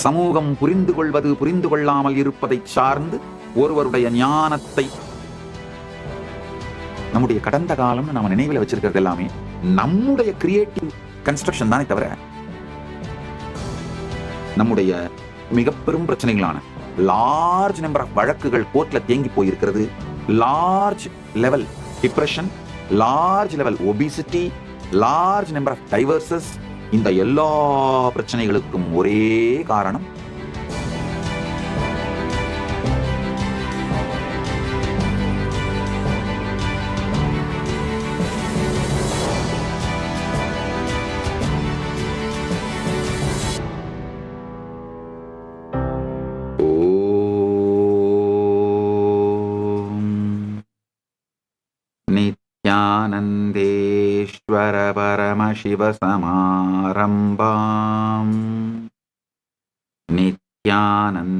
சமூகம் புரிந்து கொள்வது புரிந்து கொள்ளாமல் இருப்பதை சார்ந்து ஒருவருடைய ஞானத்தை நம்முடைய கடந்த காலம் நம்ம நினைவில் வச்சிருக்கிறது எல்லாமே நம்முடைய கிரியேட்டிவ் கன்ஸ்ட்ரக்ஷன் தானே தவிர நம்முடைய மிக பெரும் பிரச்சனைகளான லார்ஜ் நம்பர் ஆஃப் வழக்குகள் கோர்ட்ல தேங்கி போயிருக்கிறது, large level depression, large level obesity, large number of divorces, இந்த எல்லா பிரச்சனைகளுக்கும் ஒரே காரணம் நித்யானந்தேஸ்வர பரமசிவ சமாரம்பாம் நித்யானந்தேஸ்வரி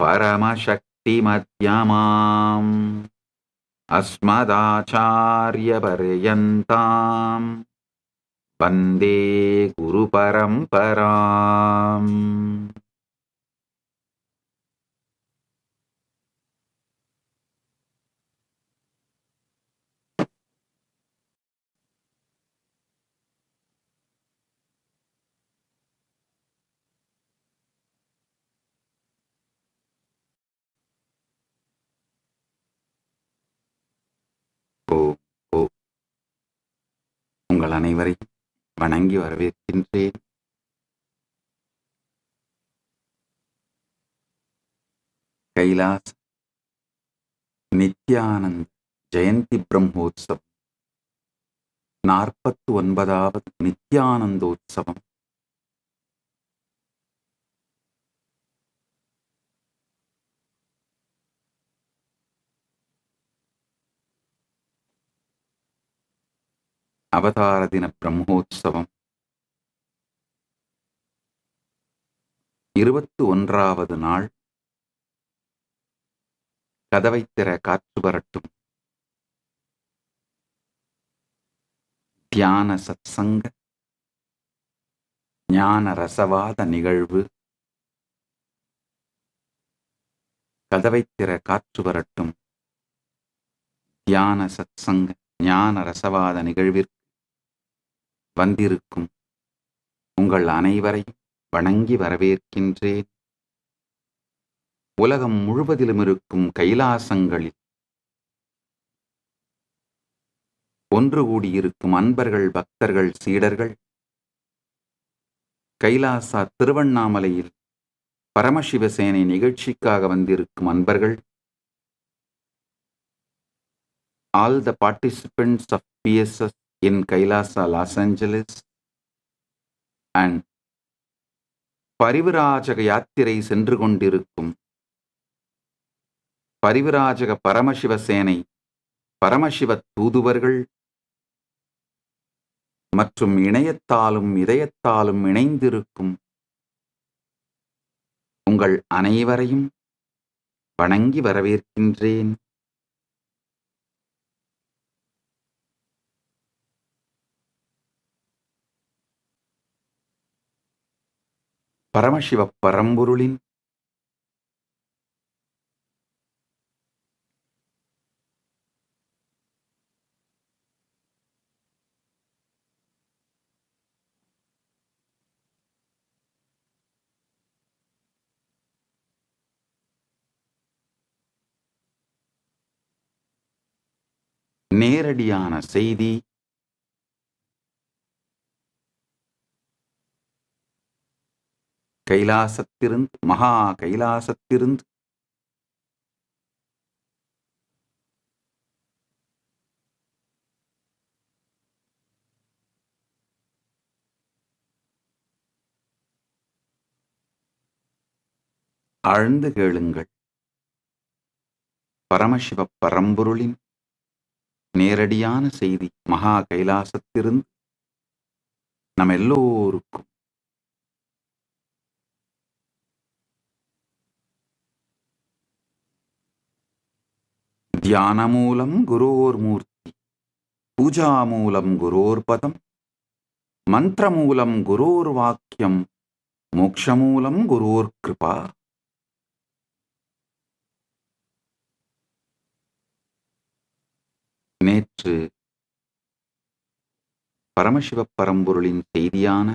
பரமசக்தி மத்யமாம் அஸ்மதாச்சார்ய பர்யந்தாம் வந்தே குரு பரம்பராம். உங்கள் அனைவரையும் வணங்கி வரவேற்கின்றேன். கைலாஸ் நித்யானந்த் ஜெயந்தி பிரம்மோத்சவம் 49வது நித்யானந்தோத்சவம் அவதார தின பிரம்மோத்சவம் 21வது நாள். கதவை திற காற்று வரட்டும். தியான சத்சங்க ஞான ரசவாத நிகழ்வு. கதவை திற காற்று வரட்டும். தியான சத்சங்க ஞான ரசவாத நிகழ்விற்கு வந்திருக்கும் உங்கள் அனைவரையும் வணங்கி வரவேற்கின்றேன். உலகம் முழுவதிலும் இருக்கும் கைலாசங்களில் ஒன்று கூடியிருக்கும் அன்பர்கள், பக்தர்கள், சீடர்கள், கைலாசா திருவண்ணாமலையில் பரமசிவசேனை நிகழ்ச்சிக்காக வந்திருக்கும் அன்பர்கள், all the participants of PSS in Kailasa, Los Angeles, and பரிவிராஜக யாத்திரை சென்று கொண்டிருக்கும் பரிவிராஜக பரமசிவசேனை பரமசிவ தூதுவர்கள் மற்றும் இணையத்தாலும் இதயத்தாலும் இணைந்திருக்கும் உங்கள் அனைவரையும் வணங்கி வரவேற்கின்றேன். பரமசிவ பரம்பொருளின் நேரடியான செய்தி கைலாசத்திலிருந்து, மகா கைலாசத்திலிருந்து ஆழ்ந்து கேளுங்கள். பரமசிவ பரம்பொருளின் நேரடியான செய்தி மகா கைலாசத்திலிருந்து நம் எல்லோருக்கும் தியானமூலம் குரோர்மூர்த்தி, பூஜாமூலம் குரோர்பதம், மந்திரமூலம் குரோர்வாக்கியம், மோக்ஷமூலம் குரோர் கிருபா. நேற்று பரமசிவ பரம்பொருளின் செய்தியான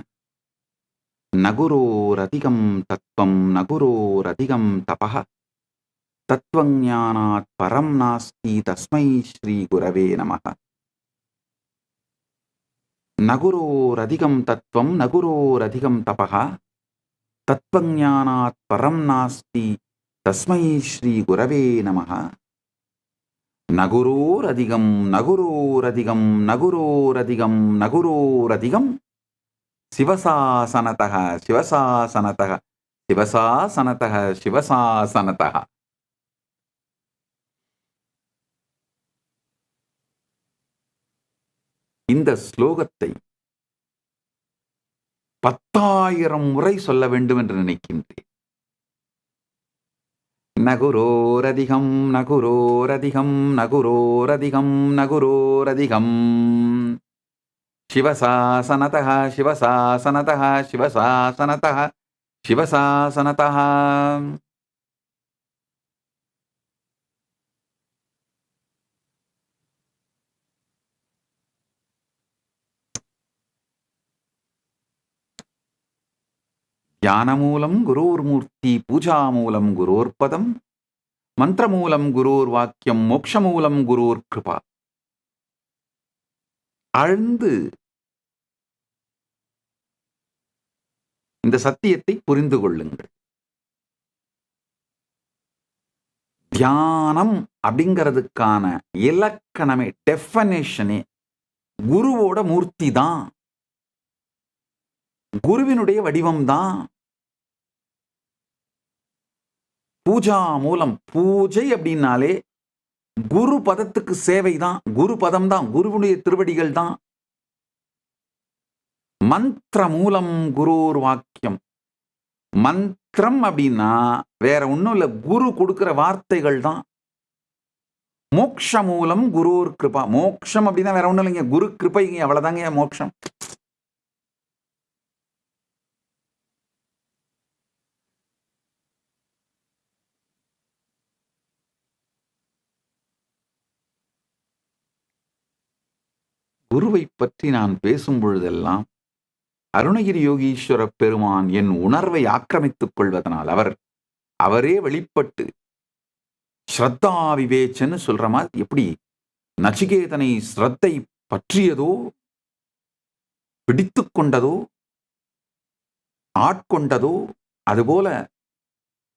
நகுரோரதிகம் தத்துவம் நகுரோரதிகம் தபஹ தத்துவஞானாத் பரம் நாஸ்தி தஸ்மை ஸ்ரீ குரவே நமஹ. நகுரோரதிகம் தத்துவம் நகுரோரதிகம் தபஹ தத்துவஞானாத் பரம் நாஸ்தி தஸ்மை ஸ்ரீ குரவே நமஹ. நகுரோரதிகம் நகுரோரதிகம் நகுரோரதிகம் நகுரோரதிகம் சிவசாசனதः சிவசாசனதः சிவசாசனதः சிவசாசனதः. இந்த ஸ்லோகத்தை 10,000 முறை சொல்ல வேண்டும் என்று நினைக்கின்றேன். நகுரோரதிகம் நகுரோரதிகம் நகுரோரதிகம் நகுரோரதிகம் சிவசாசனதः சிவசாசனதः சிவசாசனதः சிவசாசனதः. ஞானமூலம் குரோர்மூர்த்தி பூஜாமூலம் குரோர்பதம் மந்திரமூலம் குரோர்வாக்கியம் மோக்ஷமூலம் குரோர் கிருபா. ஆழ்ந்து இந்த சத்தியத்தை புரிந்து கொள்ளுங்கள். தியானம் அப்படிங்கிறதுக்கான இலக்கணமே டெஃபனேஷனே குருவோட மூர்த்தி தான், குருவினுடைய வடிவம் தான். பூஜா மூலம் பூஜை அப்படின்னாலே குரு பதத்துக்கு சேவை தான், குரு பதம் தான், குருவுடைய திருவடிகள் தான். மந்திர மூலம் குரோர் வாக்கியம், மந்திரம் அப்படின்னா வேற ஒன்றும் இல்லை, குரு கொடுக்கிற வார்த்தைகள் தான். மோக்ஷ மூலம் குரோர் கிருபா, மோக்ஷம் அப்படின்னா வேற ஒன்றும் இல்லைங்க, குரு கிருபைங்க, அவ்வளவுதாங்க மோக்ஷம். குருவை பற்றி நான் பேசும் பொழுதெல்லாம் அருணகிரி யோகீஸ்வர பெருமான் என் உணர்வை ஆக்கிரமித்துக் கொள்வதனால் அவரே வெளிப்பட்டு ஸ்ரத்தா விவேச்சன்னு சொல்ற மாதிரி எப்படி நச்சிகேதனை ஸ்ரத்தை பற்றியதோ, பிடித்து கொண்டதோ, ஆட்கொண்டதோ, அதுபோல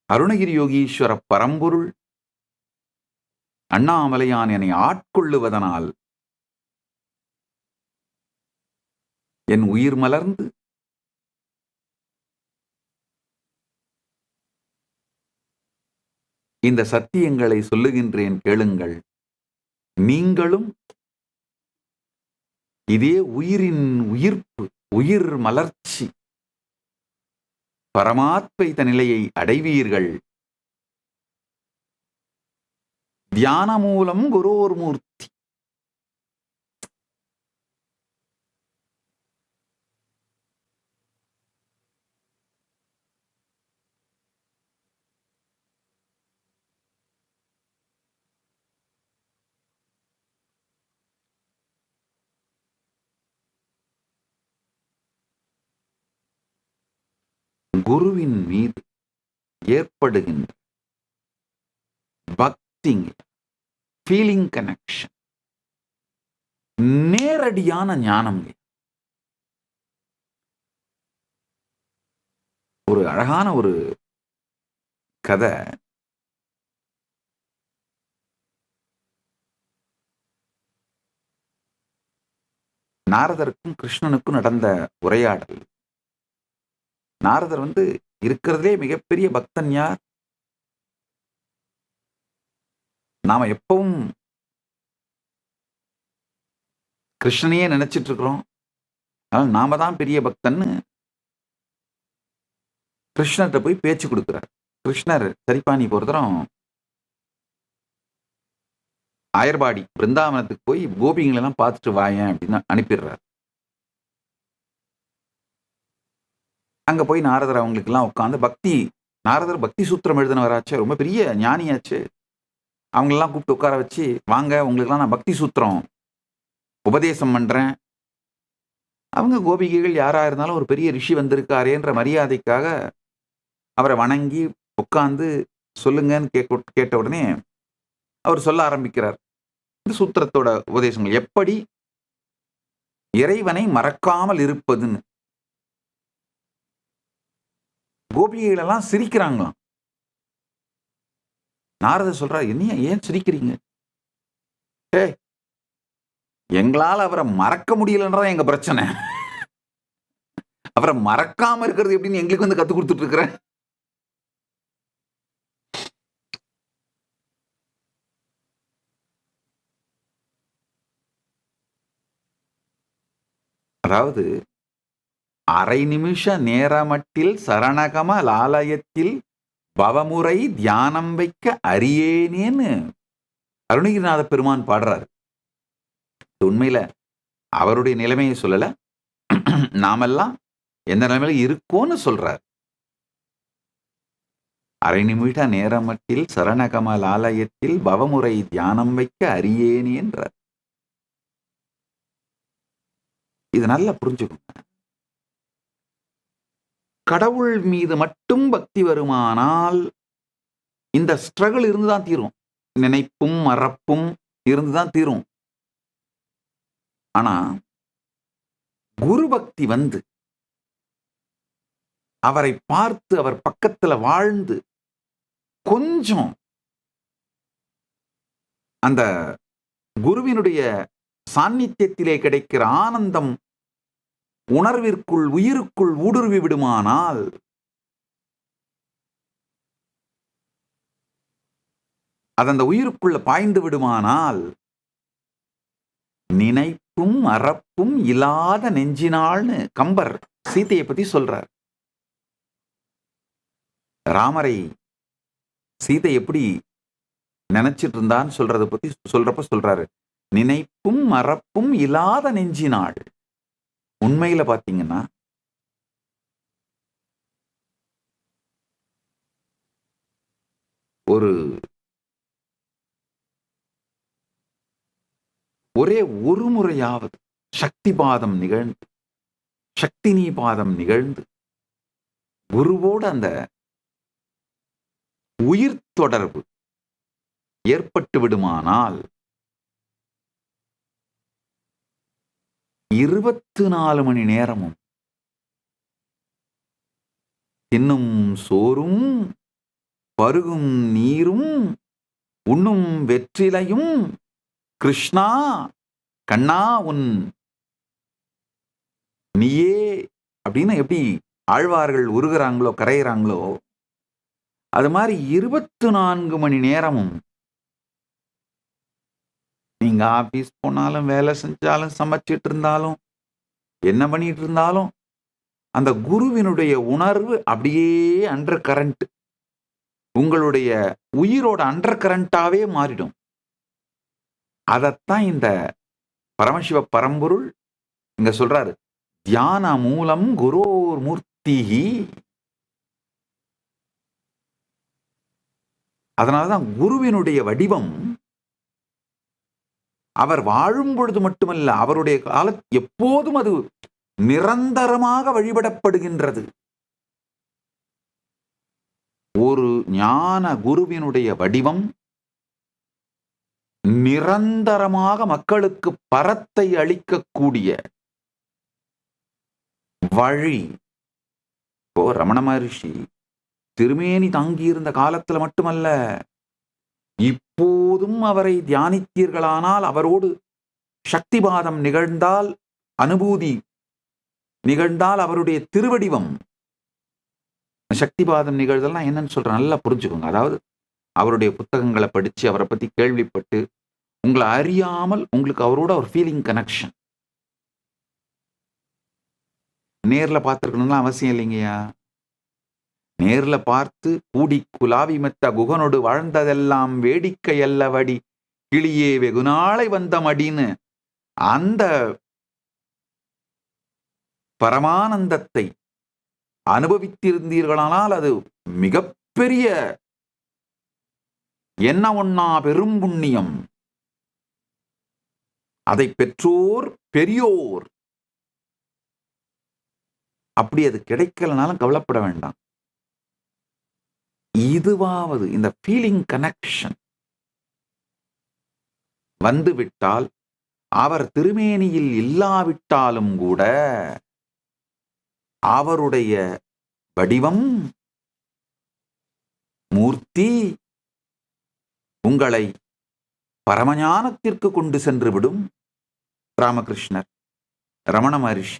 அருணகிரி யோகீஸ்வர பரம்பொருள் அண்ணாமலையான் என்னை ஆட்கொள்ளுவதனால் என் உயிர் மலர்ந்து இந்த சத்தியங்களை சொல்லுகின்றேன், கேளுங்கள். நீங்களும் இதே உயிரின் உயிர்ப்பு, உயிர் மலர்ச்சி, பரமாத்வைத நிலையை அடைவீர்கள். தியான மூலம் குரோர் மூர்த்தி. குருவின் மீது ஏற்படுகின்ற பக்திங்க, ஃபீலிங் கனெக்ஷன், நேரடியான ஞானம்ங்க. ஒரு அழகான ஒரு கதை. நாரதருக்கும் கிருஷ்ணனுக்கும் நடந்த உரையாடல். நாரதர் இருக்கிறதுலே மிகப்பெரிய பக்தன் யார்? நாம எப்பவும் கிருஷ்ணனையே நினைச்சிட்டு இருக்கிறோம். அதனால நாம தான் பெரிய பக்தன்னு கிருஷ்ணர்கிட்ட போய் பேச்சு கொடுக்கிறார். கிருஷ்ணர் சரிப்பா, நீ ஒரு தரம் ஆயர்பாடி பிருந்தாவனத்துக்கு போய் கோபிங்களெல்லாம் பார்த்துட்டு வாயேன் அப்படின்னு அனுப்பிடுறார். அங்க போய் நாரதர் அவங்களுக்கெல்லாம் உட்காந்து நாரதர் பக்தி சூத்திரம் எழுதினவராச்சு, ரொம்ப பெரிய ஞானியாச்சு. அவங்களெல்லாம் கூப்பிட்டு உட்கார வச்சு, வாங்க உங்களுக்கெல்லாம் நான் பக்தி சூத்திரம் உபதேசம் பண்றேன். அவங்க கோபிகைகள் யாரா இருந்தாலும் ஒரு பெரிய ரிஷி வந்திருக்காரேன்ற மரியாதைக்காக அவரை வணங்கி உட்கார்ந்து சொல்லுங்கன்னு கேட்ட உடனே அவர் சொல்ல ஆரம்பிக்கிறார். இந்த சூத்திரத்தோட உபதேசங்கள் எப்படி இறைவனை மறக்காமல் இருப்பதுன்னு. கோபிகைகள் எல்லாம் சிரிக்கிறாங்களாம். நாரதர் சொல்றார், என்ன ஏன் சிரிக்கிறீங்க? எங்களால் அவரை மறக்க முடியலன்றதான் எங்க பிரச்சனை. அவரை மறக்காம இருக்கிறது எப்படின்னு எங்களுக்கு வந்து கத்து கொடுத்துட்டு இருக்கிறேன். அதாவது அரை நிமிஷ நேரமட்டில் சரணகம லாலயத்தில் பவமுறை தியானம் வைக்க அறியேனேன்னு அருணகிரிநாத பெருமான் பாடுறாரு. உண்மையில அவருடைய நிலைமையை சொல்லல, நாமெல்லாம் எந்த நிலைமையில இருக்கோன்னு சொல்றார். அரை நிமிஷ நேரமட்டில் சரணகம லாலயத்தில் பவமுறை தியானம் வைக்க அறியேனே என்றார். இது நல்லா புரிஞ்சுக்கோங்க. கடவுள் மீது மட்டும் பக்தி வருமானால் இந்த ஸ்ட்ரகிள் இருந்துதான் தீரும். நினைப்பும் மறப்பும் இருந்துதான் தீரும். ஆனா குரு பக்தி வந்து அவரை பார்த்து அவர் பக்கத்துல வாழ்ந்து கொஞ்சம் அந்த குருவினுடைய சாநித்தியத்திலே கிடைக்கிற ஆனந்தம் உணர்விற்குள் உயிருக்குள் ஊடுருவி விடுமானால் அது அந்த உயிருக்குள்ள பாய்ந்து விடுமானால் நினைப்பும் மறப்பும் இல்லாத நெஞ்சினாள்னு கம்பர் சீதையை பத்தி சொல்றார். ராமரை சீதை எப்படி நினைச்சிட்டு இருந்தான்னு சொல்றப்ப சொல்றாரு, நினைப்பும் மறப்பும் இல்லாத நெஞ்சினாள். உண்மையில பாத்தீங்கன்னா ஒரே ஒரு முறையாவது சக்தி பாதம் நிகழ்ந்து சக்தினி பாதம் நிகழ்ந்து குருவோடு அந்த உயிர் தொடர்பு ஏற்பட்டு விடுமானால் 24 மணி நேரமும் தின்னும் சோறும் பருகும் நீரும் உண்ணும் வெற்றிலையும் கிருஷ்ணா கண்ணா உன் நீயே அப்படின்னு எப்படி ஆழ்வார்கள் உருகிறாங்களோ கரைகிறாங்களோ அது மாதிரி 24 மணி நேரமும் நீங்க ஆபீஸ் போனாலும் வேலை செஞ்சாலும் சமைச்சிட்டு இருந்தாலும் என்ன பண்ணிட்டு இருந்தாலும் அந்த குருவினுடைய உணர்வு அப்படியே அண்டர் கரண்ட் உங்களுடைய உயிரோட அண்டர் கரண்டாவே மாறிடும். அதத்தான் இந்த பரமசிவ பரம்பொருள் இங்க சொல்றாரு, தியான மூலம் குரோர் மூர்த்திஹி. அதனாலதான் குருவினுடைய வடிவம் அவர் வாழும் பொழுது மட்டுமல்ல, அவருடைய கால எப்போதும் அது நிரந்தரமாக வழிபடப்படுகின்றது. ஒரு ஞான குருவினுடைய வடிவம் நிரந்தரமாக மக்களுக்கு பரத்தை அளிக்கக்கூடிய வழி. இப்போ ரமண மகரிஷி திருமேனி தாங்கியிருந்த காலத்துல மட்டுமல்ல, இப்போதும் அவரை தியானித்தீர்களானால், அவரோடு சக்திபாதம் நிகழ்ந்தால், அனுபூதி நிகழ்ந்தால், அவருடைய திருவடிவம் சக்திபாதம் நிகழ்தல்னா என்னன்னு சொல்றேன், நல்லா புரிஞ்சுக்கோங்க. அதாவது அவருடைய புத்தகங்களை படிச்சு அவரை பத்தி கேள்விப்பட்டு உங்களை அறியாமல் உங்களுக்கு அவரோட ஒரு ஃபீலிங் கனெக்ஷன். நேர்ல பார்த்துருக்கணும்லாம் அவசியம் இல்லைங்கய்யா. நேர்ல பார்த்து கூடி குலாவி மெத்த குகனோடு வாழ்ந்ததெல்லாம் வேடிக்கை அல்லவடி கிளியே வெகுநாளை வந்த மடின்னு அந்த பரமானந்தத்தை அனுபவித்திருந்தீர்களானால் அது மிகப்பெரிய என்ன ஒண்ணா பெரும் புண்ணியம். அதை பெற்றோர் பெரியோர். அப்படி அது கிடைக்கலனாலும் கவலைப்பட வேண்டாம். இதுவாவது இந்த ஃபீலிங் கனெக்ஷன் வந்துவிட்டால், அவர் திருமேனியில் இல்லாவிட்டாலும் கூட அவருடைய வடிவம், மூர்த்தி உங்களை பரமஞானத்திற்கு கொண்டு சென்று விடும். ராமகிருஷ்ணர், ரமண மகரிஷி.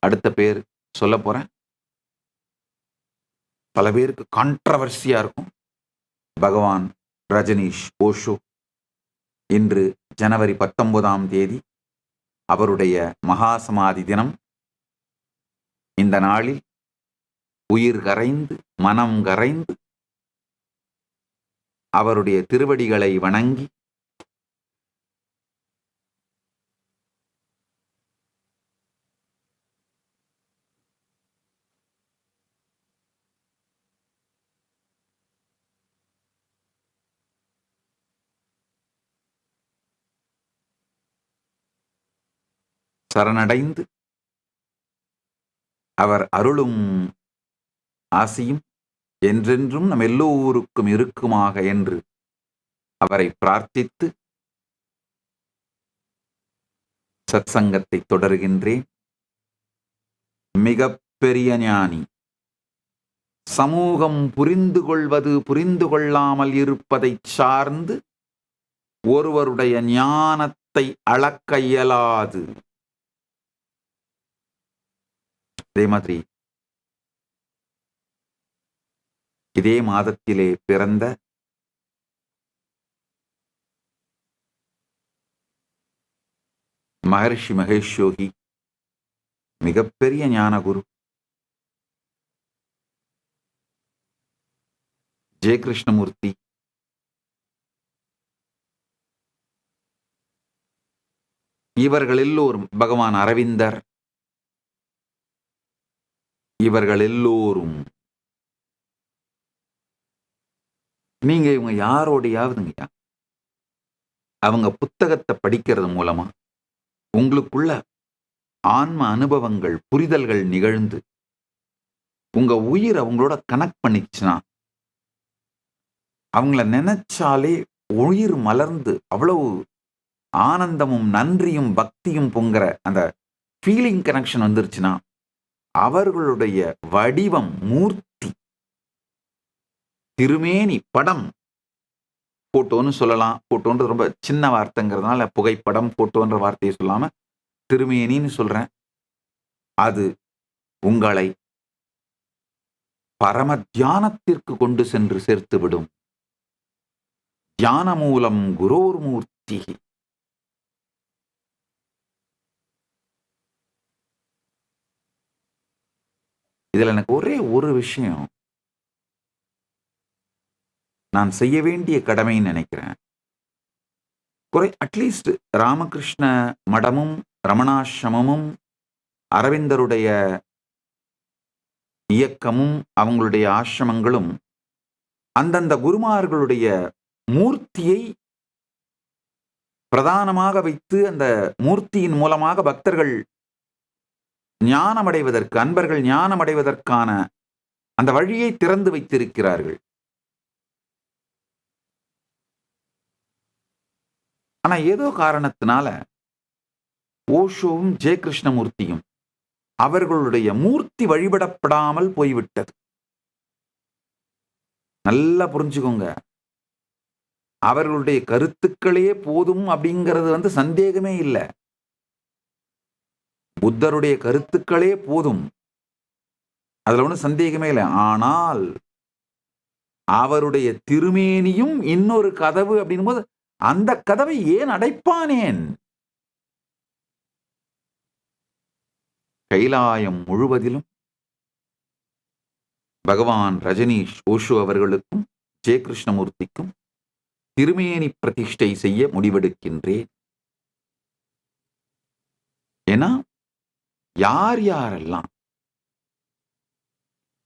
அடுத்த பேர் சொல்ல போறேன். பல பேருக்கு கான்ட்ரவர்சியா இருக்கும். பகவான் ரஜனீஷ் ஓஷோ. இன்று ஜனவரி 19ஆம் தேதி அவருடைய மகாசமாதி தினம். இந்த நாளில் உயிர் கரைந்து மனம் கரைந்து அவருடைய திருவடிகளை வணங்கி சரணடைந்து அவர் அருளும் ஆசியும் என்றென்றும் நம் எல்லோருக்கும் இருக்குமாக என்று அவரை பிரார்த்தித்து சத்சங்கத்தை தொடர்கின்றேன். மிகப்பெரிய ஞானி. சமூகம் புரிந்து கொள்வது புரிந்து கொள்ளாமல் இருப்பதை சார்ந்து ஒருவருடைய ஞானத்தை அளக்க இயலாது. அதே மாதிரி இதே மாதத்திலே பிறந்த மகரிஷி மகேஷ் யோகி, மிகப்பெரிய ஞானகுரு. ஜெய கிருஷ்ணமூர்த்தி, இவர்கள் எல்லோரும், பகவான் அரவிந்தர், இவர்கள் எல்லோரும் நீங்க இவங்க யாரோடையாவதுங்கய்யா அவங்க புத்தகத்தை படிக்கிறது மூலமா உங்களுக்குள்ள ஆன்ம அனுபவங்கள் புரிதல்கள் நிகழ்ந்து உங்க உயிர் அவங்களோட கனெக்ட் பண்ணிச்சுன்னா அவங்கள நினைச்சாலே உயிர் மலர்ந்து அவ்வளவு ஆனந்தமும் நன்றியும் பக்தியும் பொங்குற அந்த ஃபீலிங் கனெக்ஷன் வந்துருச்சுன்னா அவர்களுடைய வடிவம், மூர்த்தி, திருமேனி, படம், போட்டோன்னு சொல்லலாம். போட்டோன்றது ரொம்ப சின்ன வார்த்தைங்கிறதுனால புகைப்படம் போட்டோன்ற வார்த்தையை சொல்லாம திருமேனின்னு சொல்றேன். அது உங்களை பரம தியானத்திற்கு கொண்டு சென்று சேர்த்து விடும். தியான மூலம் குரோர் மூர்த்தி. இதுல எனக்கு ஒரே ஒரு விஷயம் நான் செய்ய வேண்டிய கடமைன்னு நினைக்கிறேன். அட்லீஸ்ட் ராமகிருஷ்ண மடமும் ரமணாசிரமமும் அரவிந்தருடைய இயக்கமும் அவங்களுடைய ஆசிரமங்களும் அந்தந்த குருமார்களுடைய மூர்த்தியை பிரதானமாக வைத்து அந்த மூர்த்தியின் மூலமாக பக்தர்கள் ஞானமடைவதற்கு, அன்பர்கள் ஞானமடைவதற்கான அந்த வழியை திறந்து வைத்திருக்கிறார்கள். ஆனா ஏதோ காரணத்தினால ஓஷோவும் ஜெய கிருஷ்ணமூர்த்தியும் அவர்களுடைய மூர்த்தி வழிபடப்படாமல் போய்விட்டது. நல்லா புரிஞ்சுக்கோங்க. அவர்களுடைய கருத்துக்களே போதும் அப்படிங்கிறது சந்தேகமே இல்லை. புத்தருடைய கருத்துக்களே போதும், அதுல ஒன்றும் சந்தேகமே இல்லை. ஆனால் அவருடைய திருமேனியும் இன்னொரு கதவு அப்படின் போது அந்த கதவை ஏன் அடைப்பானேன்? கைலாயம் முழுவதிலும் பகவான் ரஜனீஷ் ஓஷோ அவர்களுக்கும் ஜெய கிருஷ்ணமூர்த்திக்கும் திருமேனி பிரதிஷ்டை செய்ய முடிவெடுக்கின்றேன். ஏன்னா யார் யாரெல்லாம்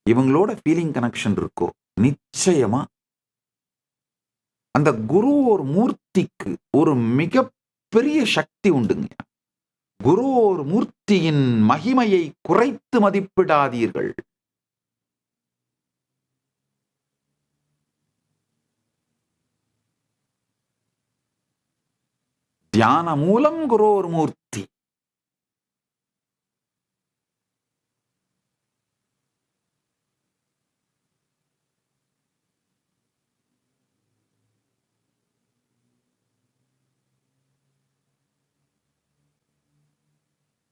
இவங்களோட ஃபீலிங் கனெக்ஷன் இருக்கோ நிச்சயமா அந்த குரு ஒரு மூர்த்திக்கு ஒரு மிகப்பெரிய சக்தி உண்டுங்க. குரு ஒரு மூர்த்தியின் மகிமையை குறைத்து மதிப்பிடாதீர்கள். தியான மூலம் குரு ஒரு மூர்த்தி.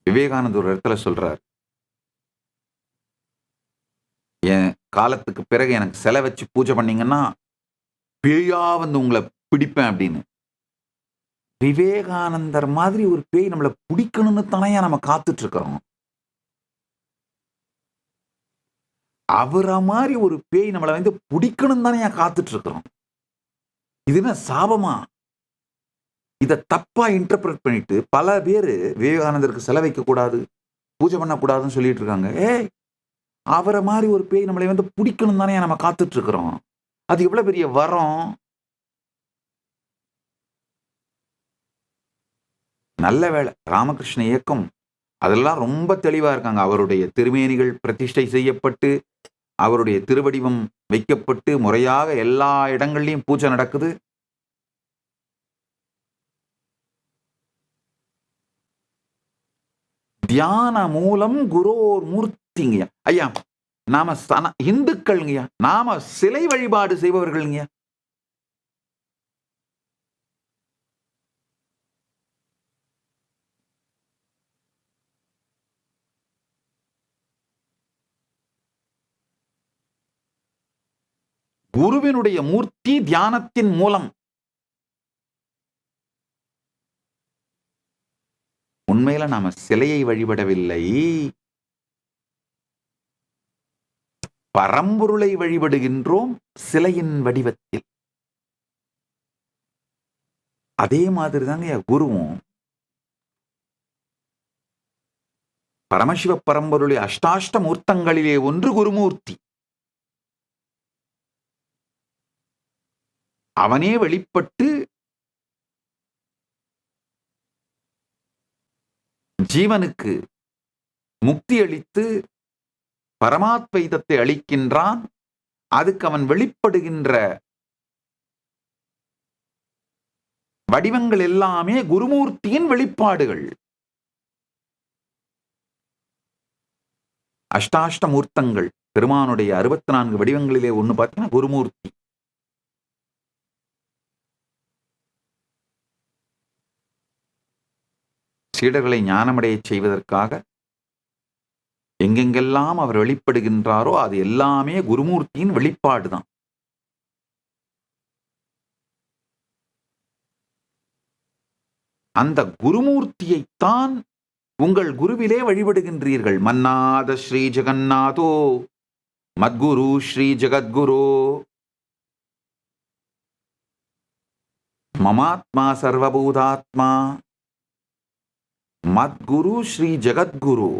விவேகானந்தர் ஒரு இடத்துல சொல்றார், என் காலத்துக்கு பிறகு எனக்கு சிலை வச்சு பூஜை பண்ணீங்கன்னா பேயா வந்து உங்களை பிடிப்பேன் அப்படின்னு. விவேகானந்தர் மாதிரி ஒரு பேய் நம்மளை பிடிக்கணும்னு தானே நம்ம காத்துட்டு இருக்கிறோம். அவரை மாதிரி ஒரு பேய் நம்மளை வந்து பிடிக்கணும் தானே காத்துட்டு இருக்கிறோம். இது என்ன சாபமா? இதை தப்பா இன்டர்பிரட் பண்ணிட்டு பல பேர் விவேகானந்தருக்கு சிலை வைக்க கூடாது, பூஜை பண்ணக்கூடாதுன்னு சொல்லிட்டு இருக்காங்க. அவரை மாதிரி ஒரு பேய் நம்மளை வந்து பிடிக்கணும் தானே நம்ம காத்துட்டு இருக்கிறோம். அது எவ்வளவு பெரிய வரம். நல்ல வேளை ராமகிருஷ்ண இயக்கம் அதெல்லாம் ரொம்ப தெளிவா இருக்காங்க. அவருடைய திருமேனிகள் பிரதிஷ்டை செய்யப்பட்டு அவருடைய திருவடிவம் வைக்கப்பட்டு முறையாக எல்லா இடங்கள்லயும் பூஜை நடக்குது. தியான மூலம் குரோர் மூர்த்திங்க. ஐயா நாம இந்துக்கள்ங்கய்யா, நாம சிலை வழிபாடு செய்பவர்கள்ங்க. குருவினுடைய மூர்த்தி தியானத்தின் மூலம். உண்மையில நாம சிலையை வழிபடவில்லை, பரம்பொருளை வழிபடுகின்றோம் சிலையின் வடிவத்தில். அதே மாதிரி தாங்க குருவும் பரமசிவ பரம்பொருளை அஷ்டாஷ்ட மூர்த்தங்களிலே ஒன்று குருமூர்த்தி. அவனே வெளிப்பட்டு ஜீவனுக்கு முக்தி அளித்து பரமாத்வைதத்தை அளிக்கின்றான். அதுக்கு அவன் வெளிப்படுகின்ற வடிவங்கள் எல்லாமே குருமூர்த்தியின் வெளிப்பாடுகள். அஷ்டாஷ்ட மூர்த்தங்கள் பெருமானுடைய 64 வடிவங்களிலே ஒண்ணு பார்த்தீங்கன்னா குருமூர்த்தி. சீடர்களை ஞானமடைய செய்வதற்காக எங்கெங்கெல்லாம் அவர் வெளிப்படுகின்றாரோ அது எல்லாமே குருமூர்த்தியின் வெளிப்பாடுதான். அந்த குருமூர்த்தியைத்தான் உங்கள் குருவிலே வழிபடுகின்றீர்கள். மன்னாத ஸ்ரீ ஜெகநாதோ மத்குரு ஸ்ரீ ஜெகத்குரு மமாத்மா சர்வபூதாத்மா மத்குரு ஸ்ரீ ஜெகத்குரு.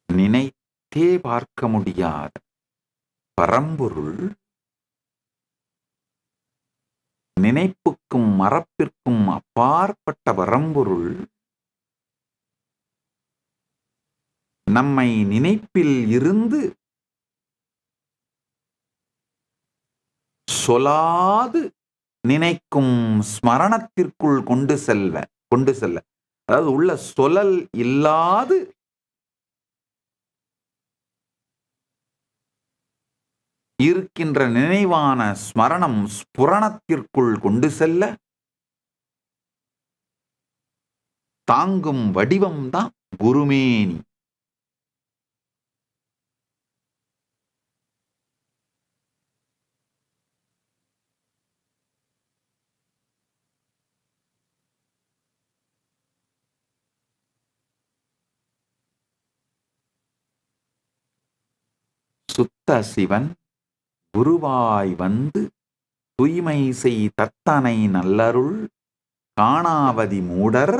நினைத்தே பார்க்க முடியாத பரம்பொருள், நினைப்புக்கும் மறப்பிற்கும் அப்பாற்பட்ட பரம்பொருள் நம்மை நினைப்பில் இருந்து சொல்லாது நினைக்கும் ஸ்மரணத்திற்குள் கொண்டு செல்ல, அதாவது உள்ள சொல்லல் இல்லாது இருக்கின்ற நினைவான ஸ்மரணம் ஸ்புரணத்திற்குள் கொண்டு செல்ல தாங்கும் வடிவம் தான் குருமேனி. சுத்த சிவன் குருவாய் வந்து தூய்மை செய் தத்தனை நல்லருள் காணாவதி மூடர்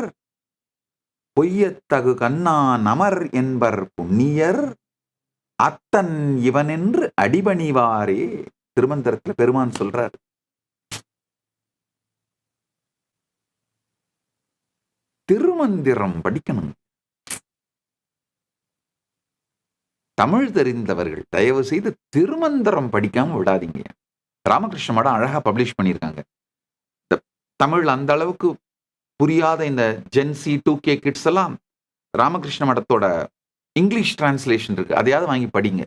பொய்யத்தகு கண்ணா நமர் என்பர் புண்ணியர் அத்தன் இவனென்று அடிபணிவாரே. திருமந்திரத்துல பெருமான் சொல்றார். திருமந்திரம் படிக்கணும். தமிழ் தெரிந்தவர்கள் தயவு செய்து திருமந்திரம் படிக்காம விடாதீங்க. ராமகிருஷ்ண மடம் அழகா பப்ளிஷ் பண்ணியிருக்காங்க. தமிழ் அந்த அளவுக்கு புரியாத இந்த ஜென்சி 2K கிட்ஸ் எல்லாம் ராமகிருஷ்ண மடத்தோட இங்கிலீஷ் டிரான்ஸ்லேஷன் இருக்கு, அதையாவது வாங்கி படிங்க.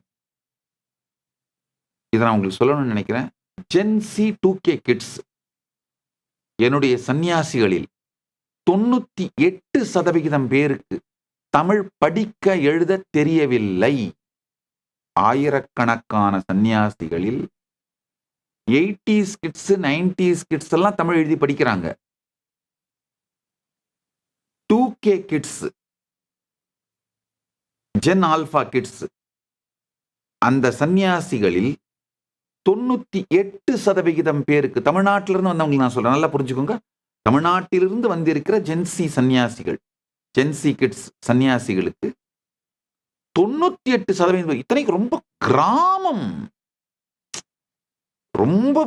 இதை நான் உங்களுக்கு சொல்லணும்னு நினைக்கிறேன். ஜென்சி 2K கிட்ஸ் என்னுடைய சன்னியாசிகளில் 98% பேருக்கு தமிழ் படிக்க எழுத தெரியவில்லை. ஆயிரக்கணக்கான சன்னியாசிகளில் 80s கிட்ஸ் 90s கிட்ஸ் எல்லாம் தமிழ் எழுதி படிக்கிறாங்க. 2K kids, gen alpha kids, அந்த சன்னியாசிகளில் 98% பேருக்கு, தமிழ்நாட்டிலிருந்து வந்தவங்களுக்கு நான் சொல்றேன், நல்லா புரிஞ்சுக்கோங்க. தமிழ்நாட்டிலிருந்து வந்திருக்கிற ஜென்சி சன்னியாசிகள், ஜென்சி கிட்ஸ் சன்னியாசிகளுக்கு 98%, இத்தனைக்கு ரொம்ப கிராமம், ரொம்ப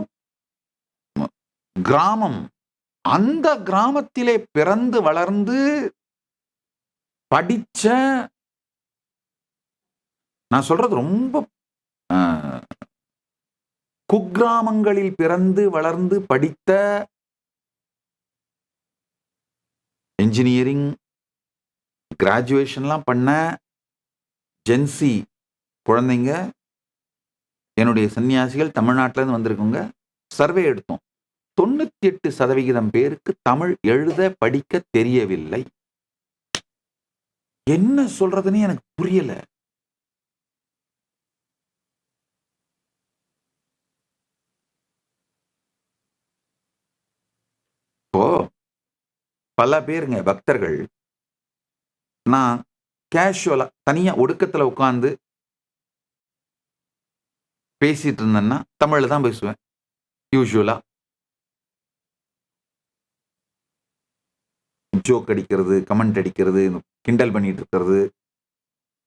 கிராமம், அந்த கிராமத்திலே பிறந்து வளர்ந்து படிச்ச, நான் சொல்றது ரொம்ப குக்கிராமங்களில் பிறந்து வளர்ந்து படித்த இன்ஜினியரிங் கிராஜுவேஷன்லாம் பண்ண ஜென்சி குழந்தைங்க, என்னுடைய சன்னியாசிகள் தமிழ்நாட்டிலேருந்து வந்திருக்குங்க. சர்வே எடுத்தோம். 98% பேருக்கு தமிழ் எழுத படிக்க தெரியவில்லை. என்ன சொல்றதுன்னு எனக்கு புரியல. இப்போ பல பேருங்க பக்தர்கள், நான் கேஷுவலா தனியா ஒடுக்கத்துல உட்கார்ந்து பேசிட்டு இருந்தேன்னா தமிழ்ல தான் பேசுவேன். யூஸ்வலா ஜோக் அடிக்கிறது, கமெண்ட் அடிக்கிறது, கிண்டல் பண்ணிட்டு இருக்கிறது,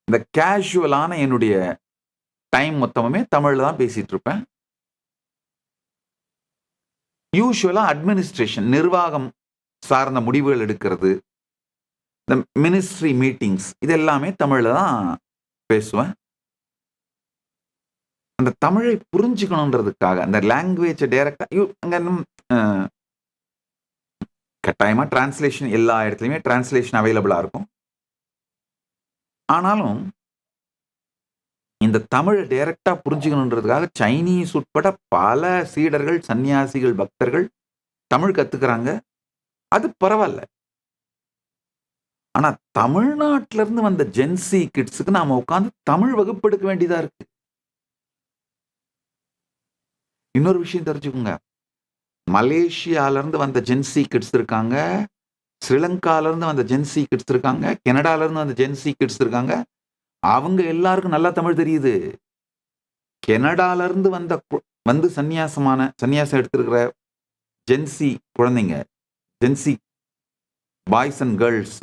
இந்த கேஷுவலான என்னுடைய டைம் மொத்தமுமே தமிழ்ல தான் பேசிட்டு இருப்பேன். யூஸ்வலா அட்மினிஸ்ட்ரேஷன், நிர்வாகம் சார்ந்த முடிவுகள் எடுக்கிறது, இந்த மினிஸ்ட்ரி மீட்டிங்ஸ், இது எல்லாமே தமிழ்ல தான் பேசுவேன். அந்த தமிழை புரிஞ்சுக்கணுன்றதுக்காக அந்த லாங்குவேஜ் டைரக்டா கட்டாயமா டிரான்ஸ்லேஷன், எல்லா இடத்துலையுமே டிரான்ஸ்லேஷன் அவைலபிளா இருக்கும். ஆனாலும் இந்த தமிழை டைரக்டா புரிஞ்சுக்கணுன்றதுக்காக சைனீஸ் உட்பட பல சீடர்கள், சன்னியாசிகள், பக்தர்கள் தமிழ் கத்துக்கிறாங்க. அது பரவாயில்ல. ஆனா தமிழ்நாட்டில இருந்து வந்த ஜென்சி கிட்ஸுக்கு நாம உட்கார்ந்து தமிழ் வகுப்பு எடுக்க வேண்டியதா இருக்கு. இன்னொரு விஷயம் தெரிஞ்சுக்கோங்க, மலேசியால இருந்து வந்த ஜென்சி கிட்ஸ் இருக்காங்க, ஸ்ரீலங்கால இருந்து வந்த ஜென்சி கிட்ஸ் இருக்காங்க, கனடால இருந்து வந்த ஜென்சி கிட்ஸ் இருக்காங்க. அவங்க எல்லாருக்கும் நல்லா தமிழ் தெரியுது. கனடால இருந்து வந்து சன்னியாசம் எடுத்திருக்கிற ஜென்சி குழந்தைங்க, ஜென்சி பாய்ஸ் அண்ட் கேர்ள்ஸ்,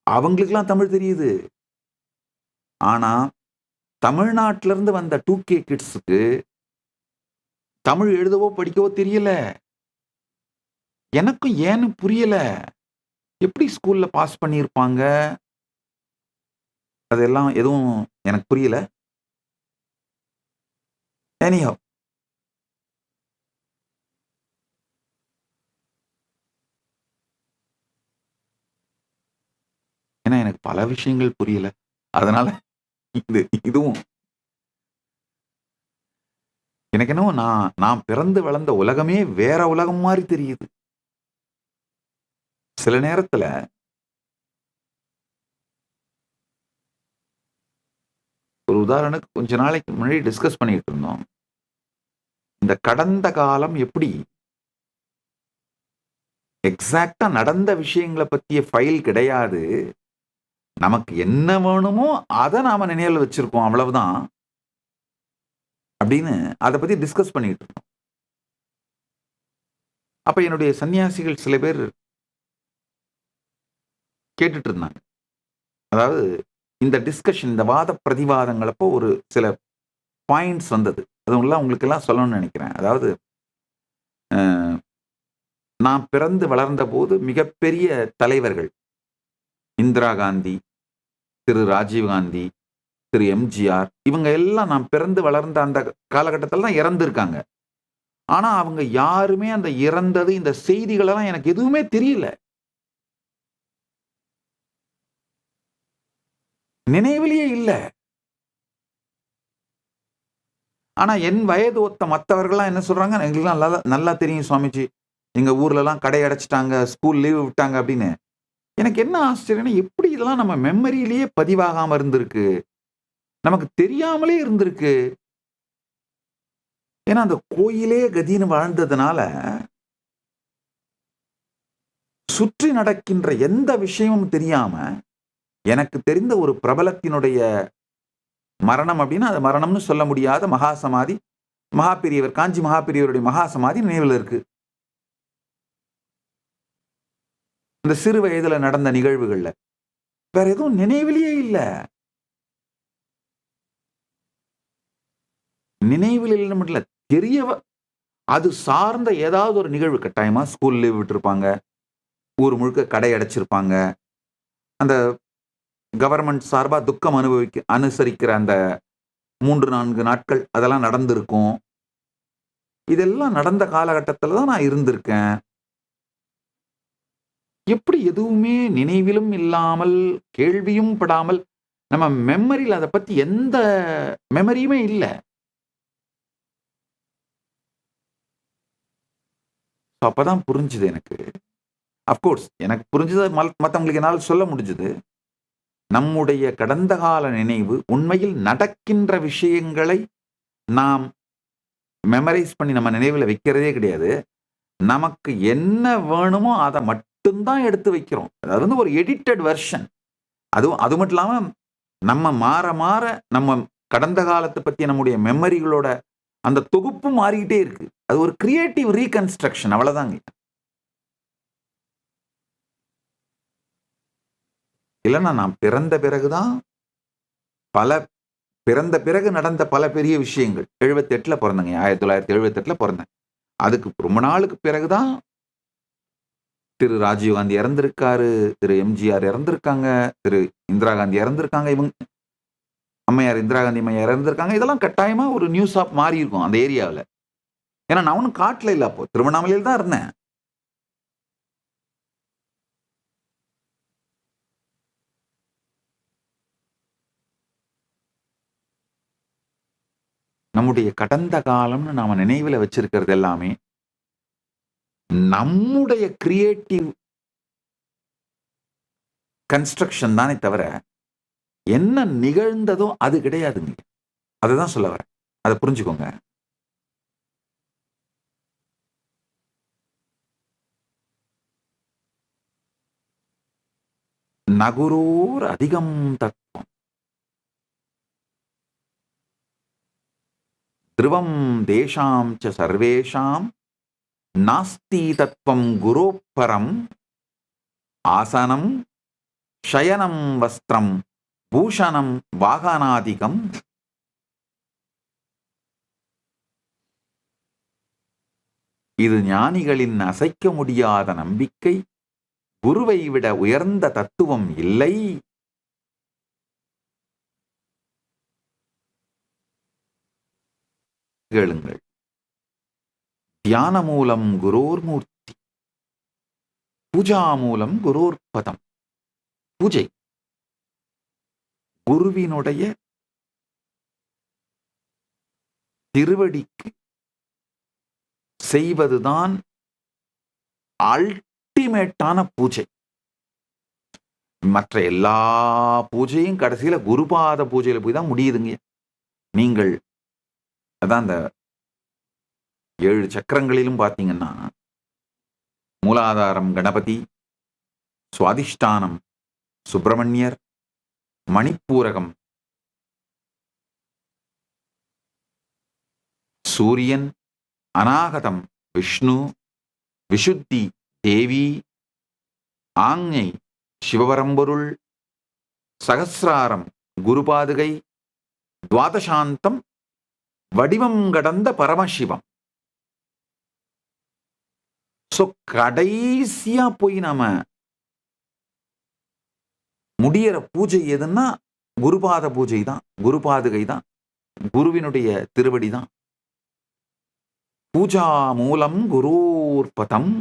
அவங்களுக்கெல்லாம் தமிழ் தெரியுது. ஆனா தமிழ்நாட்டில இருந்து வந்த 2K கிட்ஸுக்கு தமிழ் எழுதவோ படிக்கவோ தெரியல. எனக்கும் ஏன்னு புரியல. எப்படி ஸ்கூல்ல பாஸ் பண்ணியிருப்பாங்க, அதெல்லாம் எதுவும் எனக்கு புரியல. எனிஹவ், ஏன்னா எனக்கு பல விஷயங்கள் புரியல. அதனால இதுவும் எனக்கு என்னவோ நான் பிறந்து வளர்ந்த உலகமே வேற உலகம் மாதிரி தெரியுது. சில நேரத்துல உதாரணத்துக்கு கொஞ்ச நாளைக்கு முன்னாடி டிஸ்கஸ் பண்ணிட்டு இருந்தோம். இந்த கடந்த காலம் எப்படி எக்ஸாக்ட்டா நடந்த விஷயங்கள பத்திய ஃபைல் கிடையாது. நமக்கு என்ன வேணுமோ அத நாம நினைவுல வச்சிருக்கோம் அவ்வளவுதான். அப்படின்னு அத பத்தி டிஸ்கஸ் பண்ணிட்டு இருந்தோம். அப்ப என்னுடைய சன்னியாசிகள் சில பேர் கேட்டுட்டு இருந்தாங்க. அதாவது இந்த டிஸ்கஷன், இந்த வாத பிரதிவாதங்களப்போ ஒரு சில பாயிண்ட்ஸ் வந்தது. அதுவெல்லாம் உங்களுக்கெல்லாம் சொல்லணும்னு நினைக்கிறேன். அதாவது நான் பிறந்து வளர்ந்தபோது மிகப்பெரிய தலைவர்கள் இந்திரா காந்தி, திரு ராஜீவ் காந்தி, திரு எம்ஜிஆர், இவங்க எல்லாம் நான் பிறந்து வளர்ந்த அந்த காலகட்டத்துல தான் இறந்திருக்காங்க. ஆனா அவங்க யாருமே அந்த இறந்தது, இந்த செய்திகள் எல்லாம் எனக்கு எதுவுமே தெரியல. நினைவிலேயே இல்ல. ஆனா என் வயது ஒத்த மத்தவர்கள்லாம் என்ன சொல்றாங்க, எங்களுக்கெல்லாம் நல்லா நல்லா தெரியும் சுவாமிஜி. எங்க ஊர்ல எல்லாம் கடை அடைச்சிட்டாங்க, ஸ்கூல் லீவ் விட்டாங்க அப்படின்னு. எனக்கு என்ன ஆச்சரியம்னா, எப்படி இதெல்லாம் நம்ம மெமரியிலேயே பதிவாகாம இருந்திருக்கு? நமக்கு தெரியாமலே இருந்திருக்கு. ஏன்னா அந்த கோயிலே கதின்னு வாழ்ந்ததுனால, சுற்றி நடக்கின்ற எந்த விஷயமும் தெரியாம, எனக்கு தெரிந்த ஒரு பிரபலத்தினுடைய மரணம் அப்படின்னா, அது மரணம்னு சொல்ல முடியாத மகா சமாதி, மகாபெரியவர், காஞ்சி மகாபெரியவருடைய மகா சமாதி நினைவுல இருக்கு. அந்த சிறு வயதுல நடந்த நிகழ்வுகள்ல. வேற எதுவும் நினைவிலேயே இல்ல. நினைவில் இல்ல மட்டும் இல்ல, அது சார்ந்த ஏதாவது ஒரு நிகழ்வு கட்டாயமா ஸ்கூல் லீவ் விட்டிருப்பாங்க. ஊர் முழுக்க கடை அடைச்சிருப்பாங்க. அந்த கவர்மெண்ட் சார்பா துக்கம் அனுசரிக்கிற அந்த 3, 4 நாட்கள் அதெல்லாம் நடந்திருக்கும். இதெல்லாம் நடந்த காலகட்டத்துல தான் நான் இருந்திருக்கேன். எப்படி எதுவுமே நினைவிலும் இல்லாமல், கேள்வியும் படாமல், நம்ம மெமரியில அத பத்தி எந்த மெமரியுமே இல்ல. அப்பதான் புரிஞ்சுது எனக்கு. அஃப்கோர்ஸ் எனக்கு புரிஞ்சது மத்தவங்களுக்கு என்னால சொல்ல முடிஞ்சது. நம்முடைய கடந்த கால நினைவு உண்மையில் நடக்கின்ற விஷயங்களை நாம் மெமரைஸ் பண்ணி நம்ம நினைவுல வைக்கிறதே கிடையாது. நமக்கு என்ன வேணுமோ அத மட்டும் தான் எடுத்து வைக்கிறோம். அதாவது வந்து ஒரு எடிட்டட் வெர்ஷன். அது மட்டும் இல்லாம நம்ம மாற மாற நம்ம கடந்த காலத்த பத்திய நம்முடைய மெமரிகளோட அந்த தொகுப்பு மாறிக்கிட்டே இருக்கு. அது ஒரு கிரியேட்டிவ் ரீகன்ஸ்ட்ரக்ஷன் அவ்வளவுதாங்க. இல்லன்னா நான் பிறந்த பிறகு நடந்த பல பெரிய விஷயங்கள். 78ல பிறந்தேங்க. 1978ல பிறந்தேன். அதுக்கு ரொம்ப நாளுக்கு பிறகுதான் திரு ராஜீவ் காந்தி இறந்திருக்காரு, திரு எம்ஜிஆர் இறந்திருக்காங்க, திரு இந்திரா காந்தி இறந்திருக்காங்க. அம்மையார் இந்திரா காந்தி அம்மையார் இறந்திருக்காங்க. இதெல்லாம் கட்டாயமா ஒரு நியூஸா மாறி இருக்கும் அந்த ஏரியாவுல. ஏன்னா நான் ஒன்னும் காட்டுல இல்ல அப்போ. திருவண்ணாமலையில தான் இருந்தேன். நம்முடைய கடந்த காலம்னு நாம நினைவுல வச்சிருக்கிறது எல்லாமே நம்முடைய கிரியேட்டிவ் கன்ஸ்ட்ரக்ஷன் தானே தவிர என்ன நிகழ்ந்ததோ அது கிடையாதுங்க. அதுதான் சொல்ல வரேன். அதை புரிஞ்சுக்கோங்க. நகுரோர் அதிகம் தத்துவம் த்ருவம் தேஷாம் ச சர்வேஷாம் நாஸ்தி தத்துவம் குரோப்பரம் ஆசனம் ஷயனம் வஸ்திரம் பூஷணம் வாகனாதிகம். இது ஞானிகளின் அசைக்க முடியாத நம்பிக்கை. குருவை விட உயர்ந்த தத்துவம் இல்லை. கேளுங்கள். தியான மூலம் குரோர் மூர்த்தி, பூஜா மூலம் குரோர் பதம். பூஜை குருவினுடைய திருவடிக்கு செய்வதுதான் அல்டிமேட்டான பூஜை. மற்ற எல்லா பூஜையும் கடைசியில குருபாத பூஜையில போய் தான் முடியுதுங்க. நீங்கள் அதான் அந்த 7 சக்கரங்களிலும் பார்த்தீங்கன்னா மூலாதாரம் கணபதி, சுவாதிஷ்டானம் சுப்பிரமணியர், மணிப்பூரகம் சூரியன், அநாகதம் விஷ்ணு, விசுத்தி தேவி, ஆஞ்ஞை சிவபரம்பொருள், சகசிராரம் குருபாதுகை, துவாதசாந்தம் வடிவம் கடந்த பரமசிவம். சோ கடைசியா போய் நாம முடியற பூஜை எதுன்னா குருபாத பூஜை தான், குருபாதுகை தான், குருவினுடைய திருவடி தான். பூஜா மூலம் குரூர்பதம்,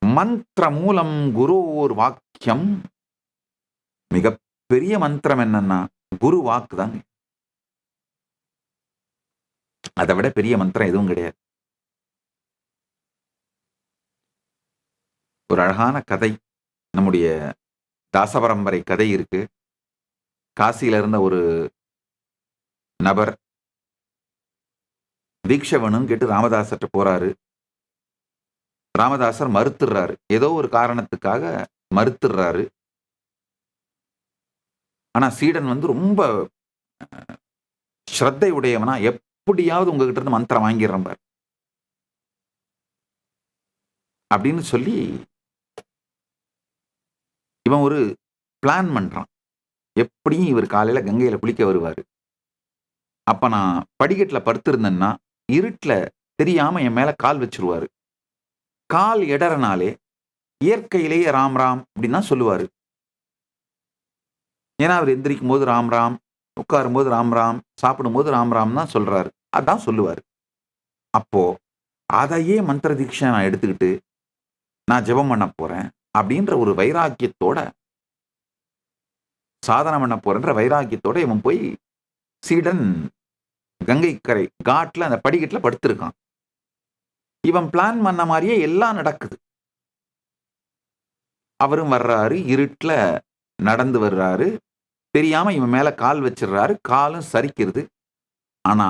மந்திர மூலம் குரோர் வாக்கியம். மிகப்பெரிய மந்திரம் என்னன்னா குரு வாக்கு தாங்க. அதை விட பெரிய மந்திரம் எதுவும் கிடையாது. ஒரு அழகான கதை, நம்முடைய தாசபரம்பரை கதை இருக்கு. காசியில இருந்த ஒரு நபர் தீட்சை வேணும்னு கேட்டு ராமதாசர்கிட்ட போறாரு. ராமதாசர் மறுத்துடுறாரு, ஏதோ ஒரு காரணத்துக்காக மறுத்துடுறாரு. ஆனா சீடன் ரொம்ப ஸ்ரத்தை உடையவனா, எப்படியாவது உங்ககிட்ட இருந்து மந்திரம் வாங்கிடுறேன் பார் அப்படின்னு சொல்லி இவன் ஒரு பிளான் பண்றான். எப்படியும் இவர் காலையில கங்கையில குளிக்க வருவாரு. அப்ப நான் படிக்கட்டுல படுத்திருந்தேன்னா இருட்டுல தெரியாம என் மேல கால் வச்சிருவாரு. கால் இடறனாலே இயற்கையிலேயே ராம் ராம் அப்படின்னு தான் சொல்லுவாரு. ஏன்னா அவர் எந்திரிக்கும் போது ராம் ராம், உட்காரும் போது ராம் ராம், சாப்பிடும் போது ராம் ராம் தான் சொல்றாரு. அதான் சொல்லுவாரு. அப்போ அதையே மந்திர தீட்சை நான் எடுத்துக்கிட்டு நான் ஜெபம் பண்ண போறேன் அப்படின்ற ஒரு வைராக்கியத்தோட, சாதனை பண்ண போறன்ற வைராக்கியத்தோட இவன் போய் சீடன் கங்கை கரை காட்ல அந்த படிக்கட்டுல படுத்திருக்கான். இவன் பிளான் பண்ண மாதிரியே எல்லாம் நடக்குது. அவரும் வர்றாரு, இருட்டுல நடந்து வர்றாரு, தெரியாம இவன் மேல கால் வச்சிடுறாரு, காலும் சரிக்கிறது. ஆனா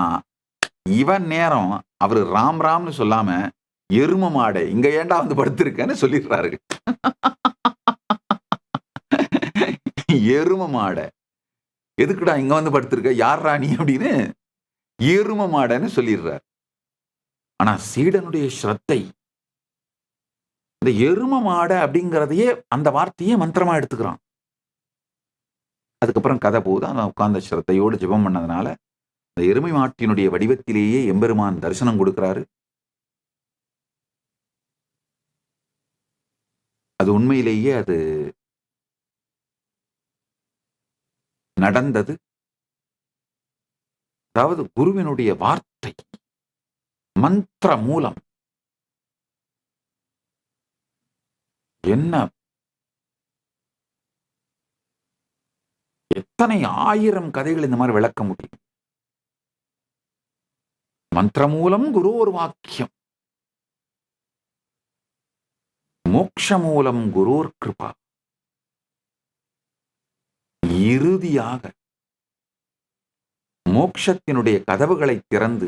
இவன் நேரம் அவரு ராம் ராம்னு சொல்லாம எரும மாடை இங்க ஏண்டா வந்து படுத்திருக்கேன்னு சொல்லிடுறாரு. எரும மாடை எதுக்குடா இங்க வந்து படுத்திருக்க, யார் ராணி அப்படின்னு எரும மாடன்னு சொல்லிடுறாரு. ஆனா சீடனுடைய ஸ்ரத்தை இந்த எரும மாடை அப்படிங்கிறதையே, அந்த வார்த்தையே மந்திரமா எடுத்துக்கிறான். அதுக்கப்புறம் கதை போகுது. அவன் உட்கார்ந்த ஸ்ரத்தையோடு ஜெபம் பண்ணதுனால அந்த எருமை மாட்டினுடைய வடிவத்திலேயே எம்பெருமான் தரிசனம் கொடுக்கிறாரு. அது உண்மையிலேயே அது நடந்தது. அதாவது குருவினுடைய வார்த்தை மந்திர மூலம் என்ன எத்தனை ஆயிரம் கதைகள் இந்த மாதிரி விளக்க முடியும். மந்திர மூலம் குரு ஒரு வாக்கியம், மோக்ஷ மூலம் குருர் கிருபா. இறுதியாக மோட்சத்தினுடைய கதவுகளை திறந்து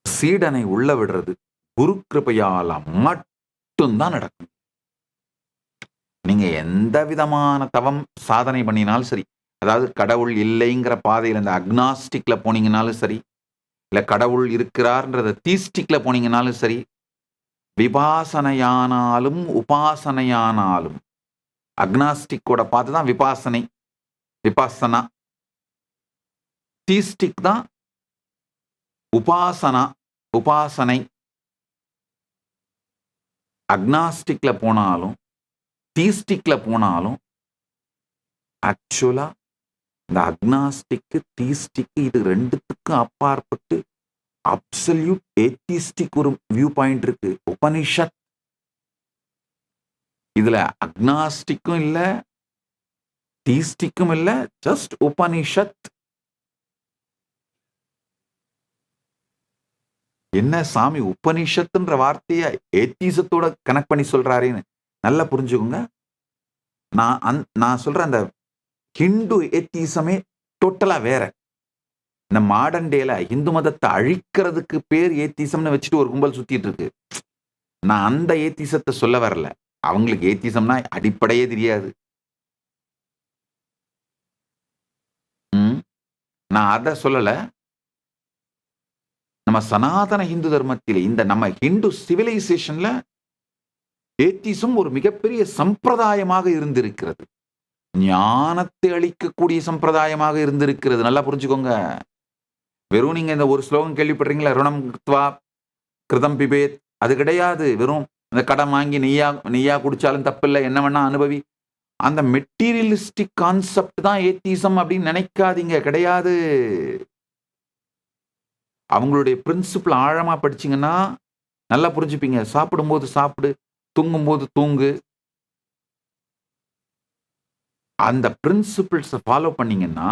சீடனை உள்ள விடுறது குரு கிருபையால மட்டும்தான் நடக்கும். நீங்க எந்த விதமான தவம் சாதனை பண்ணினாலும் சரி, அதாவது கடவுள் இல்லைங்கிற பாதையில் இந்த அக்னாஸ்டிக்ல போனீங்கனாலும் சரி, இல்ல கடவுள் இருக்கிறார்ன்றத தீஸ்டிக்ல போனீங்கனாலும் சரி, விபாசனையானாலும் உபாசனையானாலும், அக்னாஸ்டிக்கோட பார்த்து தான் விபாசனை, விபாசனா. தீஸ்டிக் தான் உபாசனா, உபாசனை. அக்னாஸ்டிக்ல போனாலும் தீஸ்டிக்ல போனாலும் ஆக்சுவலா இந்த அக்னாஸ்டிக் தீஸ்டிக் இது ரெண்டுத்துக்கும் அப்பாற்பட்டு அப்சல்யூட் ஏத்திஸ்டிக் ஒரு வியூ பாயிண்ட் இருக்கு. உபனிஷத் இதுல அக்னாஸ்டிக்கும் இல்ல, தீஸ்டிக்கும் இல்ல, ஜஸ்ட் உபனிஷத். என்ன சாமி உபனிஷத்துன்ற வார்த்தைய ஏத்தீசத்தோட கனெக்ட் பண்ணி சொல்றாருன்னு நல்லா புரிஞ்சுக்கோங்க. நான் சொல்ற அந்த ஹிந்து ஏத்திசமே டோட்டலா வேற. இந்த மாடர்ன் டேல இந்து மதத்தை அழிக்கிறதுக்கு பேர் ஏத்திசம்னு வச்சுட்டு ஒரு கும்பல் சுத்திட்டு இருக்கு. நான் அந்த ஏத்திசத்தை சொல்ல வரல. அவங்களுக்கு ஏத்திசம்னா அடிப்படையே தெரியாது. நான் அதை சொல்லல. நம்ம சனாதன இந்து தர்மத்திலே இந்த நம்ம ஹிந்து சிவிலைசேஷன்ல ஏத்திசம் ஒரு மிகப்பெரிய சம்பிரதாயமாக இருந்திருக்கிறது. ஞானத்தை அளிக்கக்கூடிய சம்பிரதாயமாக இருந்திருக்கிறது. நல்லா புரிஞ்சுக்கோங்க. வெறும் நீங்க இந்த ஒரு ஸ்லோகம் கேள்விப்படுறீங்களா, ருணம் கிருத்வா கிருதம் பிபேத், அது கிடையாது. வெறும் இந்த கடன் வாங்கி நெய்யா குடிச்சாலும் தப்பில்லை, என்ன வேணா அனுபவி, அந்த மெட்டீரியலிஸ்டிக் கான்செப்ட் தான் ஏத்திசம் அப்படின்னு நினைக்காதீங்க. கிடையாது. அவங்களுடைய பிரின்சிபிள் ஆழமா படிச்சீங்கன்னா நல்லா புரிஞ்சுப்பீங்க. சாப்பிடும்போது சாப்பிடு, தூங்கும்போது தூங்கு, அந்த பிரின்சிபிள்ஸை ஃபாலோ பண்ணீங்கன்னா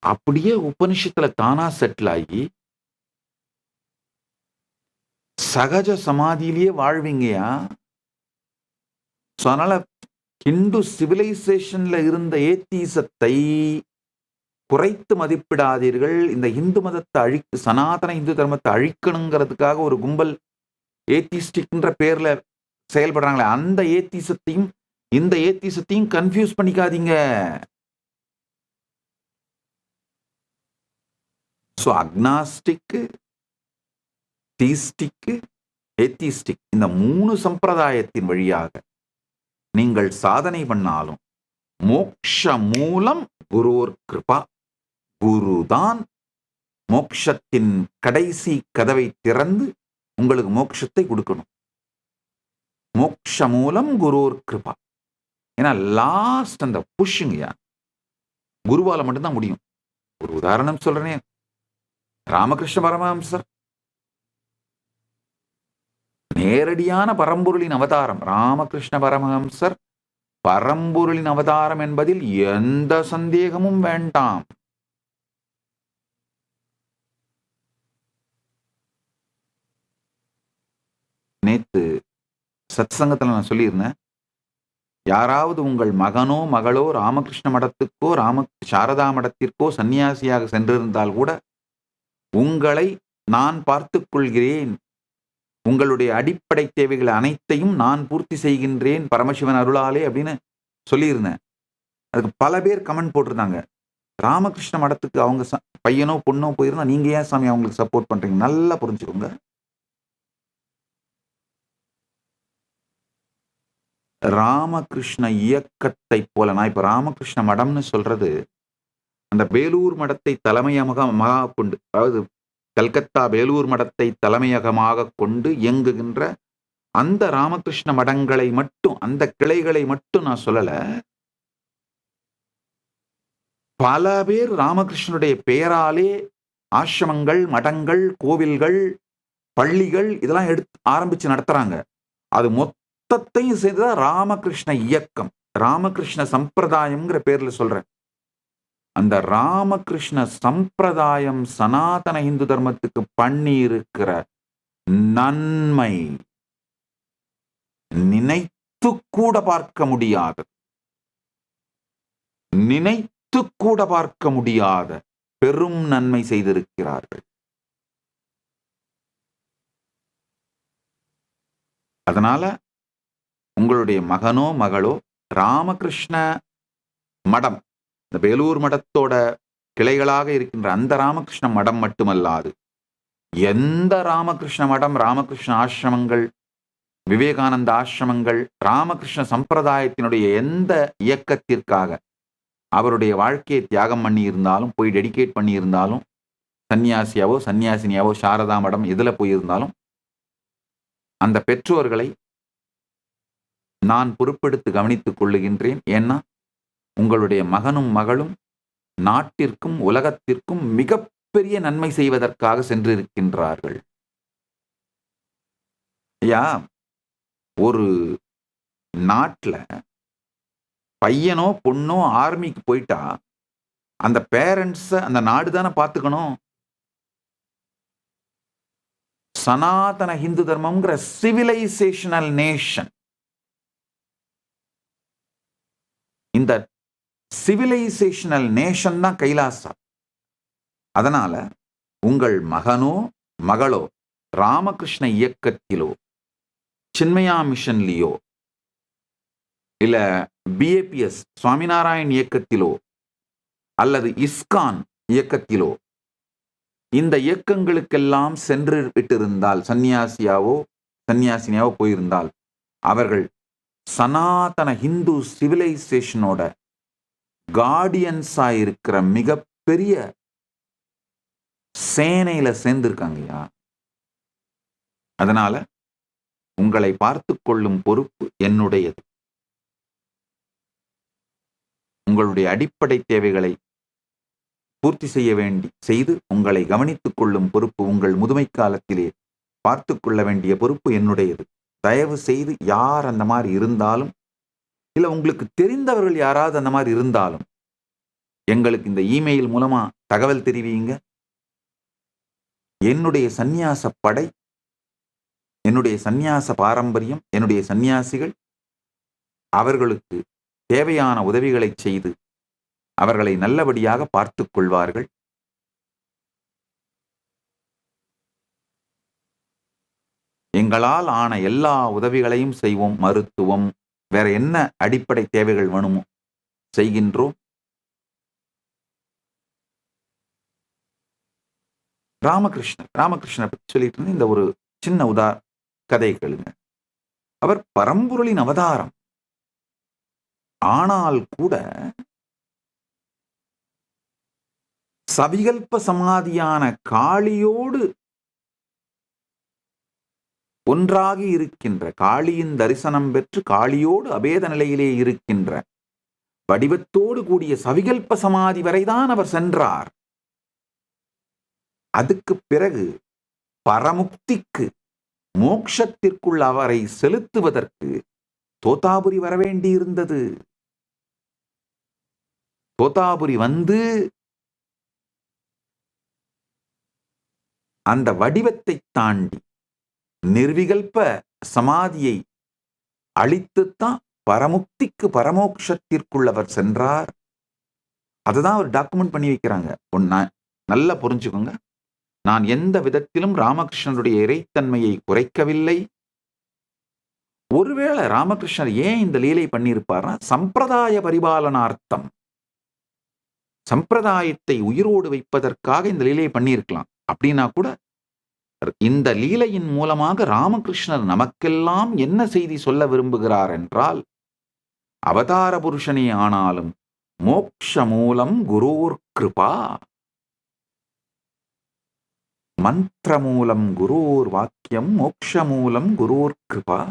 அப்படியே உபனிஷத்துல தானா செட்டில் ஆகி சகஜ சமாதியிலேயே வாழ்வீங்கயா. அதனால ஹிந்து சிவிலைசேஷன்ல இருந்த ஏத்தீசத்தை குறைத்து மதிப்பிடாதீர்கள். இந்த இந்து மதத்தை சனாதன இந்து தர்மத்தை அழிக்கணுங்கிறதுக்காக ஒரு கும்பல் ஏத்திஸ்டிக்ன்ற பேர்ல செயல்படுறாங்களே, அந்த ஏத்திசத்தையும் இந்த ஏத்திசத்தையும் கன்ஃபியூஸ் பண்ணிக்காதீங்க. ஸோ அக்னாஸ்டிக், தீஸ்டிக், ஏத்திஸ்டிக் இந்த 3 சம்பிரதாயத்தின் வழியாக நீங்கள் சாதனை பண்ணாலும் மோக்ஷ மூலம் குருவோர் கிருபா. குருதான் மோக்ஷத்தின் கடைசி கதவை திறந்து உங்களுக்கு மோட்சத்தை கொடுக்கணும். மோக்ஷ மூலம் குருவோர் கிருபா. ஏன்னா லாஸ்ட் அந்த புஷ்ஷுங்கயா குருவால மட்டும்தான் முடியும். ஒரு உதாரணம் சொல்றேனே, ராமகிருஷ்ண பரமஹம்சர் நேரடியான பரம்பொருளின் அவதாரம். ராமகிருஷ்ண பரமஹம்சர் பரம்பொருளின் அவதாரம் என்பதில் எந்த சந்தேகமும் வேண்டாம். நேத்து சத் சங்கத்துல நான் சொல்லியிருந்தேன், யாராவது உங்கள் மகனோ மகளோ ராமகிருஷ்ண மடத்துக்கோ சாரதா மடத்திற்கோ சன்னியாசியாக சென்றிருந்தால் கூட உங்களை நான் பார்த்துக் கொள்கிறேன், உங்களுடைய அடிப்படை தேவைகள் அனைத்தையும் நான் பூர்த்தி செய்கின்றேன் பரமசிவன் அருளாலே அப்படின்னு சொல்லியிருந்தேன். அதுக்கு பல பேர் கமெண்ட் போட்டிருந்தாங்க, ராமகிருஷ்ண மடத்துக்கு அவங்க பையனோ பொண்ணோ போயிருந்தா நீங்க ஏன் சாமி அவங்களுக்கு சப்போர்ட் பண்றீங்க? நல்லா புரிஞ்சுக்கோங்க. ராமகிருஷ்ண இயக்கத்தை போல, நான் இப்ப ராமகிருஷ்ண மடம்னு சொல்றது அந்த வேலூர் மடத்தை தலைமையகமாக கொண்டு, அதாவது கல்கத்தா வேலூர் மடத்தை தலைமையகமாக கொண்டு இயங்குகின்ற அந்த ராமகிருஷ்ண மடங்களை மட்டும், அந்த கிளைகளை மட்டும் நான் சொல்லல. பல பேர் ராமகிருஷ்ணனுடைய பெயராலே ஆசிரமங்கள், மடங்கள், கோவில்கள், பள்ளிகள் இதெல்லாம் ஆரம்பிச்சு நடத்துறாங்க. அது மொத்தத்தையும் சேர்ந்துதான் ராமகிருஷ்ண இயக்கம், ராமகிருஷ்ண சம்பிரதாயம்ங்கிற பேர்ல சொல்றேன். அந்த ராமகிருஷ்ண சம்பிரதாயம் சனாதன இந்து தர்மத்துக்கு பண்ணி இருக்கிற நன்மை நினைத்து கூட பார்க்க முடியாத, நினைத்து கூட பார்க்க முடியாத பெரும் நன்மை செய்திருக்கிறார்கள். அதனால உங்களுடைய மகனோ மகளோ ராமகிருஷ்ண மடம், இந்த வேலூர் மடத்தோட கிளைகளாக இருக்கின்ற அந்த ராமகிருஷ்ண மடம் மட்டுமல்லாது எந்த ராமகிருஷ்ண மடம், ராமகிருஷ்ண ஆசிரமங்கள், விவேகானந்த ஆசிரமங்கள், ராமகிருஷ்ண சம்பிரதாயத்தினுடைய எந்த இயக்கத்திற்காக அவருடைய வாழ்க்கையை தியாகம் பண்ணி இருந்தாலும், போய் டெடிகேட் பண்ணி இருந்தாலும், சன்னியாசியாவோ சன்னியாசினியாவோ சாரதா மடம் எதுல போயிருந்தாலும் அந்த பெற்றோர்களை நான் பொறுப்பெடுத்து கவனித்துக் கொள்ளுகின்றேன். ஏன்னா உங்களுடைய மகனும் மகளும் நாட்டிற்கும் உலகத்திற்கும் மிகப்பெரிய நன்மை செய்வதற்காக சென்றிருக்கின்றார்கள். ஐயா, ஒரு நாட்டில் பையனோ பொண்ணோ ஆர்மிக்கு போயிட்டா அந்த பேரண்ட்ஸை அந்த நாடு தானே பார்த்துக்கணும். சனாதன ஹிந்து தர்மம்ங்கிற சிவிலைசேஷனல் நேஷன், இந்த சிவிலைசேஷனல் நேஷன் தான் கைலாசா. அதனால உங்கள் மகனோ மகளோ ராமகிருஷ்ண இயக்கத்திலோ சின்மயா மிஷன்லியோ இல்ல பிஏபிஎஸ் சுவாமிநாராயண் இயக்கத்திலோ அல்லது இஸ்கான் இயக்கத்திலோ இந்த இயக்கங்களுக்கெல்லாம் சென்று விட்டிருந்தால், சன்னியாசினியாவோ போயிருந்தால், அவர்கள் சனாதன ஹிந்து சிவிலைசேஷனோட கார்டியன்ஸா இருக்கிற மிகப்பெரிய சேனையில சேர்ந்திருக்காங்கய்யா. அதனால உங்களை பார்த்து கொள்ளும் பொறுப்பு என்னுடையது. உங்களுடைய அடிப்படை தேவைகளை பூர்த்தி செய்து உங்களை கவனித்துக் கொள்ளும் பொறுப்பு, உங்கள் முதுமை காலத்திலே பார்த்து கொள்ள வேண்டிய பொறுப்பு என்னுடையது. தயவு செய்து யார் அந்த மாதிரி இருந்தாலும், இல்ல உங்களுக்கு தெரிந்தவர்கள் யாராவது அந்த மாதிரி இருந்தாலும், எங்களுக்கு இந்த இமெயில் மூலமா தகவல் தெரிவியுங்க. என்னுடைய சந்நியாச படை, என்னுடைய சந்நியாச பாரம்பரியம், என்னுடைய சந்நியாசிகள் அவர்களுக்கு தேவையான உதவிகளை செய்து அவர்களை நல்லபடியாக பார்த்துக் கொள்வார்கள். எங்களால் ஆன எல்லா உதவிகளையும் செய்வோம். மருத்துவம், வேற என்ன அடிப்படை தேவைகள் வேணுமோ செய்கின்றோம். ராமகிருஷ்ணர் பற்றி சொல்லிட்டு இருந்த இந்த ஒரு சின்ன கதை கேளுங்க. அவர் பரம்பொருளின் அவதாரம். ஆனால் கூட சவிகல்ப சமாதியான காளியோடு ஒன்றாகி இருக்கின்ற, காளியின் தரிசனம் பெற்று காளியோடு அபேத நிலையிலே இருக்கின்ற வடிவத்தோடு கூடிய சவிகல்ப சமாதி வரைதான் அவர் சென்றார். அதுக்கு பிறகு பரமுக்திக்கு, மோட்சத்திற்குள் அவரை செலுத்துவதற்கு தோத்தாபுரி வரவேண்டியிருந்தது. தோத்தாபுரி வந்து அந்த வடிவத்தை தாண்டி நிர்விகல்ப சமாதியை அழித்துத்தான் பரமுக்திக்கு, பரமோக்ஷத்திற்குள் அவர் சென்றார். அதுதான் அவர் டாக்குமெண்ட் பண்ணி வைக்கிறாங்க. நல்லா புரிஞ்சுக்கோங்க. நான் எந்த விதத்திலும் ராமகிருஷ்ணனுடைய இறைத்தன்மையை குறைக்கவில்லை. ஒருவேளை ராமகிருஷ்ணர் ஏன் இந்த லீலை பண்ணியிருப்பார்னா, சம்பிரதாய பரிபாலனார்த்தம், சம்பிரதாயத்தை உயிரோடு வைப்பதற்காக இந்த லீலையை பண்ணியிருக்கலாம். அப்படின்னா கூட இந்த லீலையின் மூலமாக ராமகிருஷ்ணர் நமக்கெல்லாம் என்ன செய்தி சொல்ல விரும்புகிறார் என்றால், அவதார புருஷனே ஆனாலும் மோக்ஷ மூலம் குரோர் கிருபா, மந்திர மூலம் குரோர் வாக்கியம், மோக்ஷ மூலம் குரோர் கிருபா.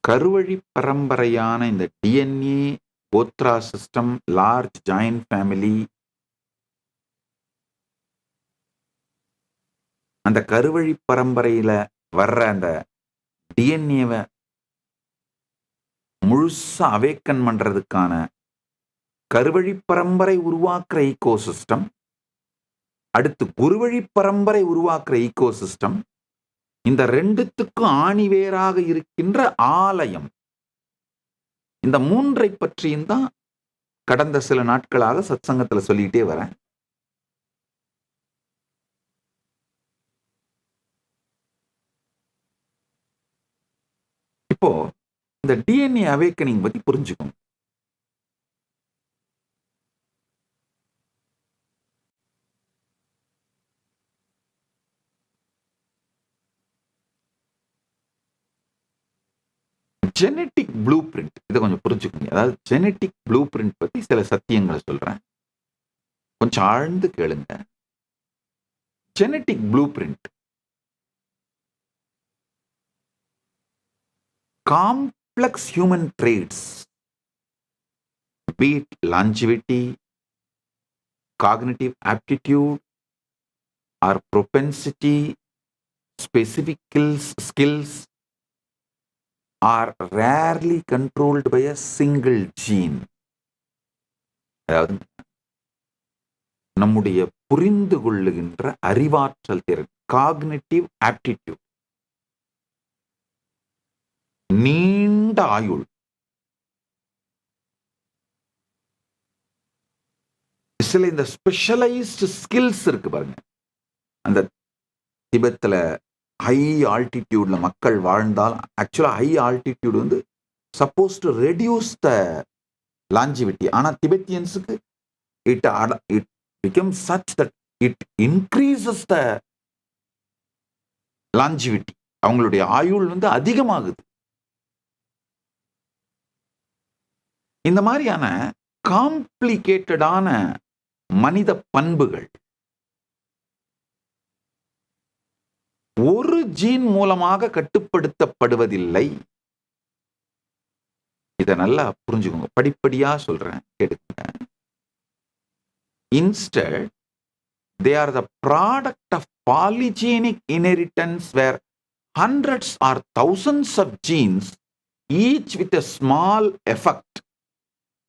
கருவழி பரம்பரையான இந்த DNA Godhra system, large joint family, அந்த கருவழி பரம்பரையில வர்ற அந்த டிஎன்ஏவை முழுசா அவேக்கன் பண்றதுக்கான கருவழி பரம்பரை உருவாக்குற ஈகோ சிஸ்டம், அடுத்து குருவழி பரம்பரை உருவாக்குற ஈகோ சிஸ்டம், இந்த ரெண்டுத்துக்கும் ஆணிவேராக இருக்கின்ற ஆலயம், இந்த மூன்றை பற்றியும் தான் கடந்த சில நாட்களாக சத்சங்கத்துல சொல்லிட்டே வரேன். இப்போ இந்த டிஎன்ஏ அவேக்கனிங் பத்தி புரிஞ்சுக்கோங்க. ஜெனட்டிக் ப்ளூ பிரிண்ட், இதை கொஞ்சம் புரிஞ்சுக்கோங்க. அதாவது ஜெனட்டிக் ப்ளூ பிரிண்ட் பத்தி சில சத்தியங்களை சொல்றேன், கொஞ்சம் ஆழ்ந்து கேளுங்க. Genetic blueprint complex human traits, be it longevity, cognitive aptitude, or propensity, specific skills are rarely controlled by a single gene. அதாவது நம்முடைய புரிந்து கொள்ளுகின்ற அறிவாற்றல் திறன், காக்னிட்டிவ் ஆப்டிடியூட், நீண்ட ஆயுள், சில இந்த ஸ்பெஷலைஸ்டு ஸ்கில்ஸ் இருக்கு பாருங்க. அந்த திபெத்தில் ஹை ஆல்டிடியூட்ல மக்கள் வாழ்ந்தால் ஆக்சுவலா ஹை ஆல்டிடியூட் வந்து suppose to reduce the longevity. ஆனா திபெத்தியன்ஸுக்கு it becomes such that it increases the longevity. அவங்களுடைய ஆயுள் வந்து அதிகமாகுது. இந்த மாதிரியான காம்ப்ளிகேட்டடான மனித பண்புகள் ஒரு ஜீன் மூலமாக கட்டுப்படுத்தப்படுவதில்லை. இதை நல்லா புரிஞ்சுக்கோங்க. படிப்படியா சொல்றேன், கேட்டுக்கோங்க. Instead, they are the product of polygenic inheritance where hundreds or thousands of genes, each with a small effect,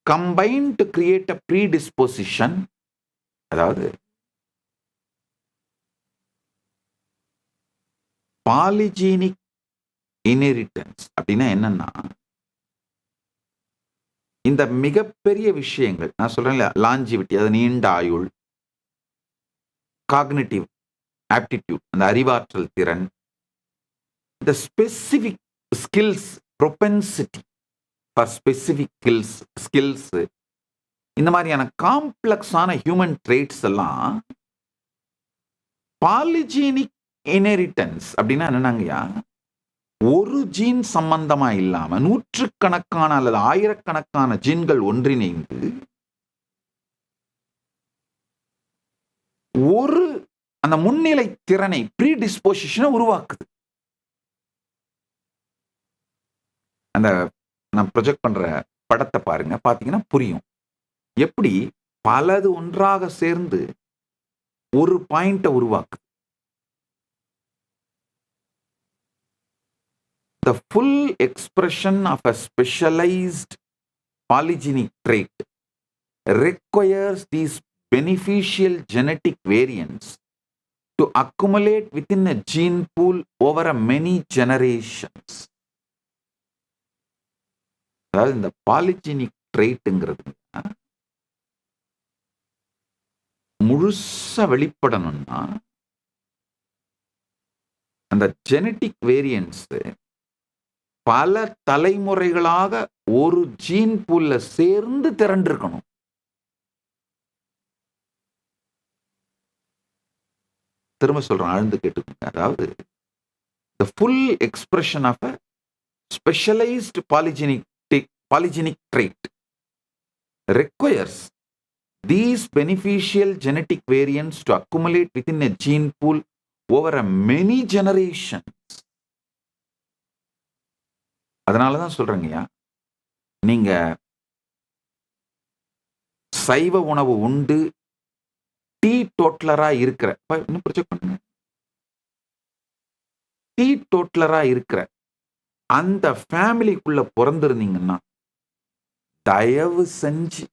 combine to create a predisposition. அதாவது பாலிஜீனிக் இன்ஹெரிட்டன்ஸ் அப்படின்னா என்னன்னா, இந்த மிகப்பெரிய விஷயங்கள் நான் சொல்றேன், லாஞ்சிவிட்டி, அது நீண்ட ஆயுள், காக்னிட்டிவ் ஆப்டிடியூட், அந்த அறிவாற்றல் திறன், இந்த specific skills, propensity for specific skills, இந்த மாதிரியான காம்ப்ளெக்ஸான ஹியூமன் ட்ரேட்ஸ் எல்லாம் பாலிஜீனிக் இன்ஹெரிட்டன்ஸ் அப்படின்னா என்னன்னாங்கய்யா, ஒரு ஜீன் சம்பந்தமா இல்லாம நூற்றுக்கணக்கான அல்லது ஆயிரக்கணக்கான ஜீன்கள் ஒன்றிணைந்து ஒரு அந்த முன்னிலை திறனை, ப்ரீடிஸ்போசிஷனை உருவாக்குது. அந்த நான் ப்ரொஜெக்ட் பண்ற படத்தை பாருங்க, பாத்தீங்கன்னா புரியும் எப்படி பலது ஒன்றாக சேர்ந்து ஒரு பாயிண்ட உருவாக்குது. The full expression of a specialized polygenic trait requires these beneficial genetic variants to accumulate within a gene pool over a many generations. அதாவது இந்த பாலிஜெனிக் ட்ரெய்ட்ங்கிறது முழுசா வெளிப்படணும்னா அந்த ஜெனட்டிக் வேரியன்ட்ஸ் பல தலைமுறைகளாக ஒரு ஜீன் பூல்ல சேர்ந்து திரண்டிருக்கணும். திரும்ப சொல்றேன், ஆழ்ந்து கேட்டுக்கோங்க. அதாவது the full expression of a specialized polygenic trait requires these beneficial genetic variants to accumulate within a gene pool over a many generations. அதனாலதான் சொல்றேங்கய்யா, நீங்க சைவ உணவு உண்டு டீ டோட்லரா இருக்கிற, இன்னும் ப்ரொஜெக்ட் பண்ணுங்க, டீ டோட்லரா இருக்கிற அந்த ஃபேமிலிக்குள்ள பிறந்திருந்தீங்கன்னா தயவு செஞ்சு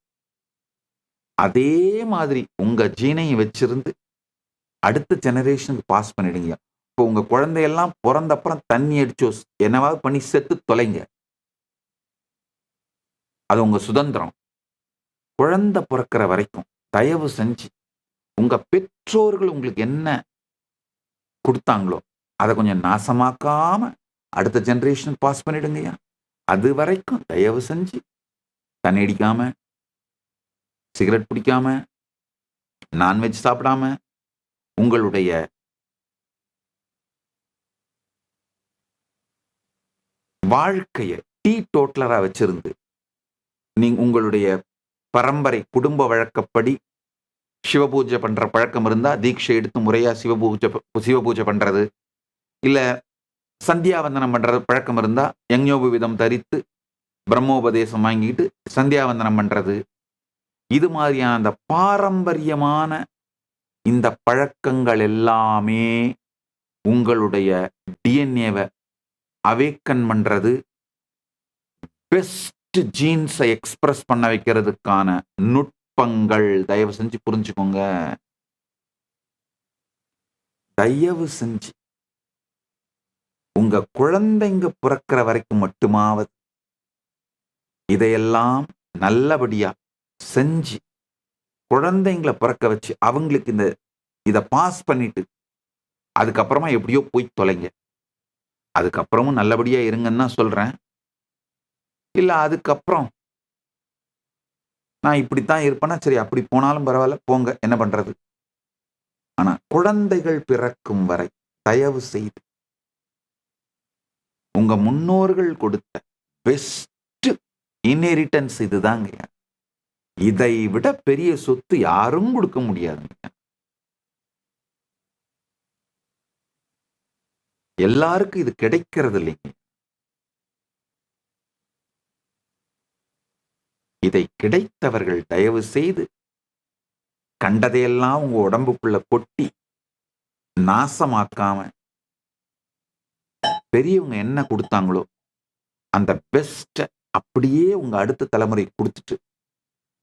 அதே மாதிரி உங்க ஜீனையும் வச்சிருந்து அடுத்த ஜெனரேஷனுக்கு பாஸ் பண்ணிடுங்க. இப்போ உங்க குழந்தையெல்லாம் பிறந்த அப்புறம் தண்ணி அடிச்சோ என்னவாவது பண்ணி செத்து தொலைங்க, அது உங்க சுதந்திரம். குழந்தை பிறக்கிற வரைக்கும் தயவு செஞ்சு உங்க பெற்றோர்கள் உங்களுக்கு என்ன கொடுத்தாங்களோ அதை கொஞ்சம் நாசமாக்காம அடுத்த ஜெனரேஷன் பாஸ் பண்ணிடுங்கய்யா. அது வரைக்கும் தயவு செஞ்சு தண்ணி அடிக்காம, சிகரெட் பிடிக்காம, நான்வெஜ் சாப்பிடாம, உங்களுடைய வாழ்க்கைய டீ டோட்லரா வச்சிருந்து நீங்க உங்களுடைய பரம்பரை குடும்ப வழக்கப்படி சிவபூஜை பண்ற பழக்கம் இருந்தா தீட்சை எடுத்து முறையா சிவபூஜை பண்றது, இல்ல சந்தியாவந்தனம் பண்றது பழக்கம் இருந்தா யஞ்ஞோபவிதம் தரித்து பிரம்மோபதேசம் வாங்கிட்டு சந்தியாவந்தனம் பண்றது, இது மாதிரியான அந்த பாரம்பரியமான இந்த பழக்கங்கள் எல்லாமே உங்களுடைய டிஎன்ஏவை அவேக்கன் பண்றது, பெஸ்ட் ஜீன்ஸை எக்ஸ்பிரஸ் பண்ண வைக்கிறதுக்கான நுட்பங்கள். தயவு செஞ்சு புரிஞ்சுக்கோங்க. தயவு செஞ்சு உங்க குழந்தைங்க பிறக்கிற வரைக்கும் மட்டுமாவது இதையெல்லாம் நல்லபடியா செஞ்சு குழந்தைங்களை பிறக்க வச்சு அவங்களுக்கு இதை பாஸ் பண்ணிட்டு அதுக்கப்புறமா எப்படியோ போய் தொலைங்க. அதுக்கப்புறமும் நல்லபடியா இருங்கன்னு தான் சொல்றேன். இல்ல அதுக்கப்புறம் நான் இப்படித்தான் இருப்பேன்னா சரி, அப்படி போனாலும் பரவாயில்ல, போங்க, என்ன பண்றது. ஆனா குழந்தைகள் பிறக்கும் வரை தயவு செய்து உங்க முன்னோர்கள் கொடுத்த பெஸ்ட் இன்ஹெரிட்டன்ஸ் இதுதாங்க. இதை விட பெரிய சொத்து யாரும் கொடுக்க முடியாதுங்க. எல்லாருக்கும் இது கிடைக்கிறது இல்லைங்க. இதை கிடைத்தவர்கள் தயவு செய்து கண்டதையெல்லாம் உங்க உடம்புக்குள்ள கொட்டி நாசமாக்காம பெரியவங்க என்ன கொடுத்தாங்களோ அந்த பெஸ்ட அப்படியே உங்க அடுத்த தலைமுறை கொடுத்துட்டு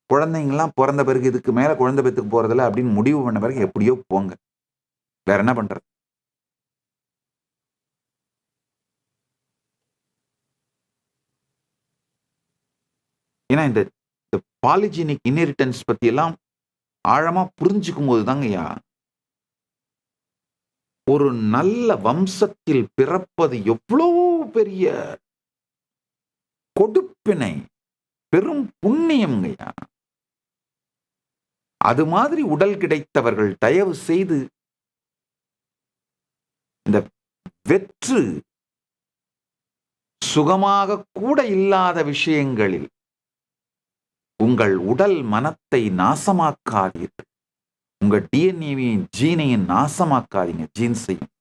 குழந்தைங்கலாம் பிறந்த பிறகு இதுக்கு மேல குழந்தை பெத்துக்கு போறதில்ல அப்படின்னு முடிவு பண்ண பிறகு எப்படியோ போங்க. வேற என்ன பண்றது? ஏன்னா இந்த பாலிஜெனிக் இன்ஹெரிட்டன்ஸ் பத்தி எல்லாம் ஆழமா புரிஞ்சுக்கும் போது தாங்கய்யா ஒரு நல்ல வம்சத்தில் பிறப்பது எவ்வளவு பெரிய கொடுப்பினை, பெரும் புண்ணியம்ங்கய்யா. அது மாதிரி உடல் கிடைத்தவர்கள் தயவு செய்து இந்த வெற்று சுகமாக கூட இல்லாத விஷயங்களில் உங்கள் உடல் மனத்தை நாசமாக்காதீர்கள். உங்க டிஎன்ஏவையும் ஜீனையும் நாசமாக்காதீங்க. ஜீன்ஸையும்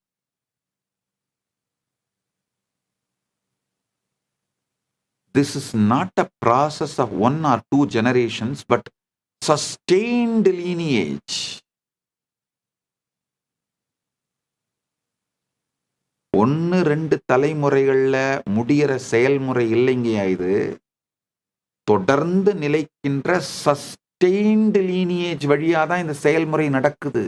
this is not a process of 1 or 2 generations but sustained lineage. ஒன்னு 2 தலைமுறைகள்ல முடிகிற செயல்முறை இல்லைங்கயா. இது தொடர்ந்து நிலைக்கின்ற சஸ்டெயின்டு லீனியேஜ் வழியா தான் இந்த செயல்முறை நடக்குது.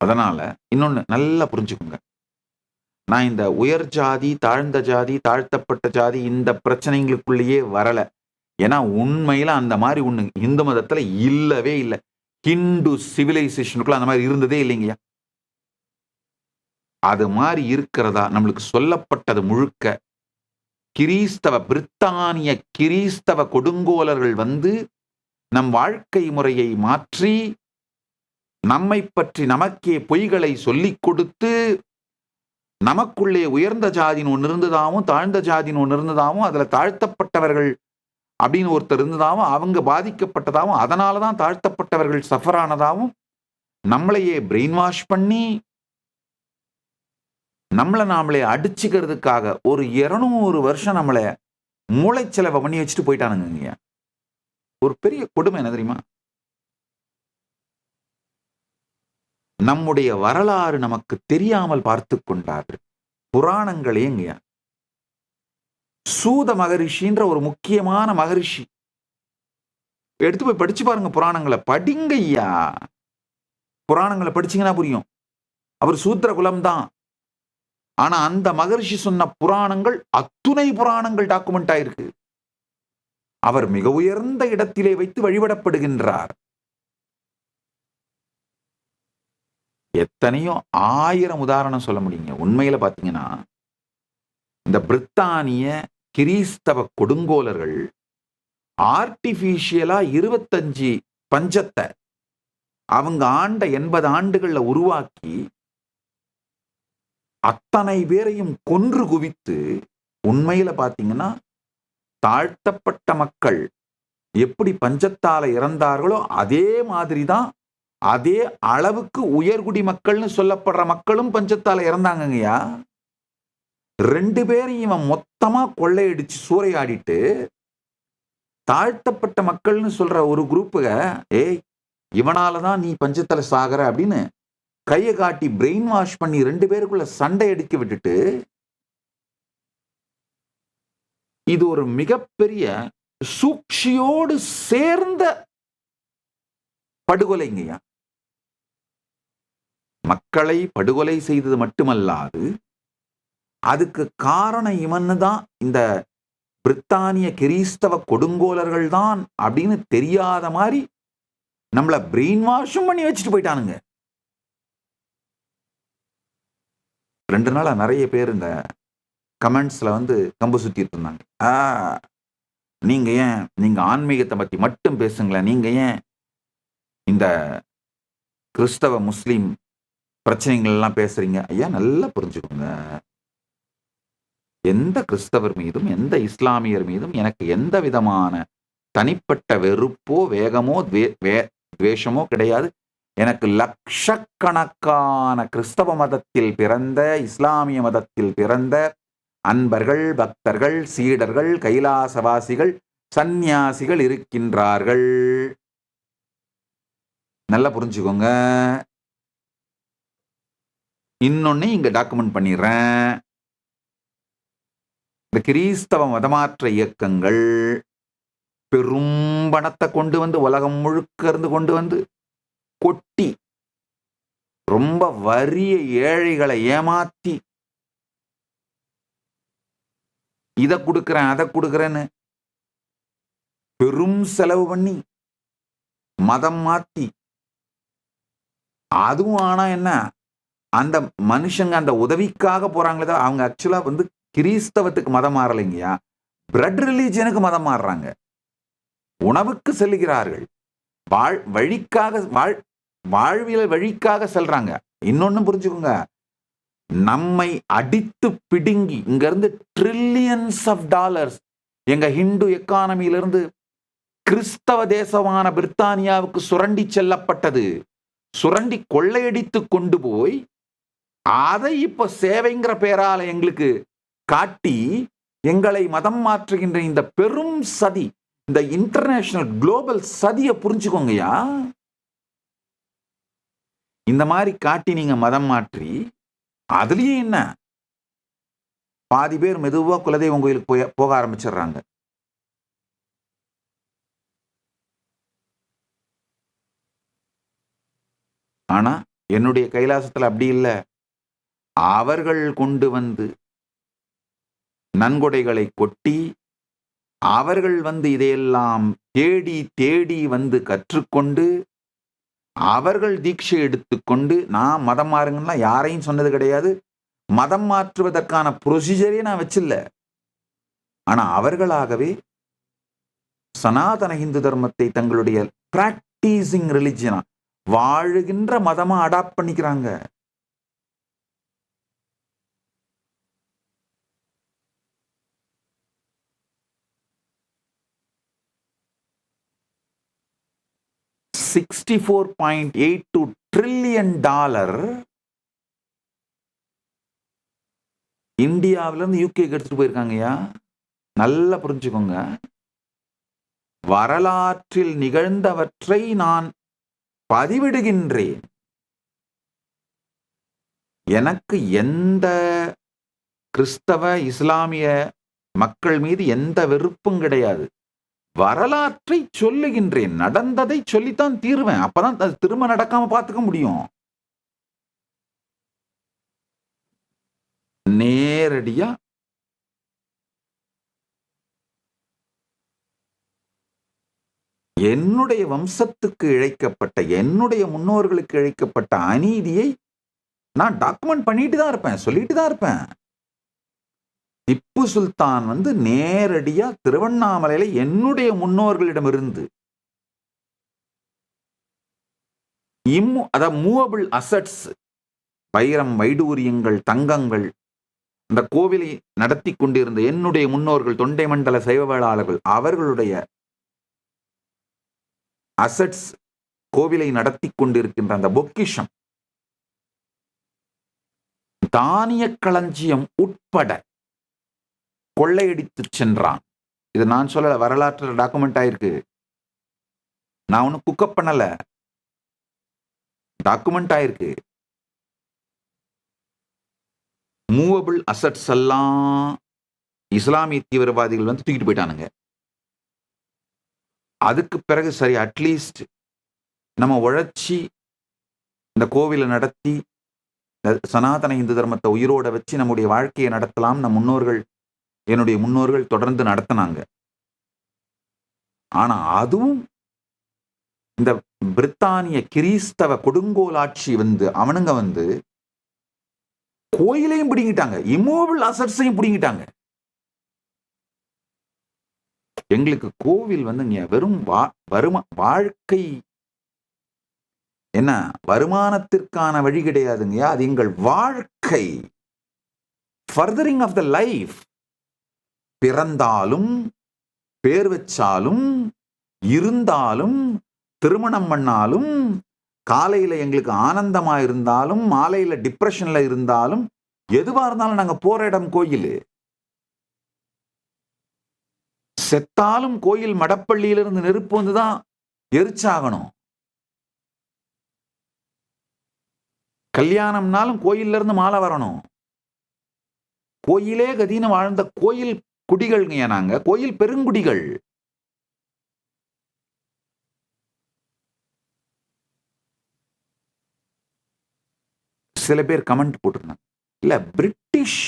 அதனால இன்னொன்னு நல்லா புரிஞ்சுக்கோங்க. நான் இந்த உயர் ஜாதி, தாழ்ந்த ஜாதி, தாழ்த்தப்பட்ட ஜாதி இந்த பிரச்சனைகளுக்குள்ளேயே வரல. ஏன்னா உண்மையில அந்த மாதிரி ஒண்ணு இந்து மதத்துல இல்லவே இல்லை. ஹிந்து சிவிலைசேஷனுக்குள்ள அந்த மாதிரி இருந்ததே இல்லைங்கய்யா. அது மாதிரி இருக்கிறதா நம்மளுக்கு சொல்லப்பட்டது முழுக்க பிரித்தானிய கிறிஸ்தவ கொடுங்கோலர்கள் வந்து நம் வாழ்க்கை முறையை மாற்றி நம்மை பற்றி நமக்கே பொய்களை சொல்லிக் கொடுத்து நமக்குள்ளே உயர்ந்த ஜாதின்னு ஒன்று இருந்ததாகவும் தாழ்ந்த ஜாதின்னு ஒன்று இருந்ததாகவும் அதுல தாழ்த்தப்பட்டவர்கள் அப்படின்னு ஒருத்தர் இருந்ததாகவும் அவங்க பாதிக்கப்பட்டதாகவும் அதனாலதான் தாழ்த்தப்பட்டவர்கள் சஃபர் ஆனதாகவும் நம்மளையே பிரெயின் வாஷ் பண்ணி நம்மளை நாமளே அடிச்சுக்கிறதுக்காக ஒரு 200 வருஷம் நம்மளை மூளைச்செலவை பண்ணி வச்சுட்டு போயிட்டானுங்க. ஒரு பெரிய கொடுமை என்ன தெரியுமா? நம்முடைய வரலாறு நமக்கு தெரியாமல் பார்த்து கொண்டார்கள். புராணங்களேங்கய்யா. சூத மகரிஷின்ற ஒரு முக்கியமான மகரிஷி எடுத்து போய் படிச்சு பாருங்க. புராணங்களை படிங்கய்யா. புராணங்களை படிச்சீங்கன்னா புரியும். அவர் சூத்திர குலம்தான். ஆனா அந்த மகரிஷி சொன்ன புராணங்கள் அத்துணை புராணங்கள் டாக்குமெண்ட் ஆயிருக்கு. அவர் மிக உயர்ந்த இடத்திலே வைத்து வழிபடப்படுகின்றார். எத்தனையோ 1000 உதாரணம் சொல்ல முடியுங்க. உண்மையில பாத்தீங்கன்னா இந்த பிரித்தானிய கிறிஸ்தவ கொடுங்கோலர்கள் ஆர்டிபிஷியலா 25 பஞ்சத்தை அவங்க ஆண்ட 80 ஆண்டுகள்ல உருவாக்கி அத்தனை பேரையும் கொன்று குவித்து உண்மையில பாத்தீங்கன்னா தாழ்த்தப்பட்ட மக்கள் எப்படி பஞ்சத்தால இறந்தார்களோ அதே மாதிரிதான் அதே அளவுக்கு உயர்குடி மக்கள்னு சொல்லப்படுற மக்களும் பஞ்சத்தால இறந்தாங்கங்கய்யா. 2 பேரையும் இவன் மொத்தமா கொள்ளையடிச்சு சூறையாடிட்டு தாழ்த்தப்பட்ட மக்கள்னு சொல்ற ஒரு குரூப்புக ஏய் இவனாலதான் நீ பஞ்சத்தால சாகர அப்படின்னு கையை காட்டி பிரெயின் வாஷ் பண்ணி 2 பேருக்குள்ள சண்டை அடிக்க விட்டுட்டு இது ஒரு மிகப்பெரிய சூழ்ச்சியோடு சேர்ந்த படுகொலைங்கய்யா. மக்களை படுகொலை செய்தது மட்டுமல்லாது அதுக்கு காரணம் இவன்னு தான், இந்த பிரித்தானிய கிறிஸ்தவ கொடுங்கோலர்கள் தான் அப்படின்னு தெரியாத மாதிரி நம்மள பிரெயின் வாஷும் பண்ணி வச்சுட்டு போயிட்டானுங்க. 2 நாளா நிறைய பேர் இந்த கமெண்ட்ஸ்ல கம்பு சுத்திட்டு இருந்தாங்க. நீங்க ஆன்மீகத்தை பத்தி மட்டும் பேசுங்களேன், நீங்க ஏன் இந்த கிறிஸ்தவ முஸ்லிம் பிரச்சனைகள் எல்லாம் பேசுறீங்க? ஐயா, நல்லா புரிஞ்சுக்கோங்க, எந்த கிறிஸ்தவர் மீதும் எந்த இஸ்லாமியர் மீதும் எனக்கு எந்த விதமான தனிப்பட்ட வெறுப்போ வேகமோ துவேஷமோ கிடையாது. எனக்கு லட்சக்கணக்கான கிறிஸ்தவ மதத்தில் பிறந்த, இஸ்லாமிய மதத்தில் பிறந்த அன்பர்கள், பக்தர்கள், சீடர்கள், கைலாசவாசிகள், சந்நியாசிகள் இருக்கின்றார்கள். நல்லா புரிஞ்சுக்கோங்க. இன்னொன்னு இங்க டாக்குமெண்ட் பண்ணிடுறேன். இந்த கிறிஸ்தவ மதமாற்ற இயக்கங்கள் பெரும் பணத்தை கொண்டு உலகம் முழுக்க இருந்து கொண்டு கொட்டி ரொம்ப வறிய ஏழைகளை ஏமாத்தி இதை கொடுக்கிறேன் அதை கொடுக்கிறேன்னு பெரும் செலவு பண்ணி மதம் மாத்தி, அதுவும் ஆனா என்ன, அந்த மனுஷங்க அந்த உதவிக்காக போறாங்களே, அவங்க ஆக்சுவலா கிறிஸ்தவத்துக்கு மதம் மாறலைங்கயா, பிரெட் ரிலீஜனுக்கு மதம் மாறுறாங்க. உணவுக்கு செல்லுகிறார்கள், வாழ்வியல் வழிக்காக செல்றாங்க. இன்னொன்னு புரிஞ்சுக்கோங்க, நம்மை அடித்து பிடுங்கி இங்க இருந்து ட்ரில்லியன்ஸ் ஆஃப் டாலர்ஸ் எங்க ஹிந்து எக்கானமியிலிருந்து கிறிஸ்தவ தேசமான பிரித்தானியாவுக்கு சுரண்டி செல்லப்பட்டது. சுரண்டி கொள்ளையடித்து கொண்டு போய் அதை இப்ப சேவைங்கிற பேரால எங்களுக்கு காட்டி எங்களை மதம் மாற்றுகின்ற இந்த பெரும் சதி, இந்த இன்டர்நேஷனல் குளோபல் சதியை புரிஞ்சுக்கோங்கயா. இந்த மாதிரி காட்டி நீங்க மதம் மாற்றி, அதுலயே என்ன, பாதி பேர் மெதுவா குலதெய்வம் கோயிலுக்கு போக ஆரம்பிச்சிடுறாங்க. ஆனா என்னுடைய கைலாசத்துல அப்படி இல்லை. அவர்கள் கொண்டு நன்கொடைகளை கொட்டி, அவர்கள் இதையெல்லாம் தேடி தேடி கற்றுக்கொண்டு, அவர்கள் தீட்சை எடுத்துக்கொண்டு, நான் மதம் மாறுங்கன்னா யாரையும் சொன்னது கிடையாது. மதம் மாற்றுவதற்கான ப்ரொசீஜரே நான் வச்சில்ல. ஆனா அவர்களாகவே சனாதன இந்து தர்மத்தை தங்களுடைய பிராக்டிசிங் ரிலிஜியனா, வாழுகின்ற மதமா அடாப்ட் பண்ணிக்கிறாங்க. $64.82 trillion இந்தியாவிலிருந்து யூகேக்கு எடுத்துட்டு போயிருக்காங்கய்யா. நல்லா புரிஞ்சுக்கோங்க. வரலாற்றில் நிகழ்ந்தவற்றை நான் பதிவிடுகின்றேன். எனக்கு எந்த கிறிஸ்தவ இஸ்லாமிய மக்கள் மீது எந்த வெறுப்பும் கிடையாது. வரலாற்றை சொல்லுகின்றேன், நடந்ததை சொல்லித்தான் தீருவேன். அப்பதான் அது திரும்ப நடக்காம பார்த்துக்க முடியும். நேரடியா என்னுடைய வம்சத்துக்கு இழைக்கப்பட்ட, என்னுடைய முன்னோர்களுக்கு இழைக்கப்பட்ட அநீதியை நான் டாக்குமெண்ட் பண்ணிட்டு தான் இருப்பேன், சொல்லிட்டு தான் இருப்பேன். திப்பு சுல்தான் நேரடியா திருவண்ணாமலையில என்னுடைய முன்னோர்களிடமிருந்து மூவபிள் அசட்ஸ், வைரம், வைடூரியங்கள், தங்கங்கள், அந்த கோவிலை நடத்தி கொண்டிருந்த என்னுடைய முன்னோர்கள், தொண்டை மண்டல சைவவேளாளர்கள், அவர்களுடைய அசட்ஸ், கோவிலை நடத்தி கொண்டிருக்கின்ற அந்த பொக்கிஷம், தானிய களஞ்சியம் உட்பட கொள்ளையடித்து சென்றான். இது நான் சொல்லல, வரலாற்றில் டாக்குமெண்ட் ஆயிருக்கு. நான் ஒன்னும் குக்கப் பண்ணல, டாக்குமெண்ட் ஆயிருக்கு. மூவபிள் அசட்ஸ் எல்லாம் இஸ்லாமிய தீவிரவாதிகள் தூக்கிட்டு போயிட்டானுங்க. அதுக்கு பிறகு சரி அட்லீஸ்ட் நம்ம உழைச்சி இந்த கோவிலை நடத்தி சனாதன இந்து தர்மத்தை உயிரோட வச்சு நம்முடைய வாழ்க்கையை நடத்தலாம். என்னுடைய முன்னோர்கள் தொடர்ந்து நடத்தினாங்க. ஆனா அதுவும் இந்த பிரித்தானிய கிறிஸ்தவ கொடுங்கோல் ஆட்சி அவனுங்க கோயிலையும் பிடிங்கிட்டாங்க, இம்மூவபிள் அசட்ஸையும் பிடிங்கிட்டாங்க. எங்களுக்கு கோவில் வெறும் வாழ்க்கை என்ன வருமானத்திற்கான வழி கிடையாதுங்க, அது எங்கள் வாழ்க்கை. ஃபர்தரிங் ஆஃப் த லைஃப். பிறந்தாலும் பேர் வச்சாலும் இருந்தாலும் திருமணம் பண்ணாலும் காலையில எங்களுக்கு ஆனந்தமா இருந்தாலும் மாலையில டிப்ரெஷன்ல இருந்தாலும் எதுவா இருந்தாலும் நாங்க போற இடம் கோயில். செத்தாலும் கோயில் மடப்பள்ளியிலிருந்து நெருப்பு வந்துதான் எரிச்சாகணும். கல்யாணம்னாலும் கோயில்ல இருந்து மாலை வரணும். கோயிலே கதின்னு வாழ்ந்த கோயில் குடிகள்ங்க நாங்க, கோயில் பெருங்குடிகள். சில பேர் கமெண்ட் போட்டிருந்தாங்க, இல்ல பிரிட்டிஷ்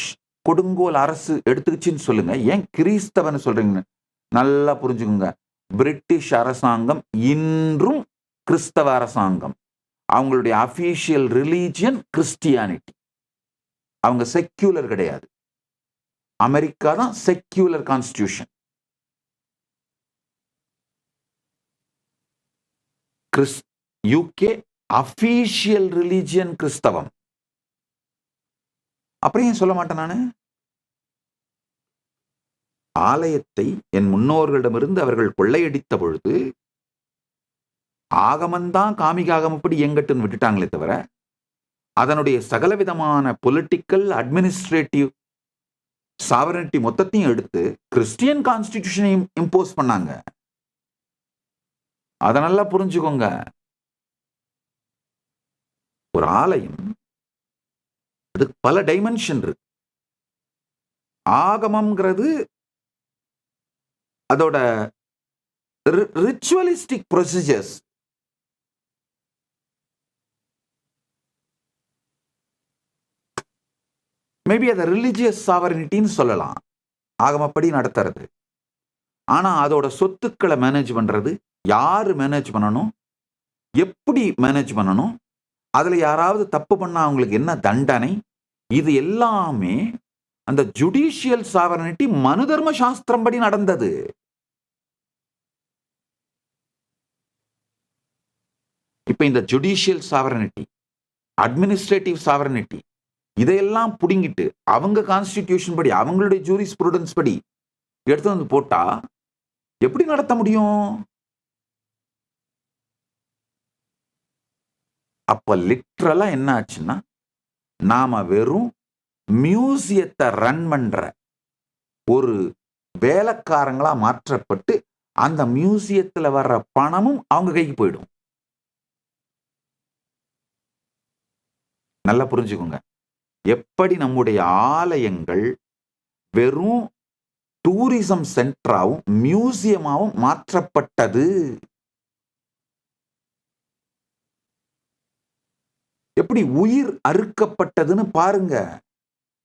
கொடுங்கோல் அரசு எடுத்துக்கிச்சுன்னு சொல்லுங்க, ஏன் கிறிஸ்தவன் சொல்றீங்க? நல்லா புரிஞ்சுக்கோங்க, பிரிட்டிஷ் அரசாங்கம் இன்றும் கிறிஸ்தவ அரசாங்கம். அவங்களுடைய அபிஷியல் ரிலீஜியன் கிறிஸ்டியானிட்டி. அவங்க செக்யூலர் கிடையாது. அமெரிக்கா தான் secular constitution. UK official religion கிறிஸ்தவம். அப்புறம் ஏன் சொல்ல மாட்டேன் நானு? ஆலயத்தை என் முன்னோர்களிடமிருந்து அவர்கள் கொள்ளையடித்த பொழுது ஆகமந்தான் காமிகாகமப்படி எங்கட்டுன்னு விட்டுட்டாங்களே தவிர அதனுடைய சகலவிதமான பொலிட்டிக்கல் அட்மினிஸ்ட்ரேட்டிவ் சாவரனிட்டி மொத்தத்தையும் எடுத்து கிறிஸ்டியன் கான்ஸ்டிடியூஷனையும் இம்போஸ் பண்ணாங்க. அதை நல்லா புரிஞ்சுக்கோங்க. ஒரு ஆலயம் அதுக்கு பல டைமென்ஷன் இருக்கு. ஆகமம்ங்கிறது அதோட ரிச்சுவலிஸ்டிக் ப்ரொசீஜர்ஸ். மேபி அதை ரிலிஜியஸ் சாவரனிட்டின்னு சொல்லலாம், ஆகமப்படி நடத்துறது. ஆனா அதோட சொத்துக்களை மேனேஜ் பண்றது யாரு மேனேஜ் பண்ணணும், எப்படி மேனேஜ் பண்ணணும், அதுல யாராவது தப்பு பண்ணா அவங்களுக்கு என்ன தண்டனை, இது எல்லாமே அந்த ஜுடிஷியல் சாவரனிட்டி மனு தர்ம சாஸ்திரம் படி நடந்தது. இப்ப இந்த ஜுடிஷியல் சாவரனிட்டி, அட்மினிஸ்ட்ரேட்டிவ் சாவரனிட்டி இதையெல்லாம் புடுங்கிட்டு அவங்க கான்ஸ்டிடியூஷன் படி அவங்களுடைய ஜூரிஸ்ப்ரூடன்ஸ் படி எடுத்து வந்து போட்டா எப்படி நடத்த முடியும்? அப்ப லிட்ரலா என்ன ஆச்சுன்னா, நாம வெறும் மியூசியத்தை ரன் பண்ற ஒரு வேலைக்காரங்களா மாற்றப்பட்டு அந்த மியூசியத்துல வர்ற பணமும் அவங்க கைக்கு போயிடும். நல்லா புரிஞ்சுக்கோங்க, எப்படி நம்முடைய ஆலயங்கள் வெறும் டூரிசம் சென்டராகவும் மியூசியமாகவும் மாற்றப்பட்டது, எப்படி உயிர் அறுக்கப்பட்டதுன்னு பாருங்க,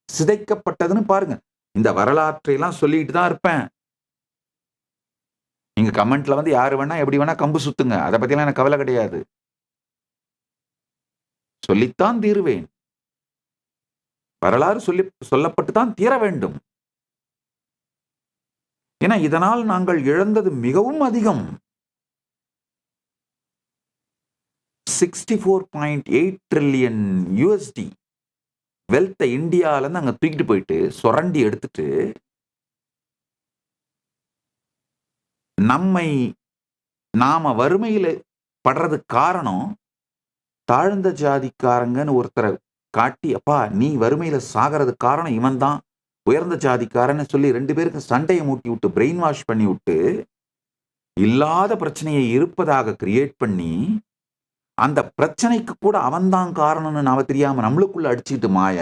சிதைக்கப்பட்டதுன்னு பாருங்க. இந்த வரலாற்றை எல்லாம் சொல்லிட்டு தான் இருப்பேன். நீங்க கமெண்ட்ல யாரு வேணா எப்படி வேணா கம்பு சுத்துங்க, அதை பத்தி எல்லாம் எனக்கு கவலை கிடையாது. சொல்லித்தான் தீருவேன். வரலாறு சொல்லப்பட்டு தான் தீர வேண்டும். ஏன்னா இதனால் நாங்கள் இழந்தது மிகவும் அதிகம். 64.8 ட்ரில்லியன் USD வெல்த்தை இந்தியால இருந்து அங்க தூக்கிட்டு போயிட்டு சுரண்டி எடுத்துட்டு நாம வறுமையில படுறது காரணம் தாழ்ந்த ஜாதிக்காரங்கன்னு ஒருத்தரை காட்டி, அப்பா நீ வறுமையில சாகிறது காரணம் இவன் தான் உயர்ந்த ஜாதிக்காரன்னு சொல்லி 2 பேருக்கு சண்டையை மூட்டி விட்டு பிரெயின் வாஷ் பண்ணி விட்டு இல்லாத பிரச்சனையை இருப்பதாக கிரியேட் பண்ணி அந்த பிரச்சனைக்கு கூட அவன்தான் காரணம்னு நாம தெரியாம நம்மளுக்குள்ள அடிச்சுக்கிட்டு மாய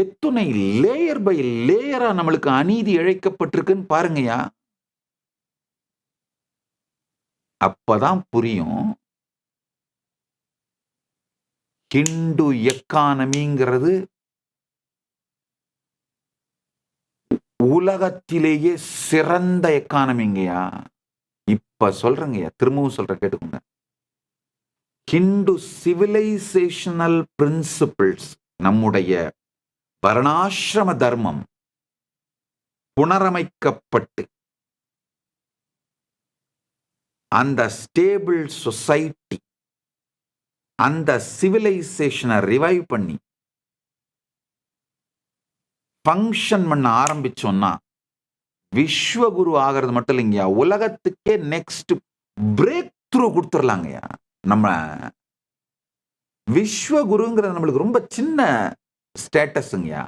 எத்துணை லேயர் பை லேயரா நம்மளுக்கு அநீதி இழைக்கப்பட்டிருக்குன்னு பாருங்கய்யா. அப்பதான் புரியும் ஹிந்து எக்கானமிங்கிறது உலகத்திலேயே சிறந்த எக்கானமிங்கய்யா. இப்ப சொல்றேங்கய்யா, திரும்பவும் சொல்ற கேட்டுக்கோங்க. ஹிந்து சிவிலைசேஷனல் பிரின்சிபிள்ஸ், நம்முடைய வர்ணாசிரம தர்மம் புனரமைக்கப்பட்டு அந்த ஸ்டேபிள் சொசைட்டி, அந்த சிவிலைசேஷனை ரிவைவ் பண்ணி ஃபங்க்ஷன் பண்ண ஆரம்பிச்சோம்னா விஸ்வகுரு ஆகிறது மட்டும் இல்லைங்கய்யா, உலகத்துக்கே நெக்ஸ்ட் பிரேக் த்ரூ கொடுத்துடலாங்கய்யா. நம்ம விஸ்வகுருங்கிறது நம்மளுக்கு ரொம்ப சின்ன ஸ்டேட்டஸுங்கய்யா.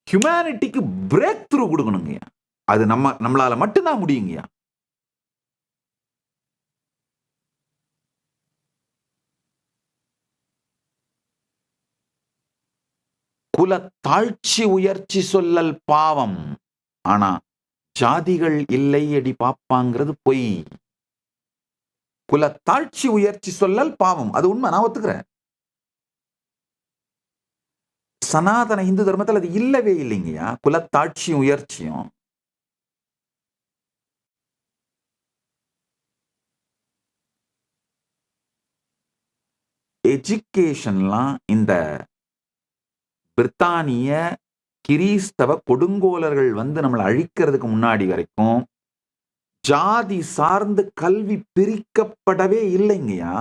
ஹியூமனிட்டிக்கு பிரேக் த்ரூ கொடுக்கணுங்கய்யா. அது நம்மளால மட்டும்தான் முடியுங்கய்யா. குல தாழ்ச்சி உயர்ச்சி சொல்லல் பாவம், ஆனா ஜாதிகள் இல்லை அடி பாப்பாங்கிறது பொய். குல தாழ்ச்சி உயர்ச்சி சொல்லல் பாவம், அது உண்மை, நான் ஒத்துக்கிறேன். சனாதன இந்து தர்மத்தில் அது இல்லவே இல்லைங்கய்யா, குலத்தாட்சியும் உயர்ச்சியும். எஜுகேஷன்லாம் இந்த பிரித்தானிய கிறிஸ்தவ கொடுங்கோலர்கள் வந்து நம்மளை அழிக்கிறதுக்கு முன்னாடி வரைக்கும் ஜாதி சார்ந்து கல்வி பிரிக்கப்படவே இல்லைங்கய்யா.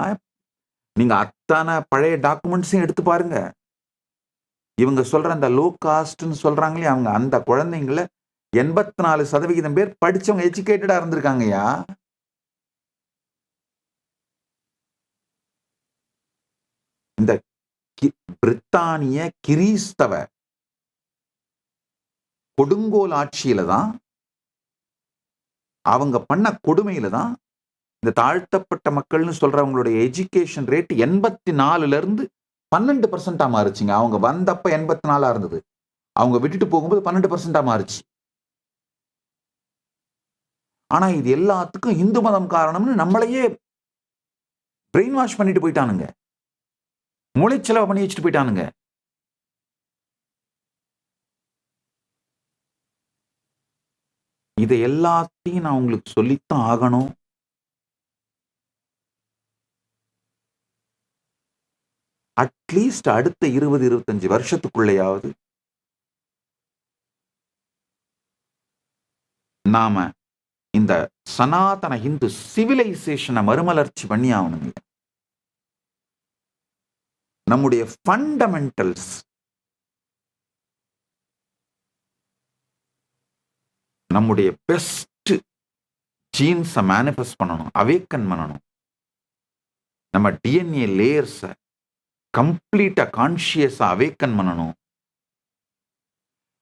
நீங்க அத்தனை பழைய டாக்குமெண்ட்ஸையும் எடுத்து பாருங்க. இவங்க சொல்ற அந்த லோ காஸ்ட்னு சொல்றாங்களே, அவங்க அந்த குழந்தைங்கள 84% பேர் படிச்சவங்க, எஜுகேட்டடா இருந்திருக்காங்கய்யா. இந்த பிரித்தானிய கிறிஸ்தவ கொடுங்கோல் ஆட்சியில தான், அவங்க பண்ண கொடுமையில தான் இந்த தாழ்த்தப்பட்ட மக்கள்னு சொல்றவங்களுடைய எஜுகேஷன் ரேட் 84ல இருந்து 12% மாறுச்சுங்க. அவங்க வந்தப்ப 84 இருந்தது, அவங்க விட்டுட்டு போகும்போது 12% மாறுச்சு. ஆனா இது எல்லாத்துக்கும் இந்து மதம் காரணம்னு நம்மளையே பிரெயின் வாஷ் பண்ணிட்டு போயிட்டானுங்க, மூளைச்செலவு பண்ணி வச்சுட்டு போயிட்டானுங்க. இதை எல்லாத்தையும் நான் உங்களுக்கு சொல்லித்தான் ஆகணும். அட்லீஸ்ட் அடுத்த 20-25 வருஷத்துக்குள்ளேயாவது நாம இந்த சனாதன இந்து சிவிலைசேஷனை மறுமலர்ச்சி பண்ணி ஆகணுங்க. நம்முடைய ஃபண்டமெண்டல்ஸ், நம்முடைய பெஸ்ட் ஜீன்ஸை மேனிஃபெஸ்ட் பண்ணணும், அவேக்கன் பண்ணணும். நம்ம டிஎன்ஏ லேயர்ஸை கம்ப்ளீட்டா கான்ஷியஸா அவேக்கன் பண்ணணும்.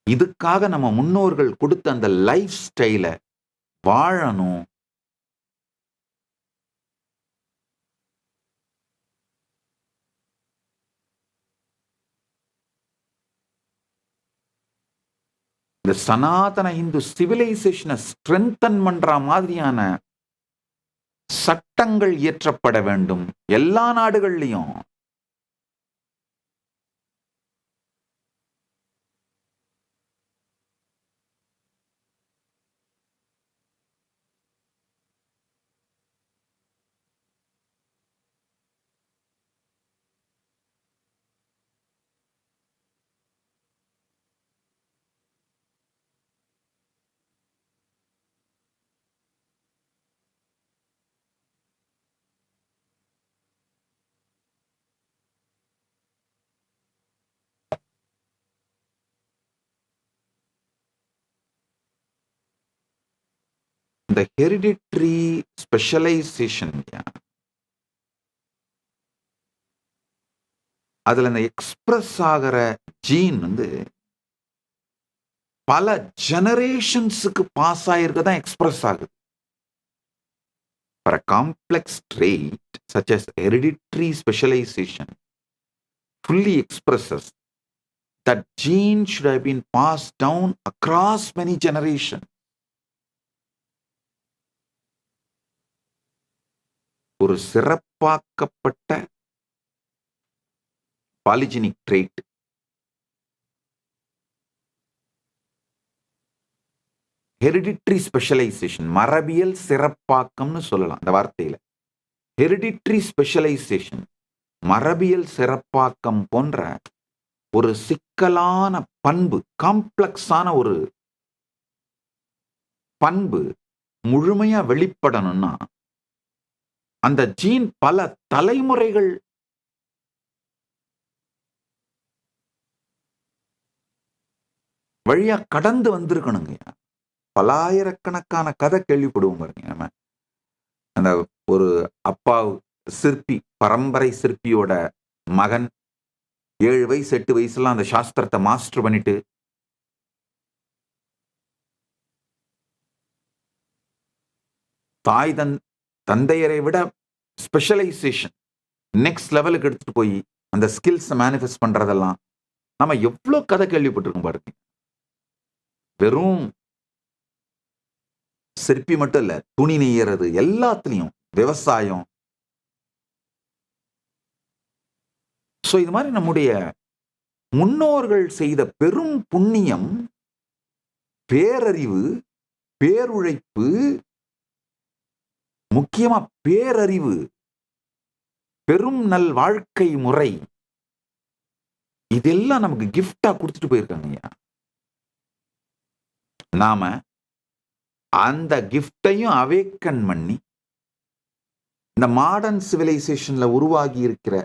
இதுக்காக நம்ம முன்னோர்கள் கொடுத்த அந்த லைஃப் ஸ்டைலை வாழணும். இந்த சனாதன இந்து சிவிலைசேஷனை ஸ்ட்ரென்தன் பண்ற மாதிரியான சட்டங்கள் இயற்றப்பட வேண்டும் எல்லா நாடுகள்லையும். இந்த ஹெரிடிட்ரி ஸ்பெஷலைசேஷன், அதுல இந்த எக்ஸ்பிரஸ் ஆகிற ஜீன் வந்து பல ஜெனரேஷன்ஸுக்கு பாஸ் ஆயிருக்கதான் எக்ஸ்பிரஸ் ஆகுது. For a complex trait such as hereditary specialization fully expresses that gene should have been passed down across many generations. ஒரு சிறப்பாக்கப்பட்ட பாலிஜெனிக் ட்ரேட். ஹெரிடிட்ரி ஸ்பெஷலைசேஷன், மரபியல் சிறப்பாக்கம்னு சொல்லலாம் அந்த வார்த்தையில. ஹெரிடிட்ரி ஸ்பெஷலைசேஷன், மரபியல் சிறப்பாக்கம் போன்ற ஒரு சிக்கலான பண்பு, காம்ப்ளெக்ஸான ஒரு பண்பு முழுமையா வெளிப்படணும்னா அந்த ஜீன் பல தலைமுறைகள் வழியா கடந்து வந்திருக்கணுங்க. பலாயிரக்கணக்கான கதை கேள்விப்படுவோம் பாருங்க. நம்ம அந்த ஒரு அப்பா சிற்பி, பரம்பரை சிற்பியோட மகன் 7 வயசு 8 வயசுலாம் அந்த சாஸ்திரத்தை மாஸ்டர் பண்ணிட்டு தாய் தந்தையரை விட ஸ்பெஷலைசேஷன் நெக்ஸ்ட் லெவலுக்கு எடுத்துட்டு போய் அந்த ஸ்கில்ஸ் மேனிஃபெஸ்ட் பண்றதெல்லாம் நம்ம எவ்வளவு கதை கேள்விப்பட்டிருக்கோம் பாருங்க. வெறும் சிற்பி மட்டும் இல்ல, துணி நெய்யறது, எல்லாத்துலயும் விவசாயம். சோ இது மாதிரி நம்முடைய முன்னோர்கள் செய்த பெரும் புண்ணியம், பேரறிவு, பேருழைப்பு, முக்கியமா பேரறிவு, பெரும் நல் வாழ்க்கை முறை, இதெல்லாம் நமக்கு கிஃப்டா கொடுத்துட்டு போயிருக்காங்க. நாம அந்த கிஃப்டையும் அவேக்கன் பண்ணி இந்த மாடர்ன் சிவிலைசேஷன்ல உருவாகி இருக்கிற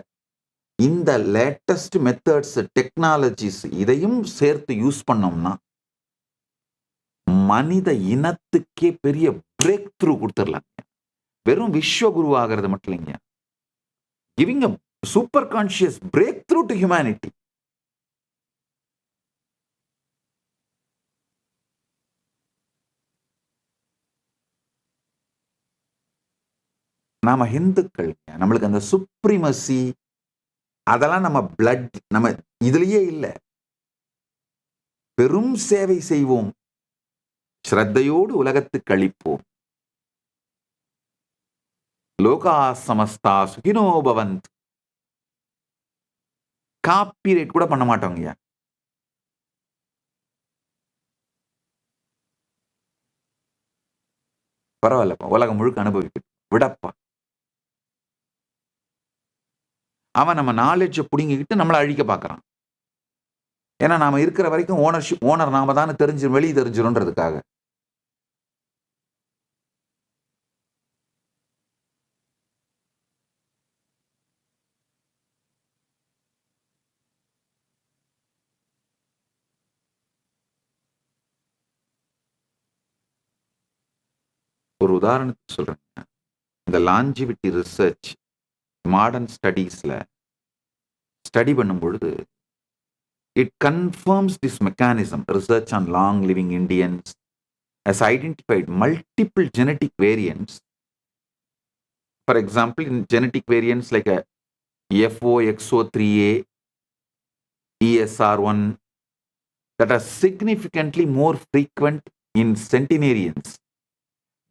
இந்த லேட்டஸ்ட் மெத்தட்ஸ், டெக்னாலஜிஸ் இதையும் சேர்த்து யூஸ் பண்ணோம்னா மனித இனத்துக்கே பெரிய பிரேக் த்ரூ கொடுத்துடலாம். வெறும் விஸ்வகுரு ஆகிறது மட்டும் இல்லைங்க, giving a super conscious break through to humanity. நாம ஹிந்துக்கள், நம்மளுக்கு அந்த சுப்ரீமசி அதெல்லாம் நம்ம பிளட், நம்ம இதுலயே இல்ல. பெரும் சேவை செய்வோம், ஸ்ரத்தையோடு உலகத்துக்கு அளிப்போம். லோகா சமஸ்தா சுகினோ பவந்த். காப்பி ரைட் கூட பண்ண மாட்டோங்க. பரவாயில்லப்பா, உலகம் முழுக்க அனுபவிக்கு விடப்பா. அவன் நம்ம நாலேஜை புடுங்கிக்கிட்டு நம்மளை அழிக்க பார்க்கறான். ஏன்னா நாம இருக்கிற வரைக்கும் ஓனர் நாம தான் தெரிஞ்சு வெளியே தெரிஞ்சிரும்ன்றதுக்காக. ஒரு உதாரணத்துக்கு சொல்றேன். இந்த லாஞ்சிவிட்டி ரிசர்ச் மாடர்ன் ஸ்டடீஸ்ல ஸ்டடி பண்ணும் பொழுது it confirms this mechanism. Research on long living Indians has identified multiple genetic variants. For example, in genetic variants like a FOXO3A, ESR1 that are significantly more frequent in centenarians,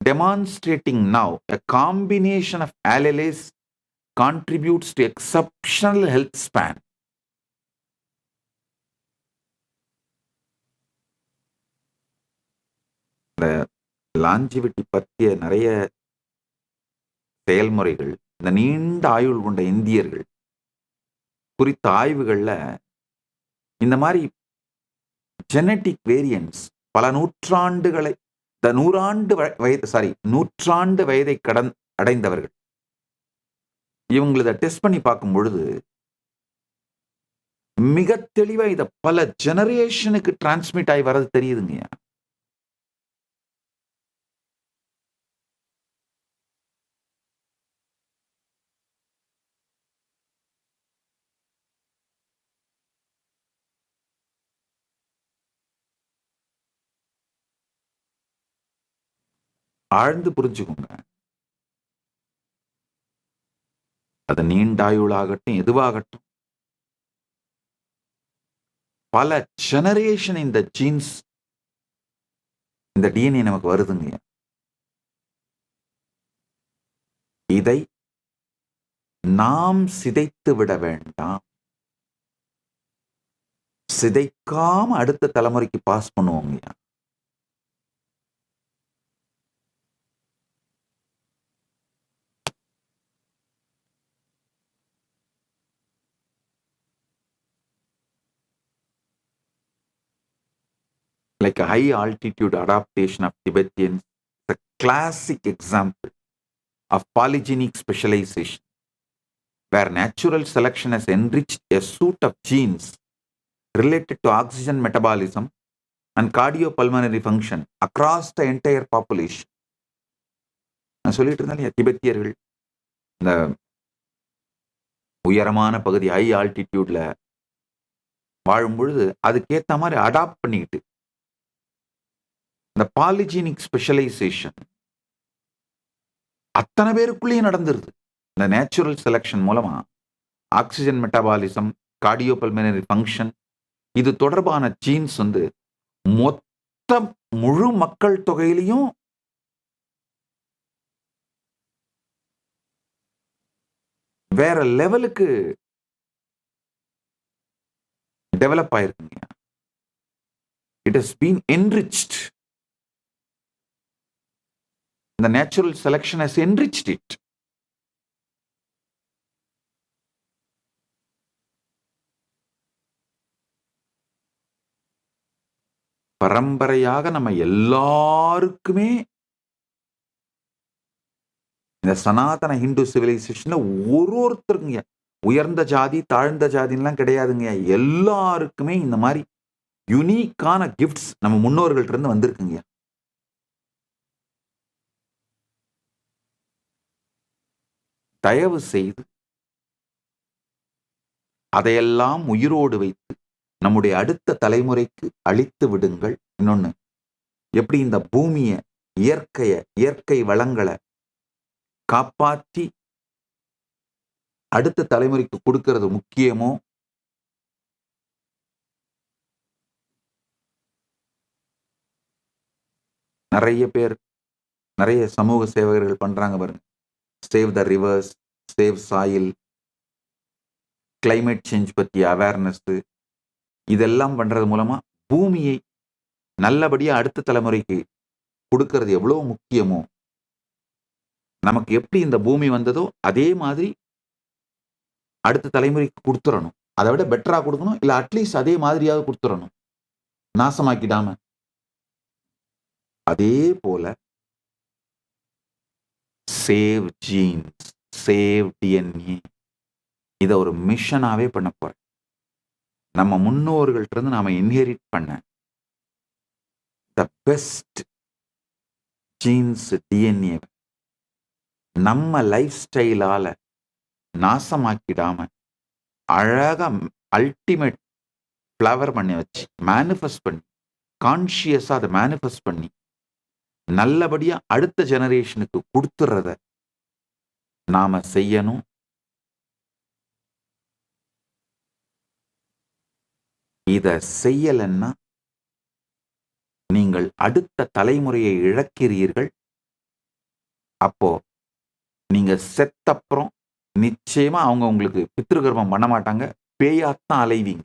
demonstrating now a combination of alleles contributes to exceptional health span. இந்த longevity பற்றிய நிறைய செயல்முறைகள், இந்த நீண்ட ஆயுள் கொண்ட இந்தியர்கள் குறித்த ஆய்வுகள்ல இந்த மாதிரி ஜெனட்டிக் வேரியன்ஸ் பல நூற்றாண்டுகளை, நூற்றாண்டு வயதை அடைந்தவர்கள் இவங்களை டெஸ்ட் பண்ணி பார்க்கும் பொழுது மிக தெளிவா இத பல ஜெனரேஷனுக்கு டிரான்ஸ்மிட் ஆகி வர்றது தெரியுதுங்க. ஆழ்ந்து புரிஞ்சுக்கோங்க. அது நீண்டாயுளாகட்டும், எதுவாகட்டும், பல ஜெனரேஷன் இந்த ஜீன்ஸ், இந்த டிஎன்ஏ நமக்கு வருதுங்க. இதை நாம் சிதைத்து விட வேண்டாம். சிதைக்காம அடுத்த தலைமுறைக்கு பாஸ் பண்ணுவோங்க. Like a high altitude adaptation of Tibetans, the classic example of polygenic specialization, where natural selection has enriched a suite of genes related to oxygen metabolism and cardiopulmonary function across the entire population. நான் சொல்லிட்டு இருந்தேன், திபெத்தியர்கள் இந்த உயரமான பகுதி high ஆல்டிடியூட்ல வாழும் பொழுது அதுக்கேற்ற மாதிரி அடாப்ட் பண்ணிக்கிட்டு இந்த பாலிஜீனிக் ஸ்பெஷலைசேஷன் அத்தனை பேருக்குள்ளேயும் நடந்துருது. இந்த நேச்சுரல் செலக்ஷன் மூலமா ஆக்சிஜன் மெட்டபாலிசம், கார்டியோபல்மனரி ஃபங்க்ஷன், இது தொடர்பான ஜீன்ஸ் மொத்த முழு மக்கள் தொகையிலையும் வேற லெவலுக்கு டெவலப் ஆயிருக்குங்க. It has been enriched. The natural selection has enriched it. பரம்பரையாக நம்ம எல்லாருக்குமே இந்த சனாதன ஹிந்து சிவிலைசேஷன்ல ஒருத்தருங்க உயர்ந்த ஜாதி தாழ்ந்த ஜாதின்லாம் கிடையாதுங்க. எல்லாருக்குமே இந்த மாதிரி யுனிக்கான கிஃப்ட்ஸ் நம்ம முன்னோர்கள்ட்ட இருந்து வந்திருக்குங்க. தயவு செய்து அதையெல்லாம் உயிரோடு வைத்து நம்முடைய அடுத்த தலைமுறைக்கு அளித்து விடுங்கள். இன்னொன்னு, எப்படி இந்த பூமியை, இயற்கை வளங்களை காப்பாற்றி அடுத்த தலைமுறைக்கு கொடுக்கிறது முக்கியமோ, நிறைய பேர் நிறைய சமூக சேவகர்கள் பண்றாங்க பாருங்க. Save the reverse, save soil, climate change பற்றிய அவேர்னஸ், இதெல்லாம் பண்றது மூலமா பூமியை நல்லபடியா அடுத்த தலைமுறைக்கு கொடுக்கறது எவ்வளவு முக்கியமோ, நமக்கு எப்படி இந்த பூமி வந்ததோ அதே மாதிரி அடுத்த தலைமுறைக்கு கொடுத்துடணும். அதை விட பெட்டரா கொடுக்கணும், இல்ல அட்லீஸ்ட் அதே மாதிரியாவது கொடுத்துடணும், நாசமாக்கிடாம. அதே போல சேவ் ஜீன்ஸ், சேவ் டிஎன்ஏ, இதை ஒரு மிஷனாவே பண்ண போறேன். நம்ம முன்னோர்கள்ட்ட இருந்து நாம இன்ஹெரிட் பண்ண த பெஸ்ட் ஜீன்ஸ், டிஎன்ஏ நம்ம லைஃப் ஸ்டைலால நாசமாக்கிடாம அழகா அல்டிமேட் ஃப்ளவர் பண்ணி வச்சு மேனிஃபெஸ்ட் பண்ணி கான்ஷியஸா அதை மேனிஃபெஸ்ட் பண்ணி நல்லபடியா அடுத்த ஜெனரேஷனுக்கு கொடுத்துறத நாம செய்யணும். இத செய்யலன்னா நீங்கள் அடுத்த தலைமுறையை இழக்கிறீர்கள். அப்போ நீங்க செத்தப்புறம் நிச்சயமா அவங்க உங்களுக்கு பித்ருகர்மம் பண்ண மாட்டாங்க, பேயாத்தான் அலைவீங்க.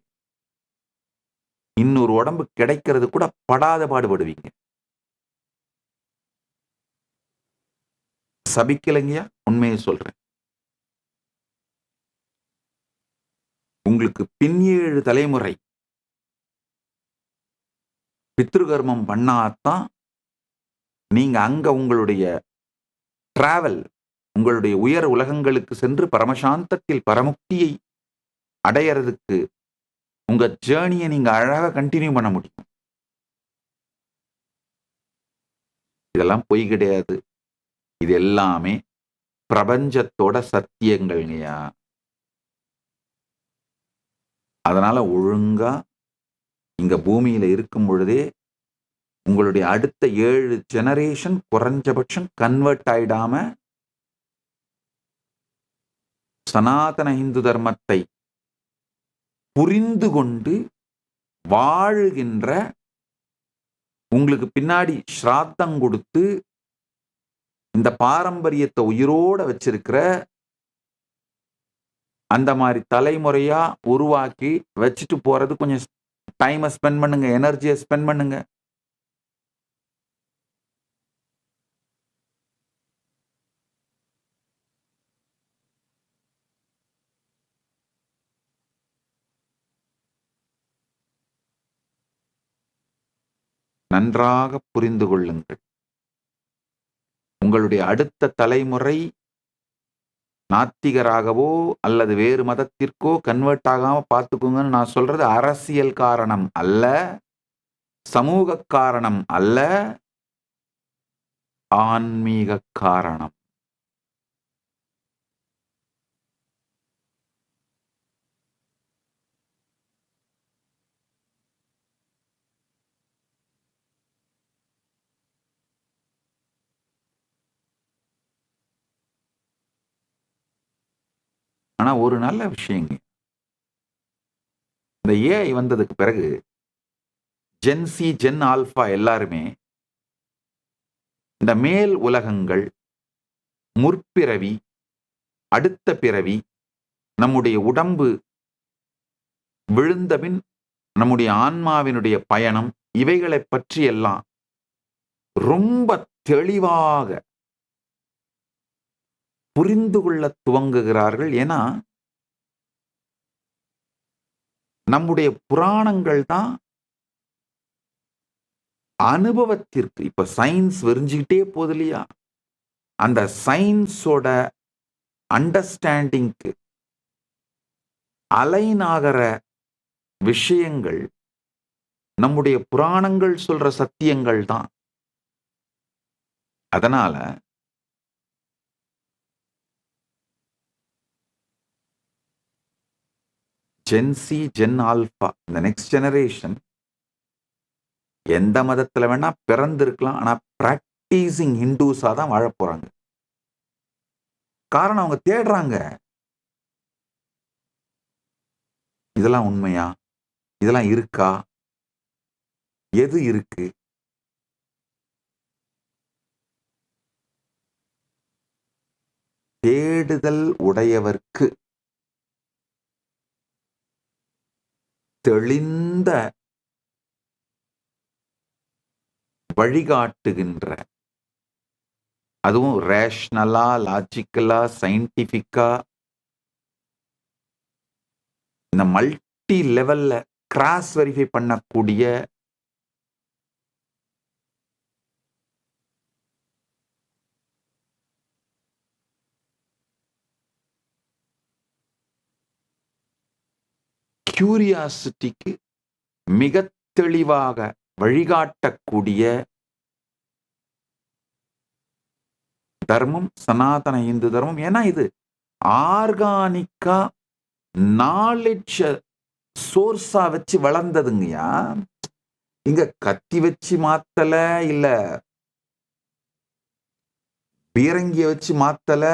இன்னொரு உடம்பு கிடைக்கிறது கூட படாத பாடுபடுவீங்க. சபிக்கலைங்கயா, உண்மையை சொல்றேன். உங்களுக்கு பின் 7 தலைமுறை பித்ருகர்மம் பண்ணாதான் நீங்க அங்க உங்களுடைய டிராவல், உங்களுடைய உயர் உலகங்களுக்கு சென்று பரமசாந்தத்தில் பரமுக்தியை அடையறதுக்கு உங்க ஜேர்னியை நீங்க அழகா கண்டினியூ பண்ண முடியும். இதெல்லாம் பொய் கிடையாது. இது எல்லாமே பிரபஞ்சத்தோட சத்தியங்கள்ங்கயா. அதனால ஒழுங்கா இங்க பூமியில இருக்கும் பொழுதே உங்களுடைய அடுத்த 7 ஜெனரேஷன் குறைஞ்சபட்சம் கன்வெர்ட் ஆயிடாம சனாதன இந்து தர்மத்தை புரிந்து கொண்டு வாழுகின்ற, உங்களுக்கு பின்னாடி ஸ்ராத்தம் கொடுத்து இந்த பாரம்பரியத்தை உயிரோட வச்சிருக்கிற அந்த மாதிரி தலைமுறையா உருவாக்கி வச்சுட்டு போறது. கொஞ்சம் டைமை ஸ்பெண்ட் பண்ணுங்க, எனர்ஜியை ஸ்பெண்ட் பண்ணுங்க. நன்றாக புரிந்து கொள்ளுங்கள். உங்களுடைய அடுத்த தலைமுறை நாத்திகராகவோ அல்லது வேறு மதத்திற்கோ கன்வெர்ட் ஆகாம பார்த்துக்குங்கன்னு நான் சொல்றது அரசியல் காரணம் அல்ல, சமூக காரணம் அல்ல, ஆன்மீக காரணம். ஆனா ஒரு நல்ல விஷயங்க, இந்த ஏஐ வந்ததுக்கு பிறகு ஜென்சி, ஜென் ஆல்பா எல்லாருமே இந்த மேல் உலகங்கள், முற்பிறவி, அடுத்த பிறவி, நம்முடைய உடம்பு விழுந்தபின் நம்முடைய ஆன்மாவினுடைய பயணம், இவைகளை பற்றி எல்லாம் ரொம்ப தெளிவாக புரிந்து கொள்ள துவங்குகிறார்கள். ஏன்னா நம்முடைய புராணங்கள் தான் அனுபவத்திற்கு, இப்ப சயின்ஸ் விரிஞ்சுக்கிட்டே போகுது இல்லையா, அந்த சயின்ஸோட அண்டர்ஸ்டாண்டிங்க்கு அலைன் ஆகிற விஷயங்கள் நம்முடைய புராணங்கள் சொல்ற சத்தியங்கள் தான். அதனால ஜென்சி, ஜென் ஆல்பா, இந்த நெக்ஸ்ட் ஜெனரேஷன் எந்த மதத்துல வேணா பிறந்திருக்கலாம், ஆனா பிராக்டிசிங் ஹிந்துஸா தான் வாழ போறாங்க. காரணம் அவங்க தேடுறாங்க, இதெல்லாம் உண்மையா, இதெல்லாம் இருக்கா, எது இருக்கு. தேடுதல் உடையவர்க்கு தெளிந்த வழிகாட்டுகின்ற, அதுவும் ரேஷனலா, லாஜிக்கலா, சயின்டிபிக்கா, இந்த மல்டி லெவல்ல கிராஸ் வெரிஃபை பண்ணக்கூடிய கியூரியாசிட்டிக்கு மிக தெளிவாக வழிகாட்டக்கூடிய தர்மம் சனாதன இந்து தர்மம். ஏன்னா இது ஆர்கானிக்கா நாலேஜ் சோர்ஸா வச்சு வளர்ந்ததுங்கய்யா. இங்க கத்தி வச்சு மாத்தல, இல்ல பீரங்கிய வச்சு மாத்தல.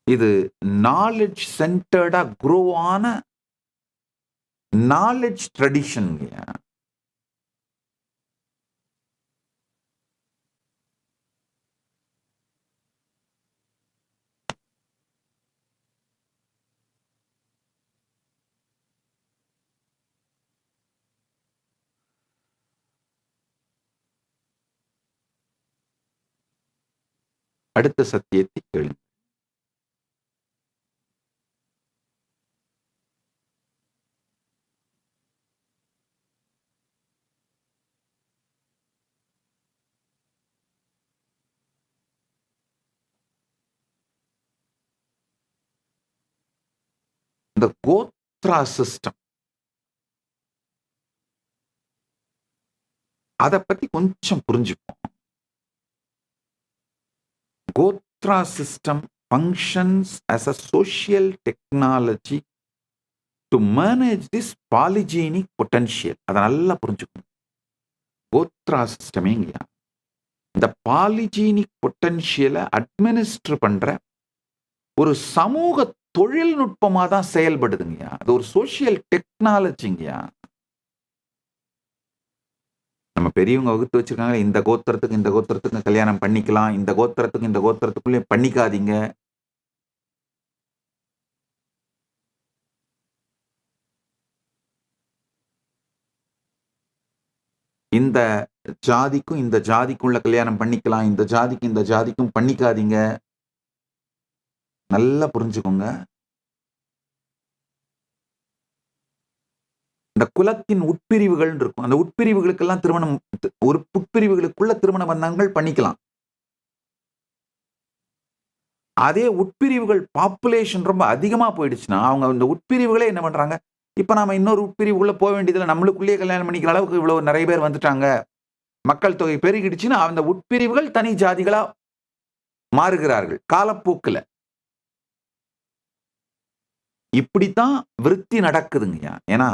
இது நாலேஜ் சென்டர்டா குரோ ஆன நாலேஜ் ட்ரெடிஷன். அடுத்த சத்தியத்தை கேளு. இந்த கோத்ரா சிஸ்டம், அதை பத்தி கொஞ்சம் புரிஞ்சுப்போம். Gotra system functions as a social technology to manage this polygenic potential. அதை நல்லா புரிஞ்சுக்கணும். கோத்ரா சிஸ்டமே இந்த பாலிஜீனிக் பொட்டன்ஷியலை அட்மினிஸ்டர் பண்ற ஒரு சமூக தொழில்நுட்பமா தான் செயல்படுதுங்கய்யா. அது ஒரு சோசியல் டெக்னாலஜிங்கய்யா. நம்ம பெரியவங்க வகுத்து வச்சிருக்காங்க, இந்த கோத்திரத்துக்கு இந்த கோத்திரத்துக்கு கல்யாணம் பண்ணிக்கலாம், இந்த கோத்திரத்துக்கு இந்த கோத்திரத்துக்குள்ளே பண்ணிக்காதீங்க. இந்த ஜாதிக்கும் இந்த ஜாதிக்குள்ள கல்யாணம் பண்ணிக்கலாம், இந்த ஜாதிக்கு இந்த ஜாதிக்கும் பண்ணிக்காதீங்க. நல்லா புரிஞ்சுக்கோங்க. இந்த குலத்தின் உட்பிரிவுகள் இருக்கும். அந்த உட்பிரிவுகளுக்கெல்லாம் திருமணம், ஒரு உட்பிரிவுகளுக்குள்ள திருமண பந்தங்கள் பண்ணிக்கலாம். அதே உட்பிரிவுகள் பாப்புலேஷன் ரொம்ப அதிகமா போயிடுச்சுன்னா அவங்க இந்த உட்பிரிவுகளே என்ன பண்றாங்க, இப்ப நாம இன்னொரு உட்பிரிவுக்குள்ள போக வேண்டியதில்லை, நம்மளுக்குள்ளேயே கல்யாணம் பண்ணிக்கிற அளவுக்கு இவ்வளவு நிறைய பேர் வந்துட்டாங்க, மக்கள் தொகை பெருகிடுச்சுன்னா அந்த உட்பிரிவுகள் தனி ஜாதிகளா மாறுகிறார்கள் காலப்போக்குல. இப்படித்தான் விருத்தி நடக்குதுங்கய்யா. ஏன்னா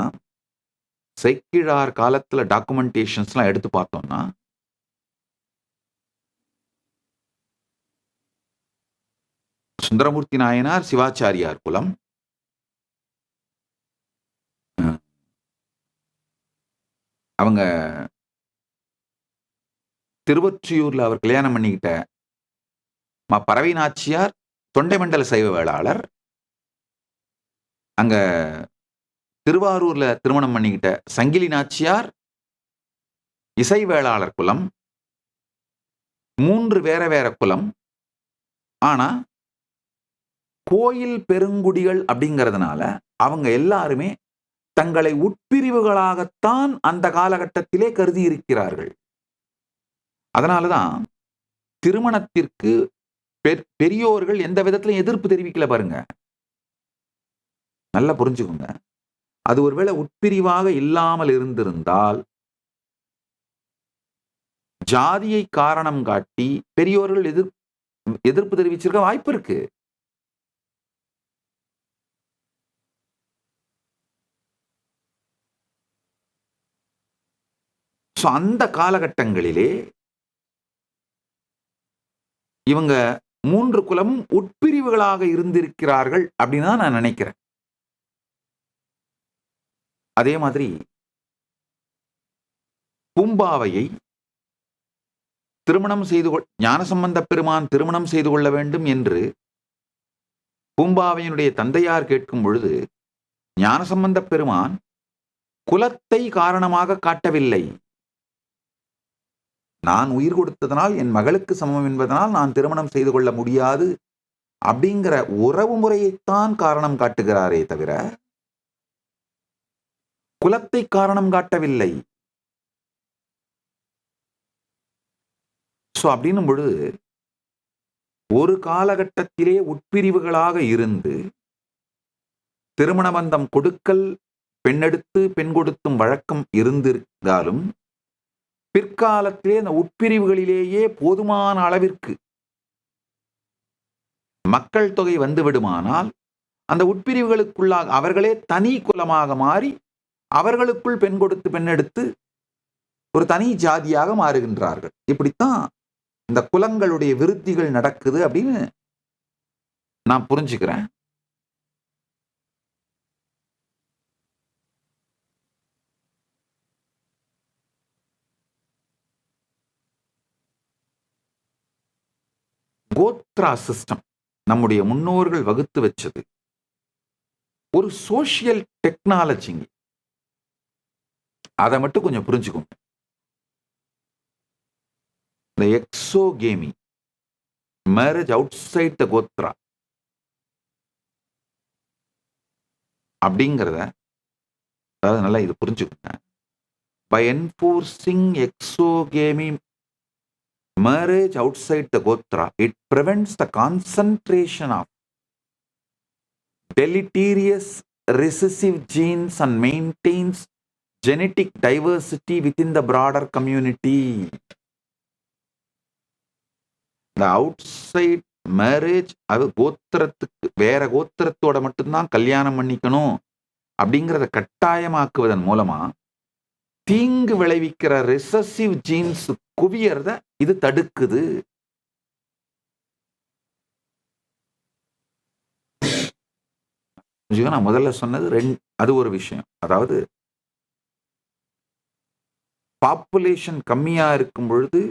சேக்கிழார் காலத்துல டாக்குமெண்டேஷன்ஸ் எல்லாம் எடுத்து பார்த்தோம்னா சுந்தரமூர்த்தி நாயனார் சிவாச்சாரியார் குலம், அவங்க திருவொற்றியூர்ல அவர் கல்யாணம் பண்ணிக்கிட்ட பறவை நாச்சியார் தொண்டை மண்டல சைவ வேளாளர், அங்க திருவாரூர்ல திருமணம் பண்ணிக்கிட்ட சங்கிலி நாச்சியார் இசை வேளாளர் குலம். 3 வேற வேற குலம். ஆனா கோயில் பெருங்குடிகள் அப்படிங்கிறதுனால அவங்க எல்லாருமே தங்களை உட்பிரிவுகளாகத்தான் அந்த காலகட்டத்திலே கருதி இருக்கிறார்கள். அதனாலதான் திருமணத்திற்கு பெரியோர்கள் எந்த விதத்திலும் எதிர்ப்பு தெரிவிக்கல பாருங்க. நல்லா புரிஞ்சுக்கோங்க. அது ஒருவேளை உட்பிரிவாக இல்லாமல் இருந்திருந்தால் ஜாதியை காரணம் காட்டி பெரியோர்கள் எதிர்ப்பு தெரிவிச்சிருக்க வாய்ப்பு இருக்கு. அந்த காலகட்டங்களிலே இவங்க 3 குலமும் உட்பிரிவுகளாக இருந்திருக்கிறார்கள் அப்படின்னு தான் நான் நினைக்கிறேன். அதே மாதிரி பூம்பாவையை திருமணம் செய்து ஞானசம்பந்த பெருமான் திருமணம் செய்து கொள்ள வேண்டும் என்று பூம்பாவையினுடைய தந்தையார் கேட்கும் பொழுது ஞானசம்பந்த பெருமான் குலத்தை காரணமாக காட்டவில்லை. நான் உயிர் கொடுத்ததனால் என் மகளுக்கு சமம் என்பதனால் நான் திருமணம் செய்து கொள்ள முடியாது அப்படிங்கிற உறவு முறையைத்தான் காரணம் காட்டுகிறாரே தவிர குலத்தை காரணம் காட்டவில்லை. அப்படின்னும் பொழுது ஒரு காலகட்டத்திலே உட்பிரிவுகளாக இருந்து திருமண பந்தம் கொடுக்கல் பெண்ணெடுத்து பெண் கொடுத்தும் வழக்கம் இருந்திருந்தாலும் பிற்காலத்திலே அந்த உட்பிரிவுகளிலேயே போதுமான அளவிற்கு மக்கள் தொகை வந்து விடுமானால் அந்த உட்பிரிவுகளுக்குள்ளாக அவர்களே தனி குலமாக மாறி அவர்களுக்குள் பெண் கொடுத்து பெண்ணெடுத்து ஒரு தனி ஜாதியாக மாறுகின்றார்கள். இப்படித்தான் இந்த குலங்களுடைய விருத்திகள் நடக்குது அப்படின்னு நான் புரிஞ்சுக்கிறேன். கோத்ரா சிஸ்டம் நம்முடைய முன்னோர்கள் வகுத்து வச்சது ஒரு சோசியல் டெக்னாலஜிங்க. அதை மட்டும் கொஞ்சம் புரிஞ்சுக்கோங்க. இந்த exogamy, marriage outside the gotra அப்படிங்கிறத அதாவது நல்லா இது புரிஞ்சுக்கோங்க. By enforcing exogamy marriage outside the gotra, it prevents the concentration of deleterious recessive genes and maintains genetic diversity within the broader community. The outside marriage அது கோத்திரத்துக்கு வேற கோத்திரத்தோட மட்டும்தான் கல்யாணம் பண்ணிக்கணும் அப்படிங்கிறத கட்டாயமாக்குவதன் மூலமா தீங்கு விளைவிக்கிற ரிசசிவ் ஜீன்ஸ் குவியறத இது தடுக்குது. நான் முதல்ல சொன்னது அது ஒரு விஷயம். அதாவது பாப்புலேஷன் கம்மியா இருக்கும் பொழுது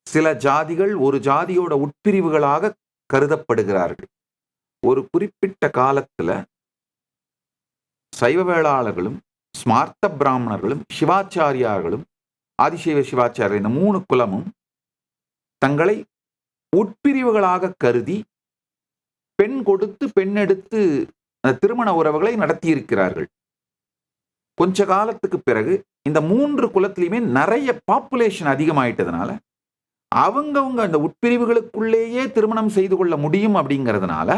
சில ஜாதிகள் ஒரு ஜாதியோட உட்பிரிவுகளாக கருதப்படுகிறார்கள். ஒரு குறிப்பிட்ட காலத்துல சைவ வேளாளர்களும் ஸ்மார்த்த பிராமணர்களும் சிவாச்சாரியார்களும் ஆதிசைவ சிவாச்சாரியர் இந்த 3 குலமும் தங்களை உட்பிரிவுகளாக கருதி பெண் கொடுத்து பெண் எடுத்து திருமண உறவுகளை நடத்தியிருக்கிறார்கள். கொஞ்ச காலத்துக்கு பிறகு இந்த 3 குலத்திலையுமே நிறைய பாப்புலேஷன் அதிகமாயிட்டதுனால அவங்கவுங்க அந்த உட்பிரிவுகளுக்குள்ளேயே திருமணம் செய்து கொள்ள முடியும் அப்படிங்கிறதுனால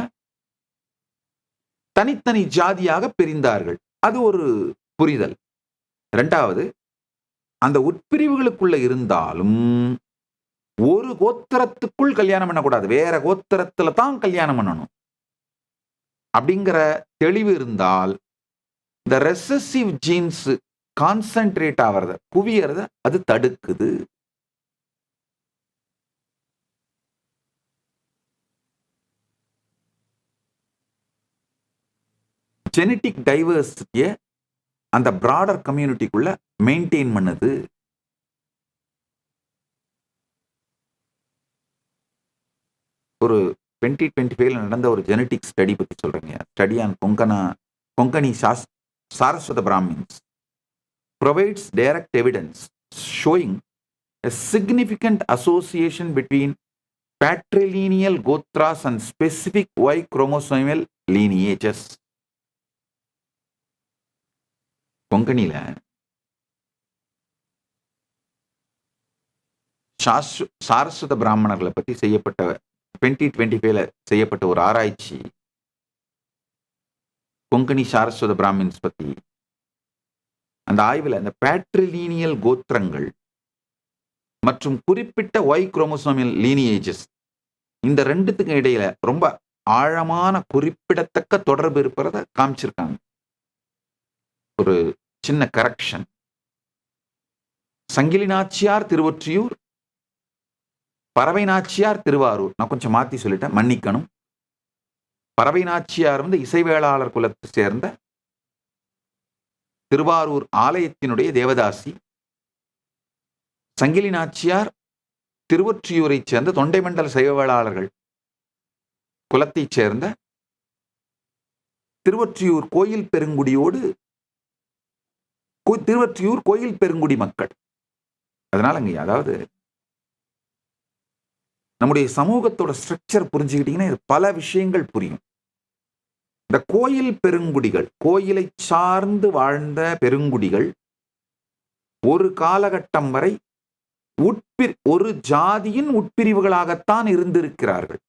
தனித்தனி ஜாதியாக பிரிந்தார்கள். அது ஒரு புரிதல். 2வது, அந்த உட்பிரிவுகளுக்குள்ள இருந்தாலும் ஒரு கோத்திரத்துக்குள் கல்யாணம் பண்ணக்கூடாது, வேற கோத்திரத்துல தான் கல்யாணம் பண்ணணும் அப்படிங்கிற தெளிவு இருந்தால் இந்த ரெசசிவ் ஜீன்ஸ் கான்சென்ட்ரேட் ஆகிறத குவியறத அது தடுக்குது. ஜெனட்டிக் டைவர்சிட்டியை அந்த பிராடர் கம்யூனிட்டிக்குள்ள மெயின்டைன் பண்ணுது. ஒரு 2025 நடந்த ஒரு ஜெனட்டிக் ஸ்டடி பத்தி சொல்றேங்க. Study on Konkani Saraswat Brahmins provides direct evidence showing a significant association between patrilineal gotras and specific Y chromosomal lineages. கொங்கணில சாரஸ்வத பிராமணர்களை பத்தி செய்யப்பட்ட 2025 செய்யப்பட்ட ஒரு ஆராய்ச்சி கொங்கணி சாரஸ்வத பிராமின்ஸ் பத்தி. அந்த ஆய்வில் அந்த பேட்ரிலீனியல் கோத்திரங்கள் மற்றும் குறிப்பிட்ட Y குரோமோசோமியல் லீனியேஜஸ் இந்த ரெண்டுத்துக்கும் இடையில ரொம்ப ஆழமான குறிப்பிடத்தக்க தொடர்பு இருப்பதை காமிச்சிருக்காங்க. ஒரு சின்ன கரெக்ஷன். சங்கிலி நாச்சியார் திருவொற்றியூர், பறவை நாச்சியார் திருவாரூர். நான் கொஞ்சம் மாத்தி சொல்லிட்டேன், மன்னிக்கணும். பறவை நாச்சியார் இசைவேளாளர் குலத்தை சேர்ந்த திருவாரூர் ஆலயத்தினுடைய தேவதாசி. சங்கிலி நாச்சியார் திருவொற்றியூரை சேர்ந்த தொண்டைமண்டல சைவவேளாளர்கள் குலத்தைச் சேர்ந்த திருவொற்றியூர் கோயில் பெருங்குடியோடு திருவொற்றியூர் கோயில் பெருங்குடி மக்கள். அதனாலங்க, அதாவது நம்முடைய சமூகத்தோட ஸ்ட்ரக்சர் புரிஞ்சுக்கிட்டீங்கன்னா பல விஷயங்கள் புரியும். இந்த கோயில் பெருங்குடிகள், கோயிலை சார்ந்து வாழ்ந்த பெருங்குடிகள் ஒரு காலகட்டம் வரை ஒரு ஜாதியின் உட்பிரிவுகளாகத்தான் இருந்திருக்கிறார்கள்.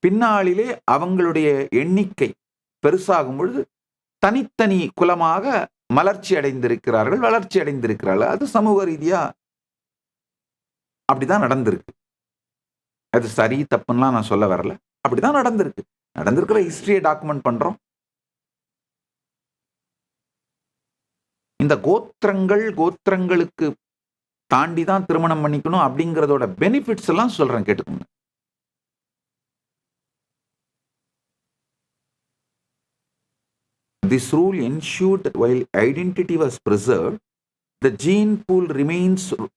பின்னாளிலே அவங்களுடைய எண்ணிக்கை பெருசாகும் பொழுது தனித்தனி குலமாக வளர்ச்சி அடைந்திருக்கிறார்கள். அது சமூக ரீதியா அப்படிதான் நடந்திருக்கு. அது சரி தப்புன்னா நான் சொல்ல வரல, அப்படிதான் நடந்திருக்கிற ஹிஸ்டரியை டாக்குமெண்ட் பண்றோம். இந்த கோத்திரங்களுக்கு தாண்டி தான் திருமணம் பண்ணிக்கணும் அப்படிங்கிறதோட பெனிஃபிட்ஸ் எல்லாம் சொல்றேன், கேட்டுக்கோங்க. This rule ensured that while identity was preserved, the gene pool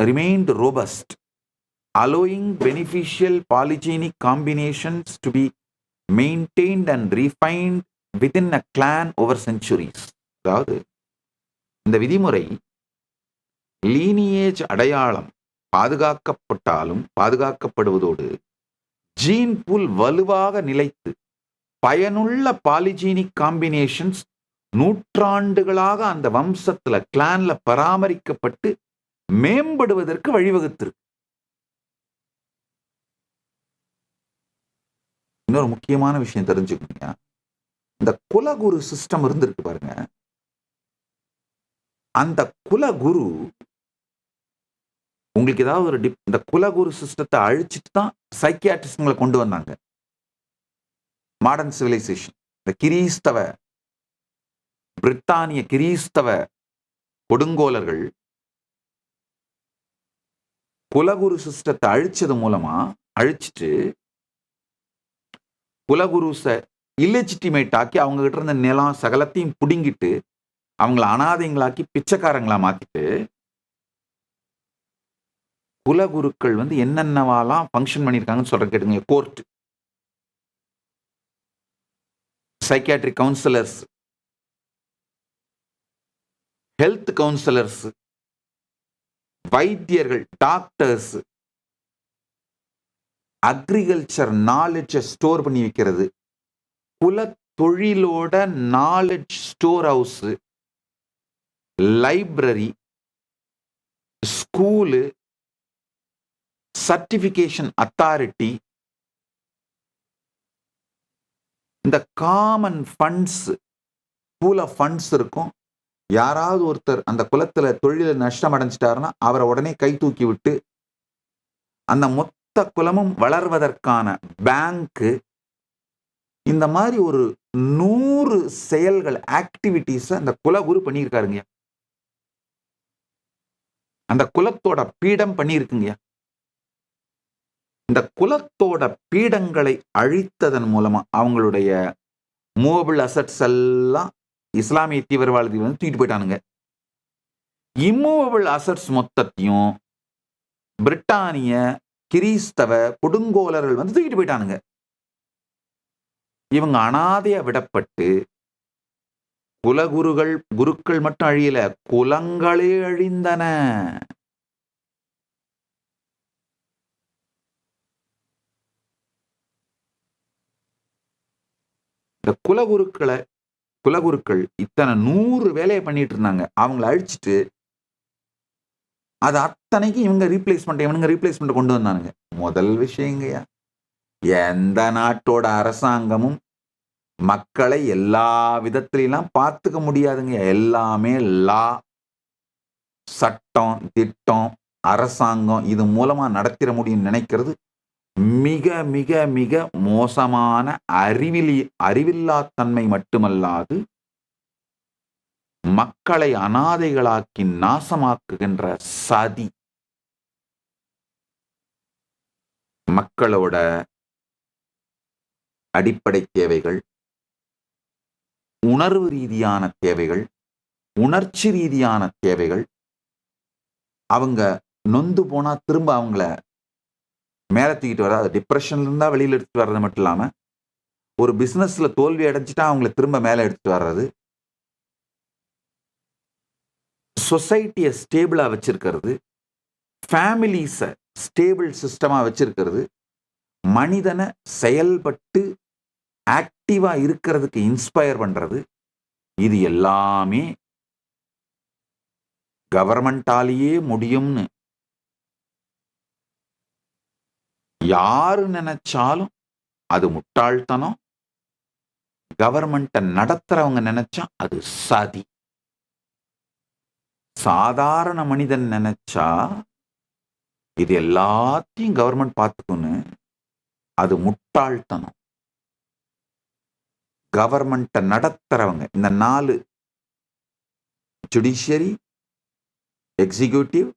remained robust, allowing beneficial polygenic combinations to be maintained and refined within a clan over centuries. அதாவது இந்த விதிமுறை லீனியேஜ் அடையாளம் பாதுகாக்கப்படுவதோடு ஜீன் பூல் வலுவாக நிலைத்து பயனுள்ள பாலிஜீனிக் காம்பினேஷன்ஸ் நூற்றாண்டுகளாக அந்த வம்சத்துல கிளான்ல பராமரிக்கப்பட்டு மேம்படுவதற்கு வழிவகுத்திருக்கு. இன்னொரு முக்கியமான விஷயம் தெரிஞ்சுக்கோங்க. இந்த குலகுரு சிஸ்டம் இருந்திருக்கு பாருங்க. அந்த குலகுரு உங்களுக்கு ஏதாவது இந்த குலகுரு சிஸ்டத்தை அழிச்சிட்டு தான் சைக்கியாட்ரிஸ்ட்களை கொண்டு வந்தாங்க. மாடர்ன் சிவிலைசேஷன், இந்த பிரித்தானிய கிரீஸ்தவ கொடுங்கோலர்கள் குலகுரு சிஸ்டத்தை அழிச்சது மூலமா அழிச்சிட்டு குலகுருஸை இல்லெஜிட்டிமேட் ஆக்கி அவங்க கிட்ட இருந்த நிலம் சகலத்தையும் புடுங்கிட்டு அவங்கள அனாதைங்களாக்கி பிச்சைக்காரங்களா மாத்திட்டு குலகுருக்கள் என்னென்னவாலாம் ஃபங்க்ஷன் பண்ணியிருக்காங்கன்னு சொல்ற கேட்டுங்க. Court, psychiatric counsellors, health counsellors, வைத்தியர்கள், டாக்டர்ஸ், அக்ரிகல்ச்சர் நாலேஜை ஸ்டோர் பண்ணி வைக்கிறது, குல தொழிலோட knowledge storehouse, library, school, certification authority, இந்த common funds, pool of funds இருக்கும். யாராவது ஒருத்தர் அந்த குலத்துல தொழில நஷ்டம் அடைஞ்சிட்டாருன்னா அவரை உடனே கை தூக்கி விட்டு அந்த மொத்த குலமும் வளர்வதற்கான பேங்க்கு, இந்த மாதிரி ஒரு 100 செயல்கள், ஆக்டிவிட்டிஸ் அந்த குலகுரு பண்ணியிருக்காருங்க. அந்த குலத்தோட பீடம் பண்ணியிருக்குங்க. இந்த குலத்தோட பீடங்களை அழித்ததன் மூலமா அவங்களுடைய மூவபிள் அசட்ஸ் எல்லாம் இஸ்லாமிய தீவிரவாதிகள் தூக்கிட்டு போயிட்டானுங்க. இம்மூவபிள் அசட்ஸ் மொத்தத்தையும் பிரிட்டானிய கிறிஸ்தவ கொடுங்கோலர்கள் தூக்கிட்டு போயிட்டானுங்க. இவங்க அனாதையா விடப்பட்டு குருக்கள் மட்டும் அழியல, குலங்களே அழிந்தன. இந்த குலகுருக்கள் இத்தனை 100 வேலையை பண்ணிட்டு இருந்தாங்க. அவங்கள அழிச்சிட்டு அது அத்தனைக்கும் இவங்க ரீப்ளேஸ்மெண்ட் கொண்டு வந்தானுங்க. முதல் விஷயங்கய்யா, எந்த நாட்டோட அரசாங்கமும் மக்களை எல்லா விதத்திலாம் பார்த்துக்க முடியாதுங்க. எல்லாமே லா, சட்டம், திட்டம், அரசாங்கம் இது மூலமா நடத்திட முடியும் நினைக்கிறது மிக மிக மிக மோசமான அறிவில்லாத்தன்மை மட்டுமல்லாது மக்களை அனாதைகளாக்கி நாசமாக்குகின்ற சதி. மக்களோட அடிப்படை தேவைகள், உணர்வு ரீதியான தேவைகள், உணர்ச்சி ரீதியான தேவைகள், அவங்க நொந்து போனா திரும்ப அவங்கள மேல தூக்கிட்டு வர, டிப்ரெஷன்ல இருந்தா வெளியில எடுத்துட்டு வர்றது மட்டும் இல்லாம ஒரு பிசினஸ்ல தோல்வி அடைஞ்சிட்டா அவங்கள திரும்ப மேல எடுத்துட்டு வர்றது, சொசைட்டியை ஸ்டேபிளா வச்சிருக்கிறது, ஃபேமிலிஸை ஸ்டேபிள் சிஸ்டமா வச்சிருக்கிறது, மனிதனை செயல்பட்டு ஆக்டிவா இருக்கிறதுக்கு இன்ஸ்பயர் பண்றது, இது எல்லாமே கவர்மெண்டாலேயே முடியும்னு யாரு நினைச்சாலும் அது முட்டாள்தனம். கவர்மெண்ட்டை நடத்துறவங்க நினைச்சா அது சதி. சாதாரண மனிதன் நினைச்சா இது எல்லாத்தையும் கவர்மெண்ட் பார்த்துக்குன்னு அது முட்டாள்தனம். கவர்மெண்ட்டை நடத்துறவங்க இந்த 4 ஜுடிஷியரி, எக்ஸிக்யூட்டிவ்,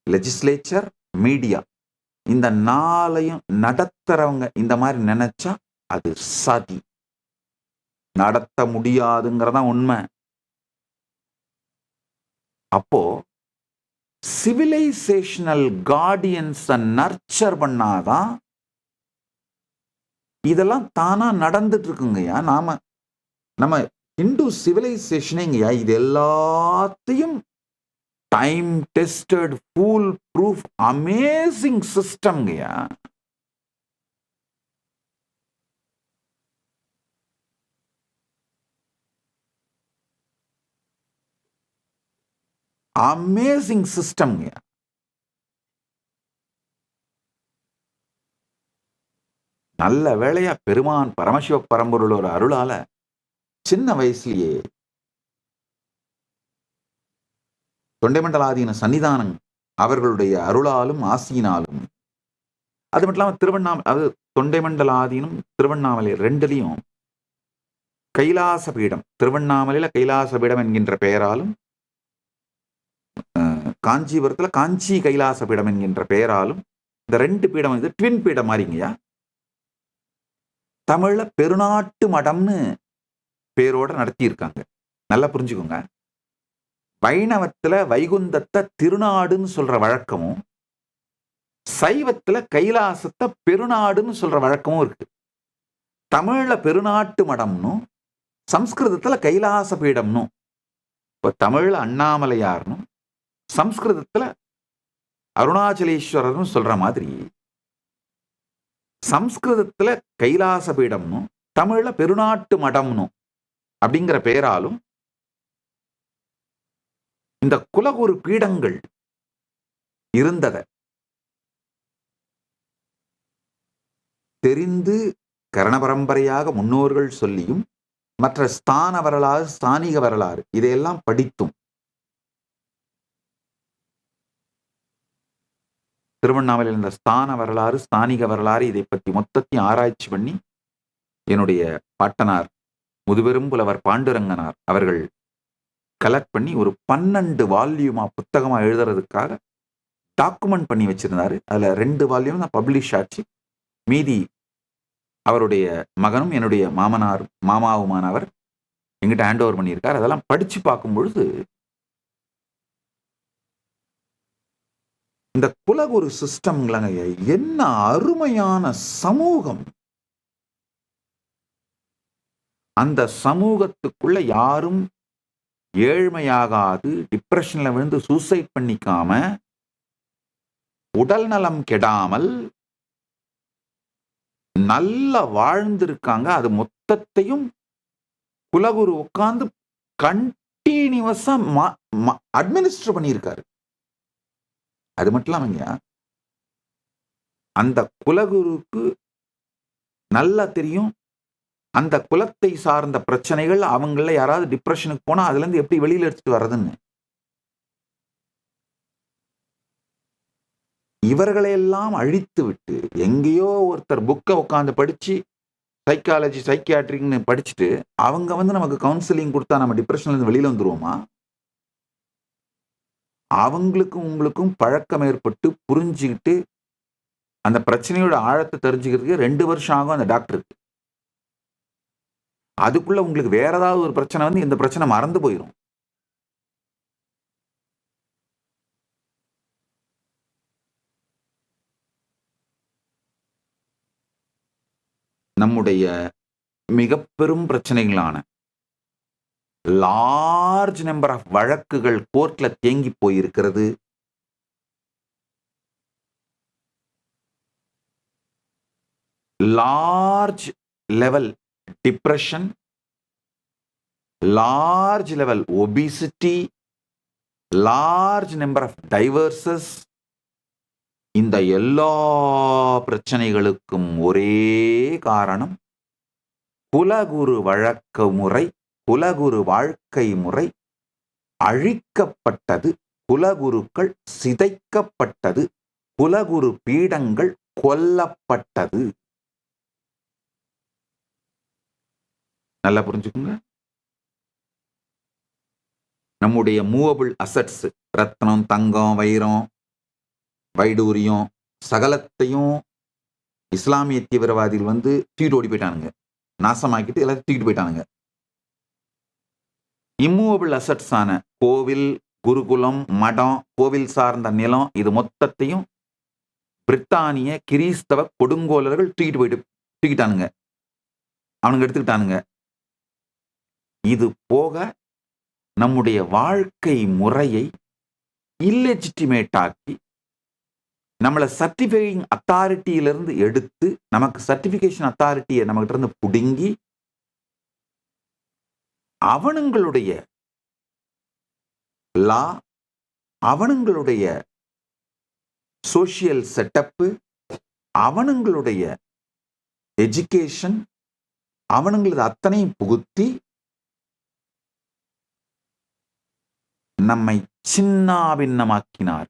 லெஜிஸ்லேச்சர், மீடியா, இந்த 4ஐயும் நடத்துறவங்க இந்த மாதிரி நினைச்சா அது சதி. நடத்த முடியாதுங்கிறதான் உண்மை. அப்போ சிவிலைசேஷனல் கார்டியன்ஸை நர்ச்சர் பண்ணாதான் இதெல்லாம் தானா நடந்துட்டு இருக்குங்கய்யா. நம்ம இந்து சிவிலைசேஷனேங்கய்யா இது எல்லாத்தையும் time tested foolproof amazing சிஸ்டம்ங்கய்யா. அமேசிங் சிஸ்டம்ங்கய்யா. நல்ல வேளையா பெருமான் பரமசிவ பரம்பொருளோட அருளால சின்ன வயசுலயே தொண்டைமண்டலாதீன சன்னிதானம் அவர்களுடைய அருளாலும் ஆசியினாலும், அது மட்டும் இல்லாமல் அது தொண்டைமண்டலாதீனம் திருவண்ணாமலை 2லையும் கைலாச பீடம், திருவண்ணாமலையில கைலாச பீடம் என்கின்ற பெயராலும், காஞ்சிபுரத்துல காஞ்சி கைலாச பீடம் என்கின்ற பெயராலும், இந்த 2 பீடம் ட்வின் பீடம் மாதிரிங்கய்யா. தமிழ்ல பெருநாட்டு மடம்னு பேரோட நடத்தியிருக்காங்க. நல்லா புரிஞ்சுக்கோங்க. வைணவத்துல வைகுந்தத்தை திருநாடுன்னு சொல்ற வழக்கமும், சைவத்துல கைலாசத்தை பெருநாடுன்னு சொல்ற வழக்கமும் இருக்கு. தமிழ்ல பெருநாட்டு மடம்னும், சம்ஸ்கிருதத்துல கைலாச பீடம்னும். இப்ப தமிழ்ல அண்ணாமலையார்னும், சம்ஸ்கிருதத்துல அருணாச்சலேஸ்வரர்னு சொல்ற மாதிரி, சம்ஸ்கிருதத்துல கைலாச பீடம்னும், தமிழ்ல பெருநாட்டு மடம்னும் அப்படிங்கிற பெயராலும் இந்த குலகுரு பீடங்கள் இருந்தத தெரிந்து கரண பரம்பரையாக முன்னோர்கள் சொல்லியும், மற்ற ஸ்தான வரலாறு, ஸ்தானிக வரலாறு இதையெல்லாம் படித்தும் திருவண்ணாமலையில் இந்த ஸ்தான வரலாறு, ஸ்தானிக வரலாறு இதை பற்றி மொத்தத்தையும் ஆராய்ச்சி பண்ணி என்னுடைய பாட்டனார் முதுபெரும் புலவர் பாண்டுரங்கனார் அவர்கள் கலெக்ட் பண்ணி ஒரு 12 வால்யூமா புத்தகமா எழுதுறதுக்காக டாக்குமெண்ட் பண்ணி வச்சிருந்தாரு. அதுல 2 வால்யூம் தான் பப்ளிஷ் ஆச்சு. மீதி அவருடைய மகனும் என்னுடைய மாமாவுமானவர் எங்கிட்ட ஹேண்ட் ஓவர் பண்ணியிருக்கார். அதெல்லாம் படிச்சு பார்க்கும் பொழுது இந்த குலகுரு சிஸ்டம்லங்க என்ன அருமையான சமூகம். அந்த சமூகத்துக்குள்ள யாரும் ஏழ்மையாகாது, டிப்ரெஷன்ல விழுந்து சூசைட் பண்ணிக்காம, உடல் நலம் கெடாமல் நல்லா வாழ்ந்திருக்காங்க. அது மொத்தத்தையும் குலகுரு உட்கார்ந்து கண்டினியூஸா அட்மினிஸ்டர் பண்ணியிருக்காரு. அது மட்டும் இல்லாமங்க, அந்த குலகுருக்கு நல்லா தெரியும் அந்த குலத்தை சார்ந்த பிரச்சனைகள், அவங்கள யாராவது டிப்ரெஷனுக்கு போனா அதுல இருந்து எப்படி வெளியில எடுத்துட்டு வர்றதுன்னு. இவர்களையெல்லாம் அழித்து விட்டு எங்கேயோ ஒருத்தர் புக்கை உட்காந்து படிச்சு சைக்காலஜி சைக்கியாட்ரிக்னு படிச்சுட்டு அவங்க நமக்கு கவுன்சிலிங் கொடுத்தா நம்ம டிப்ரெஷன்ல இருந்து வெளியில வந்துருவோமா? அவங்களுக்கும் உங்களுக்கும் பழக்கம் ஏற்பட்டு புரிஞ்சுக்கிட்டு அந்த பிரச்சனையோட ஆழத்தை தெரிஞ்சுக்கிறதுக்கு 2 வருஷம் ஆகும் அந்த டாக்டருக்கு. அதுக்குள்ள உங்களுக்கு வேற ஏதாவது ஒரு பிரச்சனை வந்து இந்த பிரச்சனை மறந்து போயிடும். நம்முடைய மிக பெரும் பிரச்சனைகளான லார்ஜ் நம்பர் ஆஃப் வழக்குகள் கோர்ட்ல தேங்கி போயிருக்கிறது. Large level depression, large level obesity, large number of divorces. இந்த எல்லா பிரச்சனைகளுக்கும் ஒரே காரணம் குலகுரு வழக்க முறை, குலகுரு வாழ்க்கை முறை அழிக்கப்பட்டது, குலகுருக்கள் சிதைக்கப்பட்டது, குலகுரு பீடங்கள் கொல்லப்பட்டது. நல்லா புரிஞ்சுக்குங்க. நம்முடைய மூவபிள் அசட்ஸ், ரத்னம், தங்கம், வைரம், வைடூரியம் சகலத்தையும் இஸ்லாமிய தீவிரவாதிகள் வந்து தூக்கிட்டு ஓடி போயிட்டானுங்க, நாசமாக்கிட்டு எல்லாத்தையும் தூக்கிட்டு போயிட்டானுங்க. இம்மூவபிள் அசட்ஸ் ஆன கோவில், குருகுலம், மடம், கோவில் சார்ந்த நிலம், இது மொத்தத்தையும் பிரித்தானிய கிறிஸ்தவ கொடுங்கோலர்கள் தூக்கிட்டானுங்க, அவனுங்க எடுத்துக்கிட்டானுங்க. இது போக நம்முடைய வாழ்க்கை முறையை இல்லெஜிட்டிமேட் ஆக்கி நம்மளை சர்டிஃபையிங் அத்தாரிட்டியிலிருந்து எடுத்து நமக்கு சர்டிஃபிகேஷன் அத்தாரிட்டியை நம்மகிட்ட இருந்து புடுங்கி அவனுங்களுடைய லா, அவனுங்களுடைய சோசியல் செட்டப்பு, அவனுங்களுடைய எஜுகேஷன், அவனுங்களது அத்தனையும் புகுத்தி நம்மை சின்னாபின்னமாக்கினார்.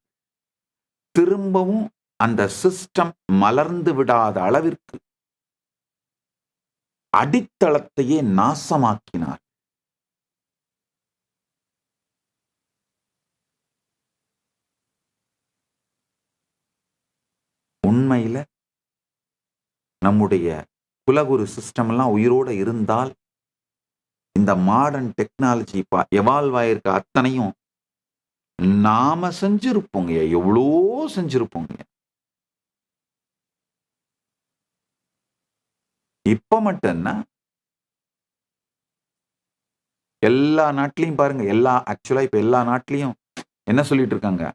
திரும்பவும் அந்த சிஸ்டம் மலர்ந்து விடாத அளவிற்கு அடித்தளத்தையே நாசமாக்கினார். உண்மையில நம்முடைய குலகுரு சிஸ்டம் எல்லாம் உயிரோட இருந்தால் இந்த மாடர்ன் டெக்னாலஜி எவால்வ் ஆயிருக்க அத்தனையும் நாம செஞ்சிருப்போங்க, எவ்வளோ செஞ்சிருப்போங்க. இப்ப மட்டும் என்ன, எல்லா நாட்டிலையும் பாருங்க, ஆக்சுவலா இப்ப எல்லா நாட்டிலையும் என்ன சொல்லிட்டு இருக்காங்க,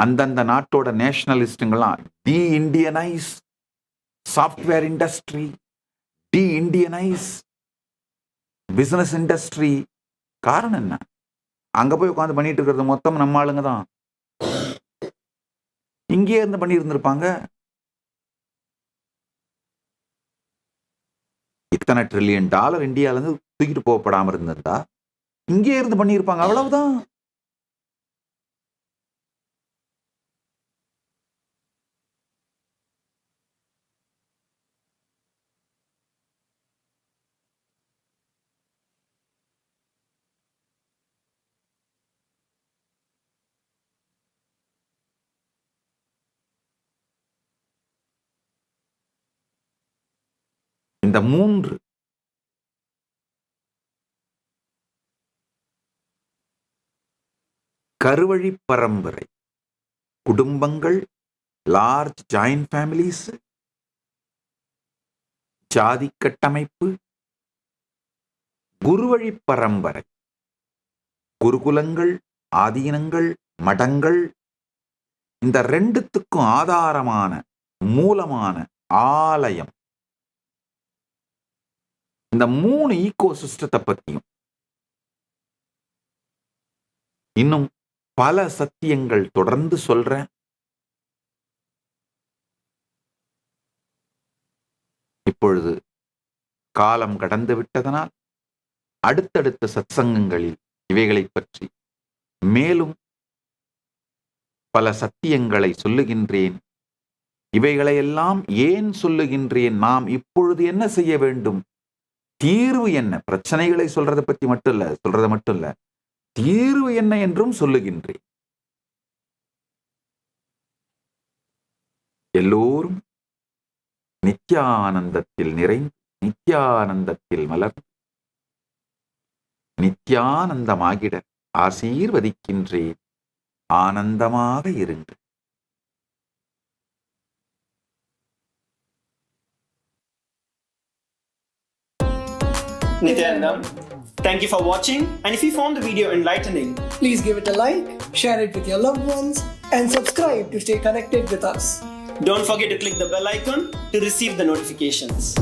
அந்தந்த நாட்டோட நேஷனலிஸ்டுங்கெல்லாம் de Indianise software industry, de Indianise business industry. காரணம் என்ன, அங்க போய் உட்காந்து பண்ணிட்டு இருக்கிறது மொத்தம் நம்ம ஆளுங்க தான். இங்கே இருந்து பண்ணி இருந்திருப்பாங்க. இத்தனை $1 trillion இந்தியால இருந்து தூக்கிட்டு போகப்படாம இருந்திருந்தா இங்கே இருந்து பண்ணியிருப்பாங்க, அவ்வளவுதான். இந்த 3 கருவழி பரம்பரை குடும்பங்கள், லார்ஜ் ஜாயிண்ட் ஃபேமிலிஸ், ஜாதி கட்டமைப்பு, குருவழி பரம்பரை குருகுலங்கள், ஆதீனங்கள், மடங்கள், இந்த 2த்துக்கும் ஆதாரமான மூலமான ஆலயம். இந்த 3 ஈகோ சிஸ்டத்தை பத்தியும் இன்னும் பல சத்தியங்கள் தொடர்ந்து சொல்றேன். இப்பொழுது காலம் கடந்து விட்டதனால் அடுத்தடுத்த சத்சங்கங்களில் இவைகளை பற்றி மேலும் பல சத்தியங்களை சொல்லுகின்றேன். இவைகளையெல்லாம் ஏன் சொல்லுகின்றேன், நாம் இப்பொழுது என்ன செய்ய வேண்டும், தீர்வு என்ன, பிரச்சனைகளை சொல்றதை மட்டும் இல்ல, தீர்வு என்ன என்றும் சொல்லுகின்றேன். எல்லோரும் நித்யானந்தத்தில் நிறைந்து, நித்யானந்தத்தில் மலர்ந்து, நித்யானந்தமாகிட ஆசீர்வதிக்கின்றேன். ஆனந்தமாக இருங்கள். Nityanandam, thank you for watching, and if you found the video enlightening, please give it a like, share it with your loved ones, and subscribe to stay connected with us. Don't forget to click the bell icon to receive the notifications.